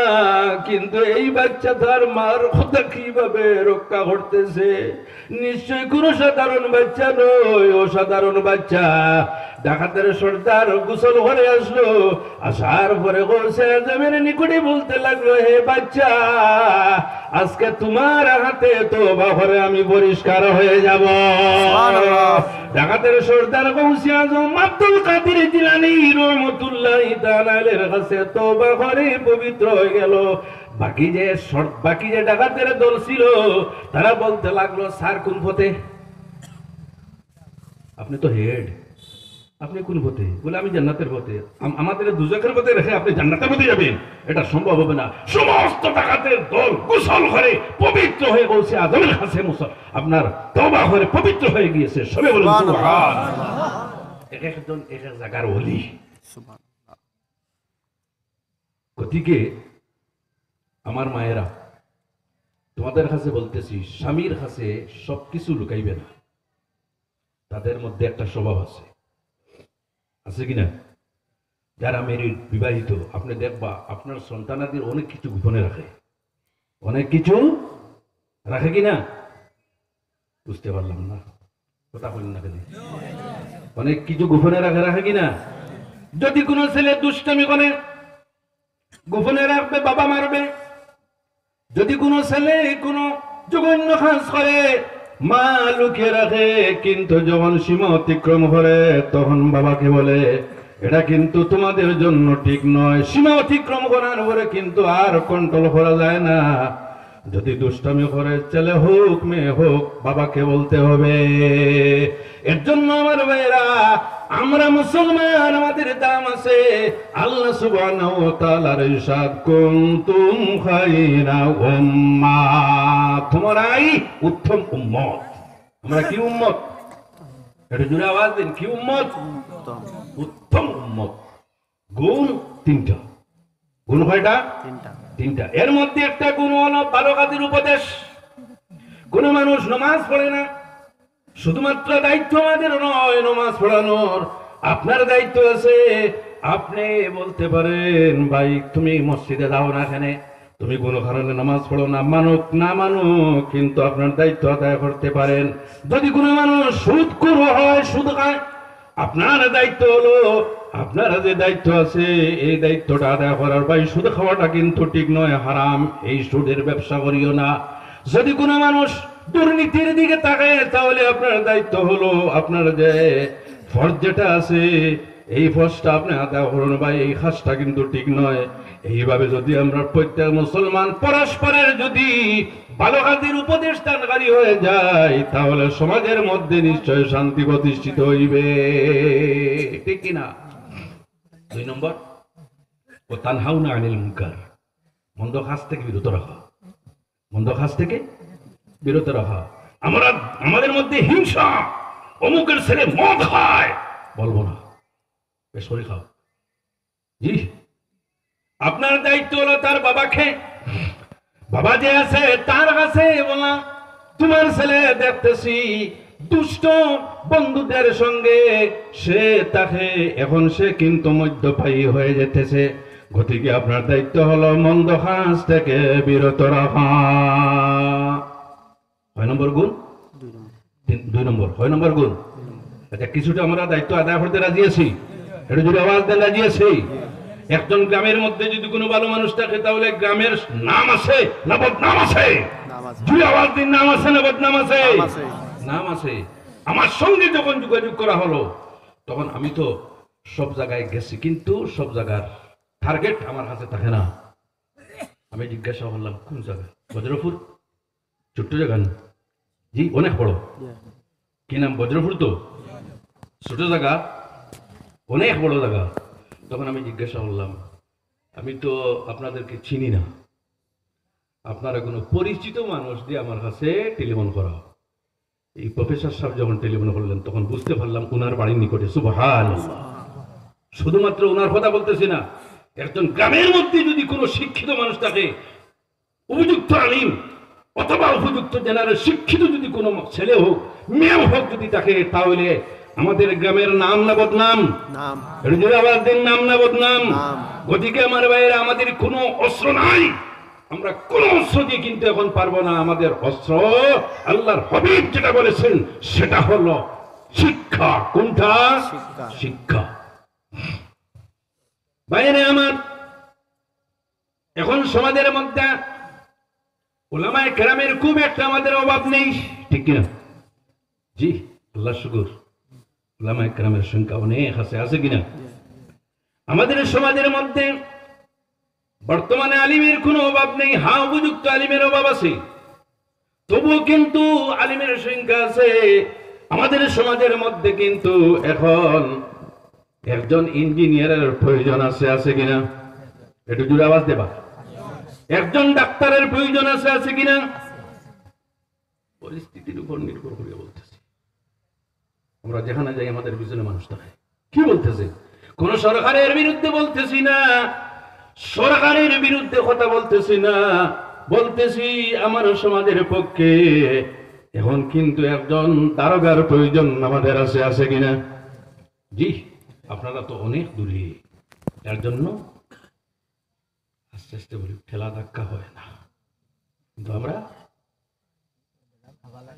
কিন্তু এই বাচ্চা তার মার কথা কিভাবে রক্ষা করতেছে? নিশ্চয় কোনো সাধারণ বাচ্চা নয়, অসাধারণ বাচ্চা। ডাকাতের সর্দার গোসল ঘরে আসলো। আসার পরে গৌসে আজমের নিকটে বলতে লাগলো, হে বাচ্চা, আজকে তোমার হাতে তওবা করে আমি পরিষ্কার হয়ে যাব। ডাকাতের সর্দার গৌসে আজম আব্দুল কাদের জিলানী রহমাতুল্লাহি তাআলা আলাইহির কাছে তওবা করে পবিত্র হয়ে গেল। বাকি যে ডাকাতের দল ছিল, তারা বলতে লাগলো, স্যার কোন পথে? আপনি তো হেড, আপনি কোন পথে? বলে আমি জান্নাতের পথে। আমাদের দুজকের পথে রেখে আপনি জান্নাতের পথে যাবেন? এটা সম্ভব হবে না। সমস্ত ডাকাতের দল গোসল করে পবিত্র হয়ে গৌসে আজমের কাছে আপনার তওবা করে পবিত্র হয়ে গিয়েছে। সবে বলুন সুবহানাল্লাহ। এক একজন এক এক জায়গার ওলি। সুবহানাল্লাহ। গতিকে আমার মায়েরা, তোমাদের কাছে বলতেছি, স্বামীর কাছে সবকিছু লুকাইবে না। তাদের মধ্যে একটা স্বভাব আছে, আছে কিনা? যারা মেরিড, বিবাহিত, আপনি দেখবা আপনার সন্তানাদের অনেক কিছু গোপনে রাখে, অনেক কিছু রাখে কিনা? বুঝতে পারলাম না, কথা বলেন না কেন? অনেক কিছু গোপনে রাখে কিনা? যদি কোনো ছেলে দুষ্টামি করে, গোপনে রাখবে, বাবা মারবে। যদি কোনো ছেলে কোনো জঘন্য কাজ করে, মা লুকিয়ে রাখে, কিন্তু যখন সীমা অতিক্রম করে, তখন বাবাকে বলে, এটা কিন্তু তোমাদের জন্য ঠিক নয়। সীমা অতিক্রম করার পরে কিন্তু আর কন্ট্রোল করা যায় না। যদি দুষ্টামি করে ছেলে হোক মেয়ে হোক বাবাকে বলতে হবে। এর জন্য আমার ভাইরা, আমরা মুসলমান, আমাদের দাম আছে। আল্লাহ সুবহানাহু ওয়া তাআলার ইরশাদ, কুনতুম খায়রা উম্মাহ, তোমরাই উত্তম উম্মত। আমরা কি উম্মত? এটা জোরে আওয়াজ দিন, কি উম্মত? উত্তম উত্তম উম্মত। গুণ তিনটা। গুণ কয়টা? তিনটা। তিনটা। এর মধ্যে একটা গুণ হলো ভালো কাজের উপদেশ। কোন মানুষ নামাজ পড়ে না, শুধুমাত্র দায়িত্ব আমাদের নয় নামাজ পড়ানোর, আপনার দায়িত্ব আছে। আপনি বলতে পারেন, ভাই তুমি মসজিদে যাও না, এখানে তুমি কোনো কারণে নামাজ পড়ো না, মানুক না মানুক, কিন্তু আপনার দায়িত্ব আদায় করতে পারেন। যদি কোনো মানুষ সুদখোর হয়, সুদ খায়, আপনার দায়িত্ব হলো, আপনার যে দায়িত্ব আছে এই দায়িত্বটা আদায় করার। ভাই সুদ খাওয়াটা কিন্তু ঠিক নয়, হারাম, এই সুদের ব্যবসা করিও না। যদি কোনো মানুষ দুর্নীতির দিকে তাকায়, তাহলে আপনার দায়িত্ব হলো, আপনার যে ফরজ যেটা আছে এই ফরজটা আপনি আদায় করুন। ভাই এই কাজটা কিন্তু ঠিক নয়। এইভাবে যদি আমরা প্রত্যেক মুসলমান পরস্পরের যদি ভালো কাজের উপদেশ দানকারী হয়ে যায়, তাহলে সমাজের মধ্যে নিশ্চয় শান্তি প্রতিষ্ঠিত হইবে, ঠিক কিনা? 2 নম্বর, ও তানহাউনা আনিল মুনকার, মন্দ কাজ থেকে বিরত রাখা। মন্দ কাজ থেকে বিরত রাখা। আমরা আমাদের মধ্যে হিংসা, অমুকের ছেলে মদ খায়, বলবো না, বেশ করে খাও। জি, আপনার দায়িত্ব হলো তার বাবাকে, বাবা যে আছে তার কাছে বলা, তোমার ছেলে দেখতেছি দুষ্ট বন্ধুদের সঙ্গে সে থাকে, এখন সে কিন্তু মদ্যপায়ী হয়ে যেতেছে, গতিকে আপনার দায়িত্ব হলো মন্দ কাজ থেকে বিরত রাখা। 6 নম্বর গুণ, 2 নম্বর, 6 নম্বর গুণ। আচ্ছা, কিছুটা আমরা দায়িত্ব আদায় করতে রাজি আছি, এটা যদি আওয়াজ দেন রাজি আছি। একজন গ্রামের মধ্যে যদি কোনো ভালো মানুষ থাকে, তাহলে গ্রামের নাম আছে না বদনাম আছে? যদি আওয়াজ দিন, নাম আছে না বদনাম আছে? নাম আছে। আমার সঙ্গে যখন যোগাযোগ করা হলো, তখন আমি তো সব জায়গায় গেছি, কিন্তু সব জায়গার টার্গেট আমার কাছে থাকে না। আমি জিজ্ঞাসা করলাম, কোন জায়গা? বজ্রপুর? ছোট্ট জায়গা না জি, অনেক বড়। কি নাম? বজ্রপুর তো ছোট জায়গা, অনেক বড় জায়গা। তখন আমি জিজ্ঞাসা করলাম, আমি তো আপনাদেরকে চিনি না, আপনারা কোনো পরিচিত মানুষ দিয়ে আমার কাছে টেলিফোন করা। এই প্রফেসর সাহেব যখন টেলিফোন করলেন, তখন বুঝতে পারলাম ওনার বাড়ির নিকটে। সুবহানাল্লাহ। শুধুমাত্র ওনার কথা বলতেছি না, একজন গ্রামের মধ্যে যদি কোনো শিক্ষিত মানুষ থাকে, উপযুক্ত আলিম অথবা উপযুক্ত জেনারেল শিক্ষিত যদি কোনো ছেলে হোক মেয়ে হোক যদি থাকে, তাহলে আমাদের গ্রামের নাম না বদনাম? নাম। এটা যদি আবার দিন, নাম না বদনাম? নাম। গতিকে আমার ভাইয়েরা, আমাদের কোনো অস্ত্র নাই, আমরা কোনো অস্ত্র দিয়ে কিন্তু এখন পারবো না। আমাদের অস্ত্র আল্লাহর হাবিব যেটা বলেছেন সেটা হলো শিক্ষা। কোনটা? শিক্ষা। শিক্ষা। ভাইয়েরা আমার, এখন সমাজের মধ্যে উলামায়ে কেরামের খুব একটা আমাদের অভাব নেই, ঠিক কিনা? জি, আল্লাহ শুকর, উলামায়ে কেরামের সংখ্যা অনেক আছে, আছে কিনা? আমাদের সমাজের মধ্যে বর্তমানে আলিমের কোনো অভাব নেই। হ্যাঁ, উপযুক্ত আলিমের অভাব আছে, তবুও কিন্তু আলিমের সংখ্যা আছে আমাদের সমাজের মধ্যে। কিন্তু এখন একজন ইঞ্জিনিয়ারের প্রয়োজন আছে, আছে কিনা? একটু জোরে আওয়াজ দেবা। একজন ডাক্তারের প্রয়োজন আছে, আছে কিনা? পরিস্থিতির উপর নির্ভর করে বলতেছি, আমরা যেখানে যাই আমাদের পিছনে মানুষ থাকে। কি বলতেছে? কোন সরকারের বিরুদ্ধে বলতেছি না, সরকারের বিরুদ্ধে কথা বলতেছি না, বলতেছি আমার সমাজের পক্ষে এখন কিন্তু একজন দারোগার প্রয়োজন আমাদের আছে, আছে কিনা? জি, আপনারা তো অনেক দূরে, এর জন্য আস্তে আস্তে বলি, ঠেলা ধাক্কা হয় না, কিন্তু আমরা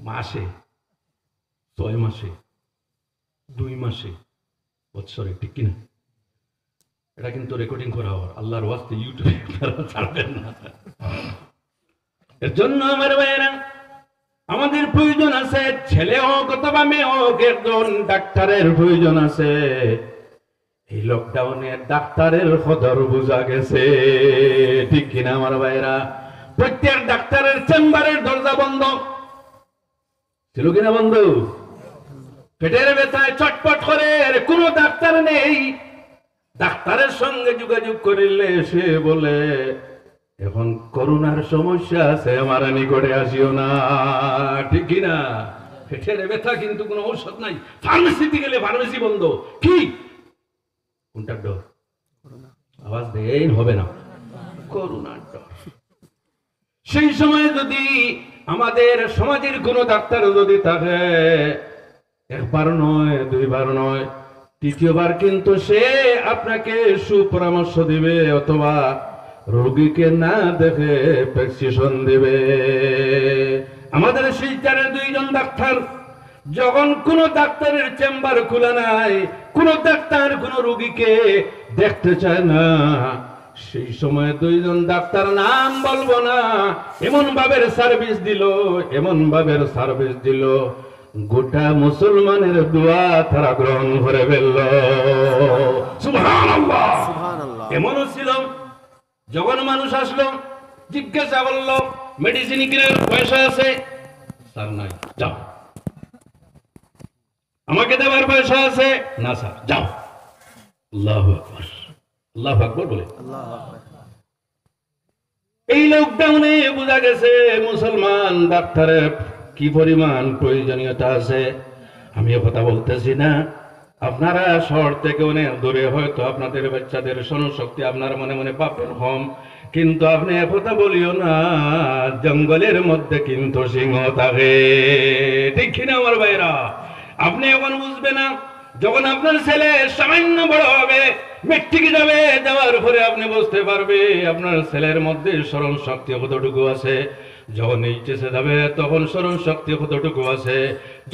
মাসে, 6 মাসে, 2 মাসে, বৎসরে, ঠিক কিনা? এটা কিন্তু রেকর্ডিং করা হয়, আল্লাহর ওয়াস্তে ইউটিউবে আপনারা ছাড়বেন না। এর জন্য আমার ভাইয়েরা, আমাদের প্রয়োজন আছে, ছেলে হোক অথবা মেয়ে হোক, একজন ডাক্তারের প্রয়োজন আছে। এই লকডাউনে ডাক্তারের কদর বোঝা গেছে, ঠিক কিনা আমার ভাইয়েরা? প্রত্যেক ডাক্তারের চেম্বারের দরজা বন্ধ ছিল কিনা বন্ধু? পেটের ব্যথায় চটপট করে কোন ডাক্তার নেই। ডাক্তারের সঙ্গে যোগাযোগ করিলে সে বলে এখন করোনার সমস্যা আছে, আমার নিকটে আসিও না। ঠিক কিনা? পেটের ব্যথা কিন্তু কোনো ঔষধ নাই। ফার্মেসিতে গেলে ফার্মেসি বন্ধ। কি কোনটার ডর? আওয়াজ দেন হবে না, করোনার ডর। সেই সময় যদি আমাদের সমাজের কোন ডাক্তার যদি থাকে, একবার নয় দুইবার নয়, তৃতীয়বার কিন্তু সে আপনাকে সুপরামর্শ দিবে অথবা রোগীকে না দেখে প্রেসক্রিপশন দিবে। আমাদের শিলচরের দুইজন ডাক্তার, যখন কোন ডাক্তারের চেম্বার খোলা নাই, কোন ডাক্তার কোন রোগীকে দেখতে চায় না, সেই সময় দুইজন ডাক্তার, নাম বলবো না, এমন ভাবের সার্ভিস দিল, এমন ভাবের সার্ভিস দিল, গোটা মুসলমানের দোয়া তারা গ্রহণ করে ফেলল। সুবহানাল্লাহ। সুবহানাল্লাহ। এমনও ছিল, যখন মানুষ আসলো জিজ্ঞাসা করলো মেডিসিন কিনার পয়সা আছে? স্যার নাই। যাও। আমাকে দেওয়ার পয়সা আছে? না স্যার। যাও। আল্লাহু আকবার, আল্লাহু আকবার বলে। আল্লাহু আকবার। এই লকডাউনে বোঝা গেছে মুসলমান ডাক্তারের কি পরিমাণ প্রয়োজনীয়তা আছে। আমি কথা বলতেছি না, আপনারা শহর থেকে অনেক দূরে, হয়তো আপনাদের বাচ্চাদের স্মরণশক্তি আপনার মনে মনে পাবেন কম, কিন্তু আপনি একথা বলিও না, জঙ্গলের মধ্যে কিন্তু সিংহ থাকে। ঠিক কিনা আমার ভাইরা? আপনি এখন বুঝবে না, যখন আপনার ছেলে সামান্য বড় হবে, মেট্রিকে যাবে, যাওয়ার পরে আপনি বুঝতে পারবে আপনার ছেলের মধ্যে স্মরণ শক্তি কতটুকু আছে। যখন এইচএসে যাবে তখন স্মরণ শক্তি কতটুকু আছে।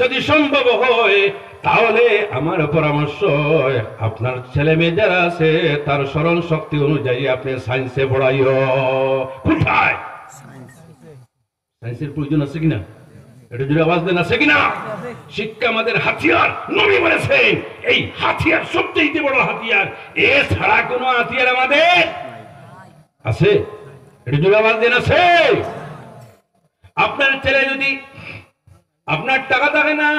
যদি সম্ভব হয় তাহলে আমার পরামর্শ, আপনার ছেলে মেয়ে যারা আছে তার স্মরণ শক্তি অনুযায়ী আপনি সায়েন্সে পড়াইও। কোথায়? সায়েন্সের প্রয়োজন আছে কিনা? এটা যদি আওয়াজ দেন, আছে কিনা? শিক্ষা আমাদের হাতিয়ার। নবী বলেছেন এই হাতিয়ার সবচেয়ে বড় হাতিয়ার, এছাড়া কোনো হাতিয়ার আমাদের আছে? এটা যদি আওয়াজ দেন, আছে? আপনার ছেলে যদি, আপনার টাকা থাকে না,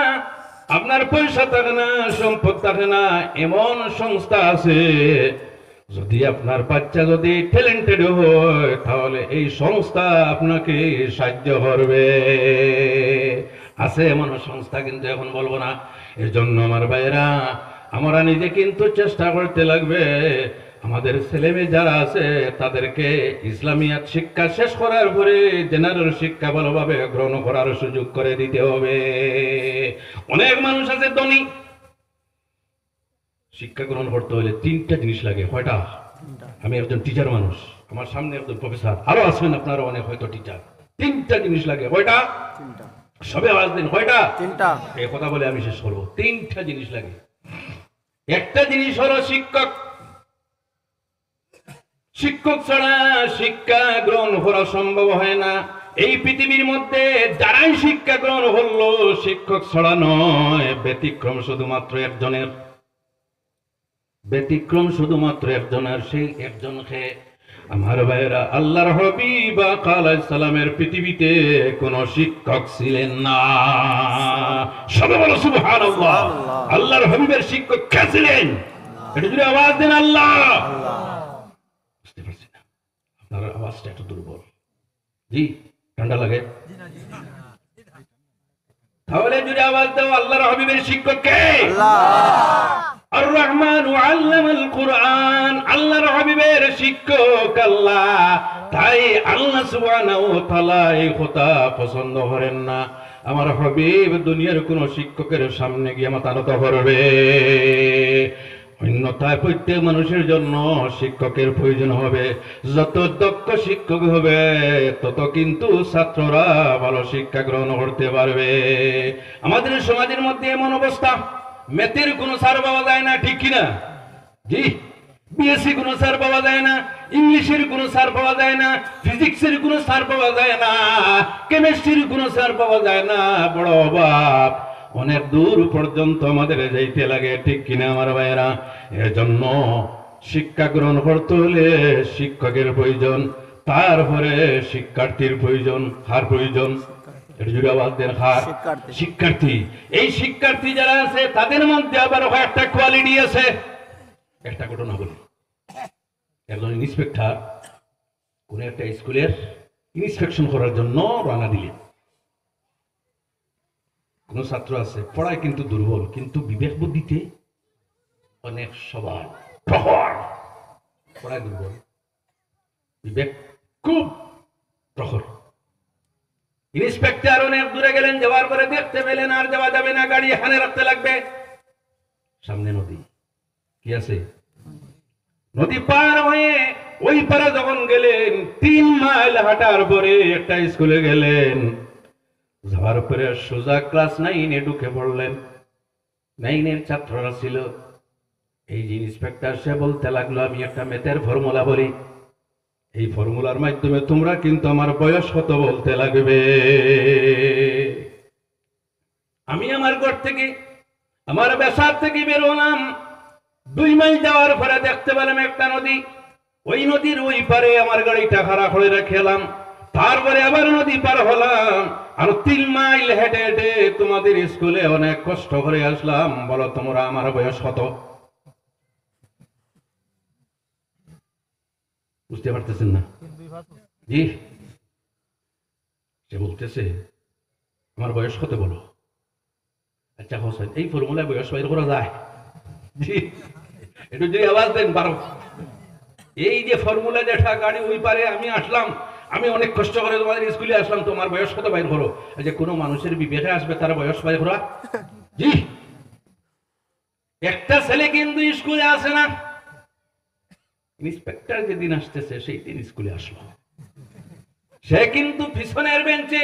আপনার পয়সা থাকে না, সম্পদ থাকে না, এমন সংস্থা আছে, যদি আপনার বাচ্চা যদি ট্যালেন্টেড হয় তাহলে এই সংস্থা আপনাকে সাহায্য করবে। আছে এমন সংস্থা, কিন্তু এখন বলবো না। এর জন্য আমার ভাইরা, আমরা নিজে কিন্তু চেষ্টা করতে লাগবে, আমাদের ছেলে মেয়ে যারা আছে তাদেরকে ইসলামিয়াত শিক্ষা শেষ করার পরে জেনারেল শিক্ষা ভালোভাবে গ্রহণ করার সুযোগ করে দিতে হবে। অনেক মানুষ আছে ধনী, শিক্ষা গ্রহণ করতে হলে 3টা জিনিস লাগে। কয়টা? আমি একজন টিচার মানুষ, আমার সামনে একজন প্রফেসর, আরো আছেন আপনারা অনেক হয়তো টিচার। 3টা জিনিস লাগে। কয়টা? 3টা। সবে আওয়াজ দিন, কয়টা? 3টা। এই কথা বলে আমি শেষ করবো। 3টা জিনিস লাগে। একটা জিনিস হলো শিক্ষক। শিক্ষক ছাড়া শিক্ষা গ্রহণ করা সম্ভব হয় না। এই পৃথিবীর মধ্যে যারাই শিক্ষা গ্রহণ হলো শিক্ষক ছাড়া নয়, ব্যতিক্রম শুধুমাত্র একজনের। ব্যতিক্রম শুধুমাত্র একজনের, সেই একজনকে আমার ভাইরা আল্লাহর হাবিব আলাইহিস সালামের পৃথিবীতে কোন শিক্ষক ছিলেন না। সবাই বলো সুবহানাল্লাহ। আল্লাহর হাবিবের শিক্ষক কে ছিলেন? এটা যদি আওয়াজ দেন, আল্লাহ। বুঝতে পারছি না, আপনার আওয়াজটা একটু দুর্বল। জি, ঠান্ডা লাগে? তাহলে যদি আওয়াজ দাও, আল্লাহর হাবিবের শিক্ষক কে? আল্লাহ। আর রহমান আল্লামাল কুরআন, আল্লাহর হাবিবের শিক্ষক আল্লাহ। তাই আল্লাহ সুবহানাহু ওয়া তাআলা এই কথা পছন্দ করেন না। আমার হাবিব দুনিয়ার কোন শিক্ষকের সামনে গিয়ে মাথা নত করবে, অন্যথায় প্রত্যেক মানুষের জন্য শিক্ষকের প্রয়োজন হবে। যত দক্ষ শিক্ষক হবে তত কিন্তু ছাত্ররা ভালো শিক্ষা গ্রহণ করতে পারবে। আমাদের সমাজের মধ্যে এমন অবস্থা, ম্যাথের কোনো স্যার পাওয়া যায় না, ঠিক কিনা? জি। বিএসসি কোনো স্যার পাওয়া যায় না, ইংলিশের কোনো স্যার পাওয়া যায় না, ফিজিক্সের কোনো স্যার পাওয়া যায় না, কেমিস্ট্রির কোনো স্যার পাওয়া যায় না। বড় অভাব, অনেক দূর পর্যন্ত আমাদের যাইতে লাগে, ঠিক কিনা আমার ভাইয়েরা? এর জন্য শিক্ষা গ্রহণ করতে হলে শিক্ষকের প্রয়োজন। তারপরে শিক্ষার্থীর প্রয়োজন, কার প্রয়োজন? একটু জোরে আওয়াজ দেন, কার? শিক্ষার্থী। শিক্ষার্থী। এই শিক্ষার্থী যারা আছে তাদের মধ্যে আবার কয়েকটা কোয়ালিটি আছে। একটা ঘটনা বলি। একজন ইন্সপেক্টর কোন একটা স্কুলের ইন্সপেকশন করার জন্য রওনা দিলেন। কোন ছাত্র আছে পড়ায় কিন্তু দুর্বল, কিন্তু বিবেক বুদ্ধিতে অনেক সবার প্রখর। পড়ায় দুর্বল, বিবেক খুব প্রখর। ইন্সপেক্টর অনেক দূরে গেলেন, যাওয়ার পরে দেখতে পেলেন আর যাওয়া যাবে না, গাড়ি এখানে রাখতে লাগবে। সামনে নদী, কি আছে? নদী পার হয়ে ওই পারে যখন গেলেন, 3 মাইল হাঁটার পরে একটা স্কুলে গেলেন। যাওয়ার পরে সোজা ক্লাস 9-এ ঢুকে পড়লেন। 9-এর ছাত্ররা ছিল। এই যে ইন্সপেক্টর সে বলতে লাগলো, আমি একটা ম্যাথের ফর্মুলা বলি, এই ফর্মুলার মাধ্যমে তোমরা কিন্তু আমার বয়স কত বলতে লাগবে। আমি আমার ঘর থেকে, আমার বাসার থেকে বেরোলাম, 2 মাইল যাওয়ার পরে দেখতে পেলাম একটা নদী। ওই নদীর ওই পারে আমার গাড়িটা খাড়া করে রেখেলাম। তারপরে আবার নদী পার হলাম, আর 3 মাইল হেঁটে হেঁটে তোমাদের স্কুলে অনেক কষ্ট করে আসলাম। বলো তোমরা আমার বয়স কত? বুঝতে পারতেছেন না? জি, সে বলতেছে আমার বয়স কত বলো। আচ্ছা হোসেন, এই ফর্মুলায় বয়স বাইর করা যায়? জি, একটু যে আওয়াজ দেন 12। এই যে ফর্মুলা যেটা, গাড়ি ওই পারে আমি আসলাম, আমি অনেক কষ্ট করে তোমাদের স্কুলে আসলাম, তোমার বয়স কত বাইর করো। যে কোনো মানুষের বিবেকে আসবে তার বয়স বাইর করা? জি। একটা ছেলে কিন্তু স্কুলে আসে না। ইন্সপেক্টর যেদিন আসতেছে সেই দিন স্কুলে আসলো। সে কিন্তু পিছনের বেঞ্চে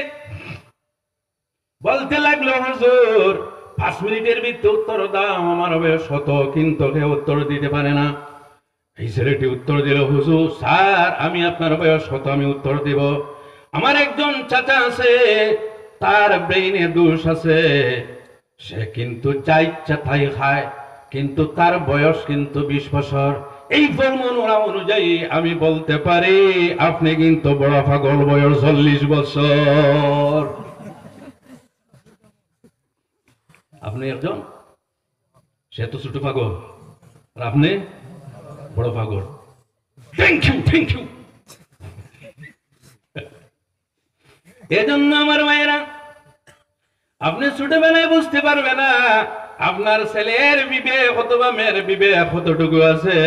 বলতে লাগলো, হুজুর 5 মিনিটের ভিতরে উত্তর দাও, আমার বয়স কত। কিন্তু কেউ উত্তর দিতে পারে না। এই ছেলেটি উত্তর দিল, হুজুর স্যার আমি আপনার বয়স কত আমি উত্তর দিব। আমার একজন চাচা আছে, তার ব্রেইনে দোষ আছে, সে কিন্তু যা ইচ্ছা তাই খায়, কিন্তু তার বয়স কিন্তু 20 বছর। এই ফর্মুলা অনুযায়ী আমি বলতে পারি আপনি কিন্তু বড় পাগল, বয়স 40 বছর। আপনি একজন, সে তো ছোট পাগল, আর আপনি বড় পাগল। Thank you, thank you. এজন্য আমার মায়েরা, আপনি ছোটবেলায় বুঝতে পারবে না আপনার ছেলের বিবেক অথবা মেয়ের বিবেক কতটুকু আছে,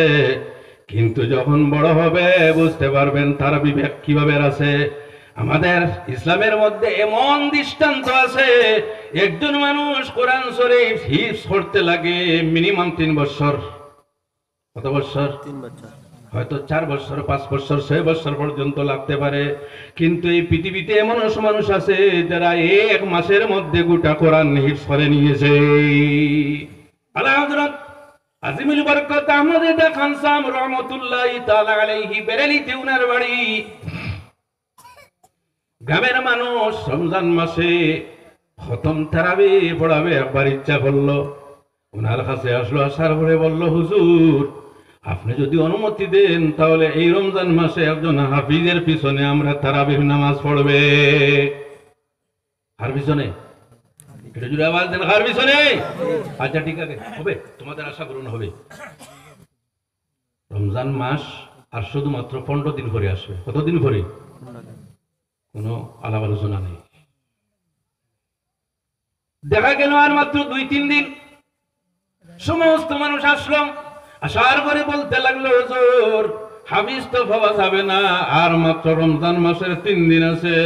কিন্তু যখন বড় হবে বুঝতে পারবেন তার বিবেক কিভাবে আছে। আমাদের ইসলামের মধ্যে এমন দৃষ্টান্ত আছে, একজন মানুষ কোরআন শরীফ হিফজ করতে লাগে মিনিমাম 3 বছর। কত বছর? 3 বছর। হয়তো 4 বছর, 5 বছর, 6 বছর পর্যন্ত লাগতে পারে। কিন্তু এই পৃথিবীতে এমন মানুষ আছে যারা 1 মাসের মধ্যে গোটা কোরআন হিফজ করে নিয়েছে। আলা হযরত আজিমুল বরকত আহমদ খান সাহেব রহমাতুল্লাহি তাআলা আলাইহি বেরেলিতে উনার বাড়ি। গ্রামের মানুষ রমজান মাসে খতম তারাবি পড়াবে, একবার ইচ্ছা করলো, ওনার কাছে আসলো। আসার পরে বলল, হুজুর আপনি যদি অনুমতি দেন তাহলে এই রমজান মাসে একজন হাফিজের পিছনে আমরা তারাবিহ নামাজ পড়বে। কার পিছনে? এটা জুড়ে আওয়াজ দেন, কার পিছনে? আচ্ছা ঠিক আছে, হবে, তোমাদের আশা পূরণ হবে। রমজান মাস আর শুধুমাত্র 15 দিন পরে আসবে। কতদিন পরে? কোনো আলাপ আলোচনা নেই। দেখা গেল আর মাত্র 2-3 দিন। সমস্ত মানুষ আসলো। আসার পরে বলতে লাগলো, হুজুর হাফিজ তো পাওয়া যাবে না, আর মাত্র রমজান মাসের 3 দিন আছে।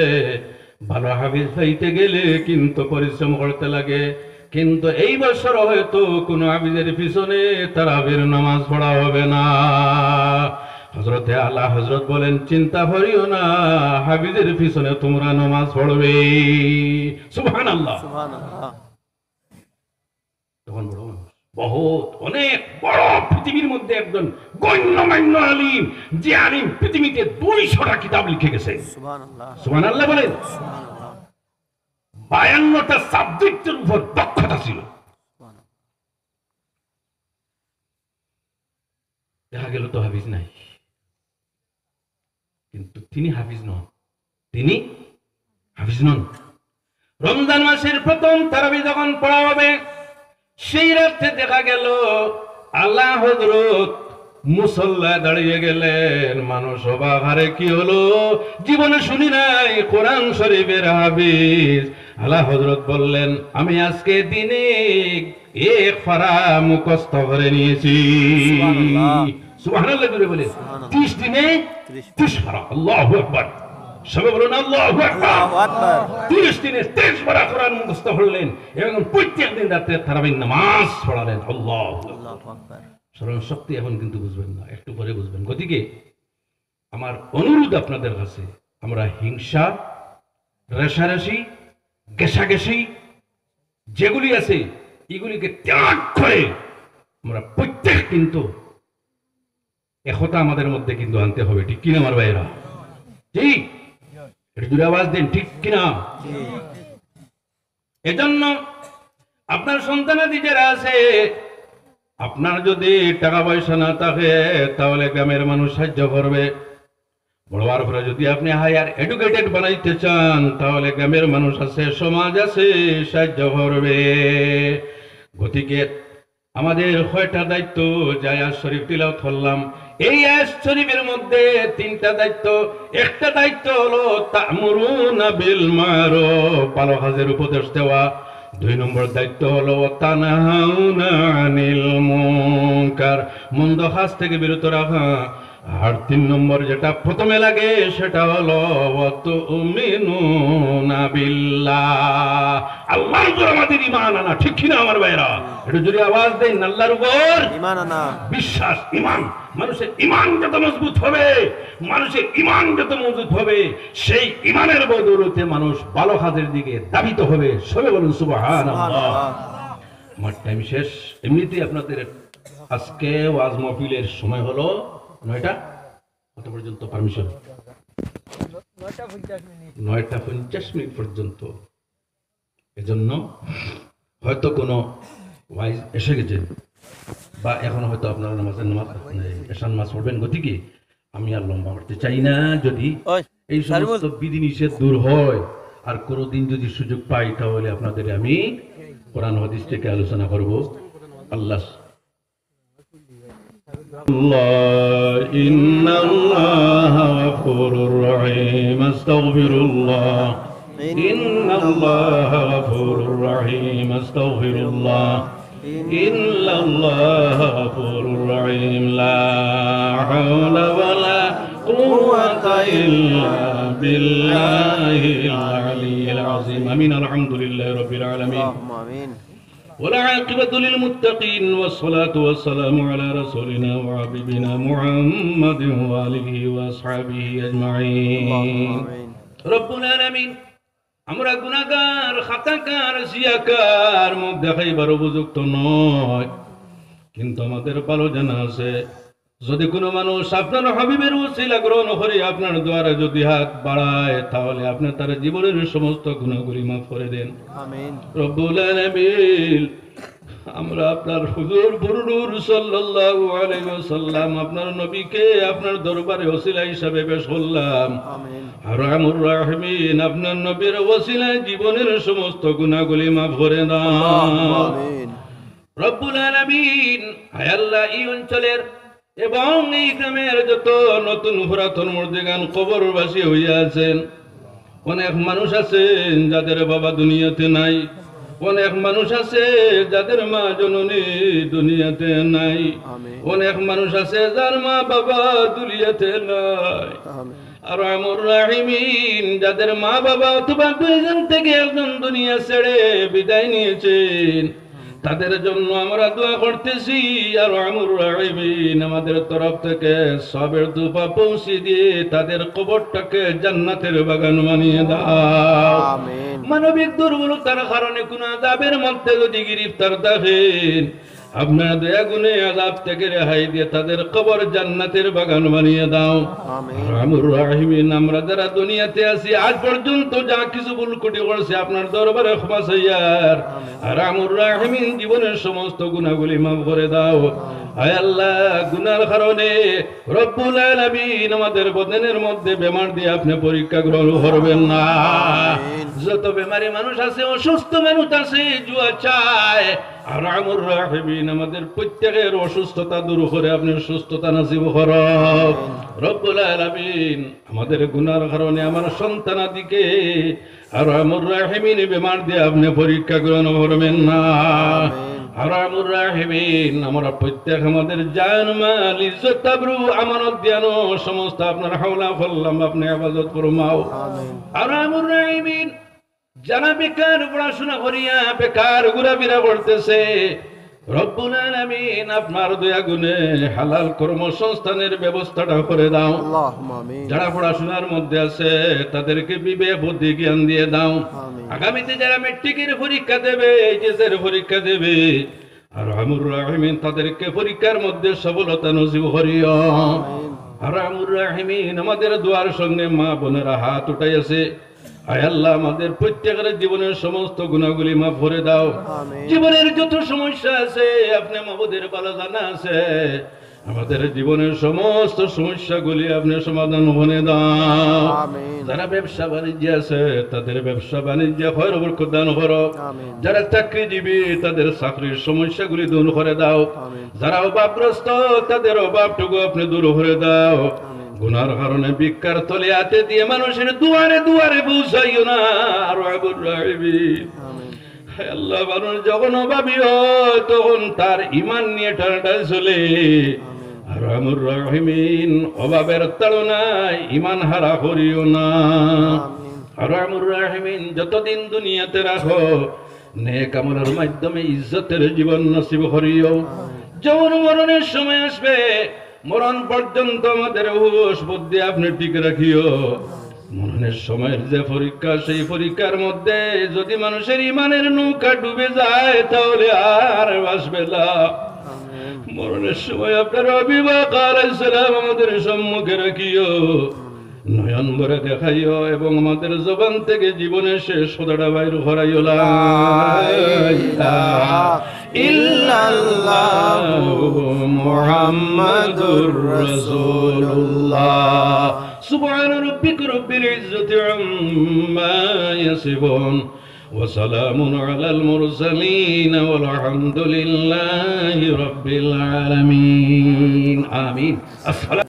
ভালো হাফিজ পাইতে গেলে কিন্তু পরিশ্রম করতে লাগে, কিন্তু এই বছর হয়তো কোনো হাফিজের পিছনে তারাবির নামাজ পড়া হবে না। হযরতে আলা হযরত বলেন, চিন্তা করিও না, হাফিজের পিছনে তোমরা নামাজ পড়বে। সুবহানাল্লাহ, সুবহানাল্লাহ। তখন বড় মানুষ, বহুত অনেক বড়, পৃথিবীর মধ্যে একজন গণ্যমান্য আলিম, যে আলিম পৃথিবীতে 200টা কিতাব লিখে গেছে। সুবহানাল্লাহ। সুবহানাল্লাহ বলেন। সুবহানাল্লাহ। 52টা সাবজেক্টের উপর দক্ষতা ছিল। সুবহানাল্লাহ। দেখা গেল তো হাফিজ নাই, কিন্তু তিনি হাফিজ নন, তিনি হাফিজ নন। রমজান মাসের প্রথম তারাবি যখন পড়া হবে, সেই রাতে দেখা গেল আল্লাহ হযরত মুসল্লায় দাঁড়িয়ে গেলেন। মানুষ অবাক, আরে কি হলো, জীবনে শুনি নাই কোরআন শরীফের হাফিজ। আল্লাহ হযরত বললেন, আমি আজকে দিনে এক পারা মুখস্থ করে নিয়েছি। সুবহানাল্লাহ জোরে বলেন, 30 দিনে 30 পারা। আল্লাহু আকবার, সবাই বলুন আল্লাহু আকবার। 30 দিনে 30 পারা কোরআন মুখস্থ করলেন এবং প্রত্যেক দিন রাতে তারাবির নামাজ পড়ালেন। আল্লাহু আকবার। স্মরণ শক্তি এখন কিন্তু বুঝবেন না, একটু পরে বুঝবেন। গতিকে আমার অনুরোধ আপনাদের কাছে, আমরা হিংসা, রেষারেষি, ঘেঁষাঘেঁষি যেগুলি আছে এগুলিকে ত্যাগ করে আমরা প্রত্যেক কিন্তু একতা আমাদের মধ্যে কিন্তু আনতে হবে। ঠিক কিনা আমার ভাইয়েরা? ঠিক, একটু জোরে আওয়াজ দেন, ঠিক কিনা? এজন্য আপনার সন্তানাদি যারা আছে, আপনার যদি টাকা পয়সা না থাকে তাহলে গ্রামের মানুষ সাহায্য করবে। বড়বার পরে যদি আপনি হায়ার এডুকেটেড বানাইতে চান তাহলে গ্রামের মানুষ আছে, সমাজ আছে, সাহায্য করবে। গতিকে আমাদের কয়টা দায়িত্ব যে আয়াত শরীফ তিলাওয়াত করলাম, এই আয়াত শরীফের মধ্যে 3টা দায়িত্ব। একটা দায়িত্ব হলো তা'মুরুনা বিল মা'রুফ, ভালো কাজের উপদেশ দেওয়া। 2 নম্বর দায়িত্ব হলো তানহাউনা আনিল মুনকার, মন্দ কাজ থেকে বিরত রাখা। আর 3 নম্বর যেটা প্রথমে লাগে সেটা হলো ওয়াতুমিনুনা বিল্লাহ, আল্লাহর উপর আমাদের ঈমান আনা। ঠিক কিনা আমার ভাইরা? একটু জোরে আওয়াজ দেন, আল্লাহর উপর ঈমান আনা, বিশ্বাস, ঈমান। মানুষের ঈমান যত মজবুত হবে, মানুষের ঈমান যত মজবুত হবে, সেই ঈমানের বদৌলতে মানুষ ভালো কাজের দিকে ধাবিত হবে। সবাই বলুন সুবহানাল্লাহ। আমার টাইম শেষ। এমনিতেই আপনাদের আজকে ওয়াজ মাহফিলের সময় হলো 9টা কত পর্যন্ত, পারমিশন 9টা 50 মিনিট পর্যন্ত। এজন্য হয়তো কোনো ওয়াইজ এসে গেছে বা এখন হয়তো আপনারা এশার নামাজ পড়বেন। গতিকে আমি আর লম্বা করতে চাই না। যদি এই সমস্ত বিধিনিষেধ দূর হয় আর কোনোদিন যদি সুযোগ পাই তাহলে আপনাদের আমি কোরআন হাদিস থেকে আলোচনা করব। আল্লাহ ইন্নাল্লাহা গফুরুর রহিম, আস্তাগফিরুল্লাহ, ইন্নাল্লাহা গফুরুর রহিম, আস্তাগফিরুল্লাহ, ইন্নাল্লাহা গফুরুর রহিম, লা হাওলা ওয়ালা কুওয়াতা ইল্লা বিল্লাহিল আলিয়্যিল আযীম। আমিন। আলহামদুলিল্লাহি রাব্বিল আলামিন। আমিন। والعاقبة للمتقين والصلاة والسلام على رسولنا وحبيبنا محمد وآله وأصحابه أجمعين. رب العالمين, আমরা গুনাহগার, খাতাকার, জিয়াকার, মুখ দেখাইবার উপযুক্ত নয়, কিন্তু আমাদের ভালো জানা আছে যদি কোনো মানুষ আপনার হাবিবের ওসিলা গ্রহণ করে আপনার দ্বারা যদি হাত বাড়ায় তাহলে আপনি তার জীবনের সমস্ত গুনাহগুলি মাফ করে দেন। আমিন। রব্বুল আলামিন, আমরা আপনার হুজুর বুরুর সাল্লাল্লাহু আলাইহি ওয়াসাল্লাম আপনার নবীকে আপনার দরবারে ওসিলা হিসাবে পেশ করলাম। আমিন। আরহামুর রাহিমিন, আপনার নবীর ওসিলায় জীবনের সমস্ত গুনাহগুলি মাফ করে দাও। আমিন। রব্বুল আলামিন, আয় আল্লাহ, এই অঞ্চলের এবং এই গ্রামের যত নতুন পুরাতন মুর্দিগান কবরবাসী হইয়া আছেন, অনেক মানুষ আছেন যাদের বাবা দুনিয়াতে নাই, অনেক মানুষ আছে যাদের মা জননী দুনিয়াতে নাই, অনেক মানুষ আছে যার মা বাবা দুনিয়াতে নাই। আর আমর রাহিমিন, যাদের মা বাবা অথবা 2 জন থেকে 1 জন দুনিয়া ছেড়ে বিদায় নিয়েছেন, তাদের জন্য আমরা দোয়া করতেছি। আর আমর রাহিমিন, আমাদের তরফ থেকে সবের দুপা পৌঁছে দিয়ে তাদের কবরটাকে জান্নাতের বাগান বানিয়ে দাও। আমিন। মানবিক দুর্বলতার কারণে কোন আযাবের মধ্যে যদি গ্রেফতার থাকেন, আপনার দয়া গুণে আযাব থেকে রেহাই দিয়ে তাদের কবর জান্নাতের বাগান বানিয়ে দাও। আমিন। রহমুর রাহিমিন, আমরা যারা দুনিয়াতে আছি আজ পর্যন্ত যা কিছু ভুল ত্রুটি করেছে আপনার দরবারে ক্ষমা চাইয়ার। রহমুর রাহিমিন, জীবনের সমস্ত গুনাহগুলি মাফ করে দাও। আয় আল্লাহ, গুনার কারণে রব্বুল আলামিন আমাদের বদনের মধ্যে বেমার দিয়ে আপনি পরীক্ষা গ্রহণ করবেন না। যত বেমারি মানুষ আছে, অসুস্থ মানুষ আছে, জুয়া চায়, আর রহমুর রাহিমিন আমাদের প্রত্যেকের অসুস্থতা দূর করে আপনি সুস্থতা নসিব করুন। রব্বুল আলামিন, আমাদের গুনার কারণে আমার সন্তানাদিকে আর রহমুর রাহিমিন বেমার দিয়ে আপনি পরীক্ষা গ্রহণ করবেন না। আর রহমুর রাহিমিন, আমরা প্রত্যেক আমাদের জান মাল ইজ্জত আবরু আমানত দিয়ানো সমস্ত আপনার হাওলা ফল্লাম আপনি হেফাজত ফরমাও। আর রহমুর রাহিমিন, যারা বেকার পড়াশোনা করিয়া বেকার ঘোরাফেরা করতেছে, রব্বুল আলামিন আপনার দয়া গুণে হালাল কর্মসংস্থানের ব্যবস্থাটা করে দাও। আল্লাহুম্মা আমিন। যারা পড়াশোনার মধ্যে আছে তাদেরকে বিবেক বুদ্ধি জ্ঞান দিয়ে দাও। আমিন। আগামীতে যারা মেট্রিকের পরীক্ষা দেবে, এইচএসের পরীক্ষা দেবে, আর রহমুর রাহিমিন তাদেরকে পরীক্ষার মধ্যে সফলতা নসিব করিও। আর রহমুর রাহিমিন, আমাদের দুয়ার সঙ্গে মা বোনেরা হাত উঠাইয়াছে, আয় আল্লাহ আমাদের প্রত্যেকের জীবনের সমস্ত গুনাহগুলি মাফ করে দাও। আমিন। জীবনের যত সমস্যা আছে আপনি মাহবুদের ভালো জানা আছে, আমাদের জীবনের সমস্ত সমস্যাগুলি আপনি সমাধান করে দাও। আমিন। যারা ব্যবসা বাণিজ্য আছে তাদের ব্যবসা বাণিজ্য খয়র বরকত দান করো। আমিন। যারা চাকরিজীবী তাদের চাকরির সমস্যাগুলি দূর করে দাও। আমিন। যারা অভাবগ্রস্ত তাদের অভাবটুকু আপনি দূর করে দাও। গুনার কারণে ভিক্ষার তলে হাতে দিয়ে মানুষের দুয়ারে দুয়ারে পৌঁছাইও না। আর রহমুর রাহিমিন, আমিন। হে আল্লাহ, মানুষ যখন অভাবী হয় তখন তার ঈমান নিয়ে টানাটানি চলে। আর রহমুর রাহিমিন, অভাবের তাড়নায় ঈমান হারা করিও না। আর রহমুর রাহিমিন, যতদিন দুনিয়াতে রাখো নেক আমলের মাধ্যমে ইজ্জতের জীবন নসিব করিও। যখন মরণের সময় আসবে, মরণ পর্যন্ত আমাদের হুঁশ বুদ্ধি আপনি ঠিক রাখিও। মরণের সময়ের যে পরীক্ষা, সেই পরীক্ষার মধ্যে যদি মানুষের ইমানের নৌকা ডুবে যায় তাহলে আর বাঁচবে না। মরণের সময় আপনার অভিভাবক আলাইহিস সালাম আমাদের সম্মুখে রাখিও, নয়ন ভরে দেখাইও এবং আমাদের জবান থেকে জীবনের শেষ কথাটা বাইর করাইও। লা ইলাহা ইল্লাল্লাহু মুহাম্মাদুর রাসূলুল্লাহ। সুবহানা রাব্বিকা রাব্বিল ইজ্জাতি আম্মা ইয়াসিফুন ওয়া সালামুন আলাল মুরসালিন ওয়াল হামদুলিল্লাহি রাব্বিল আলামিন। আমিন। আসসালামু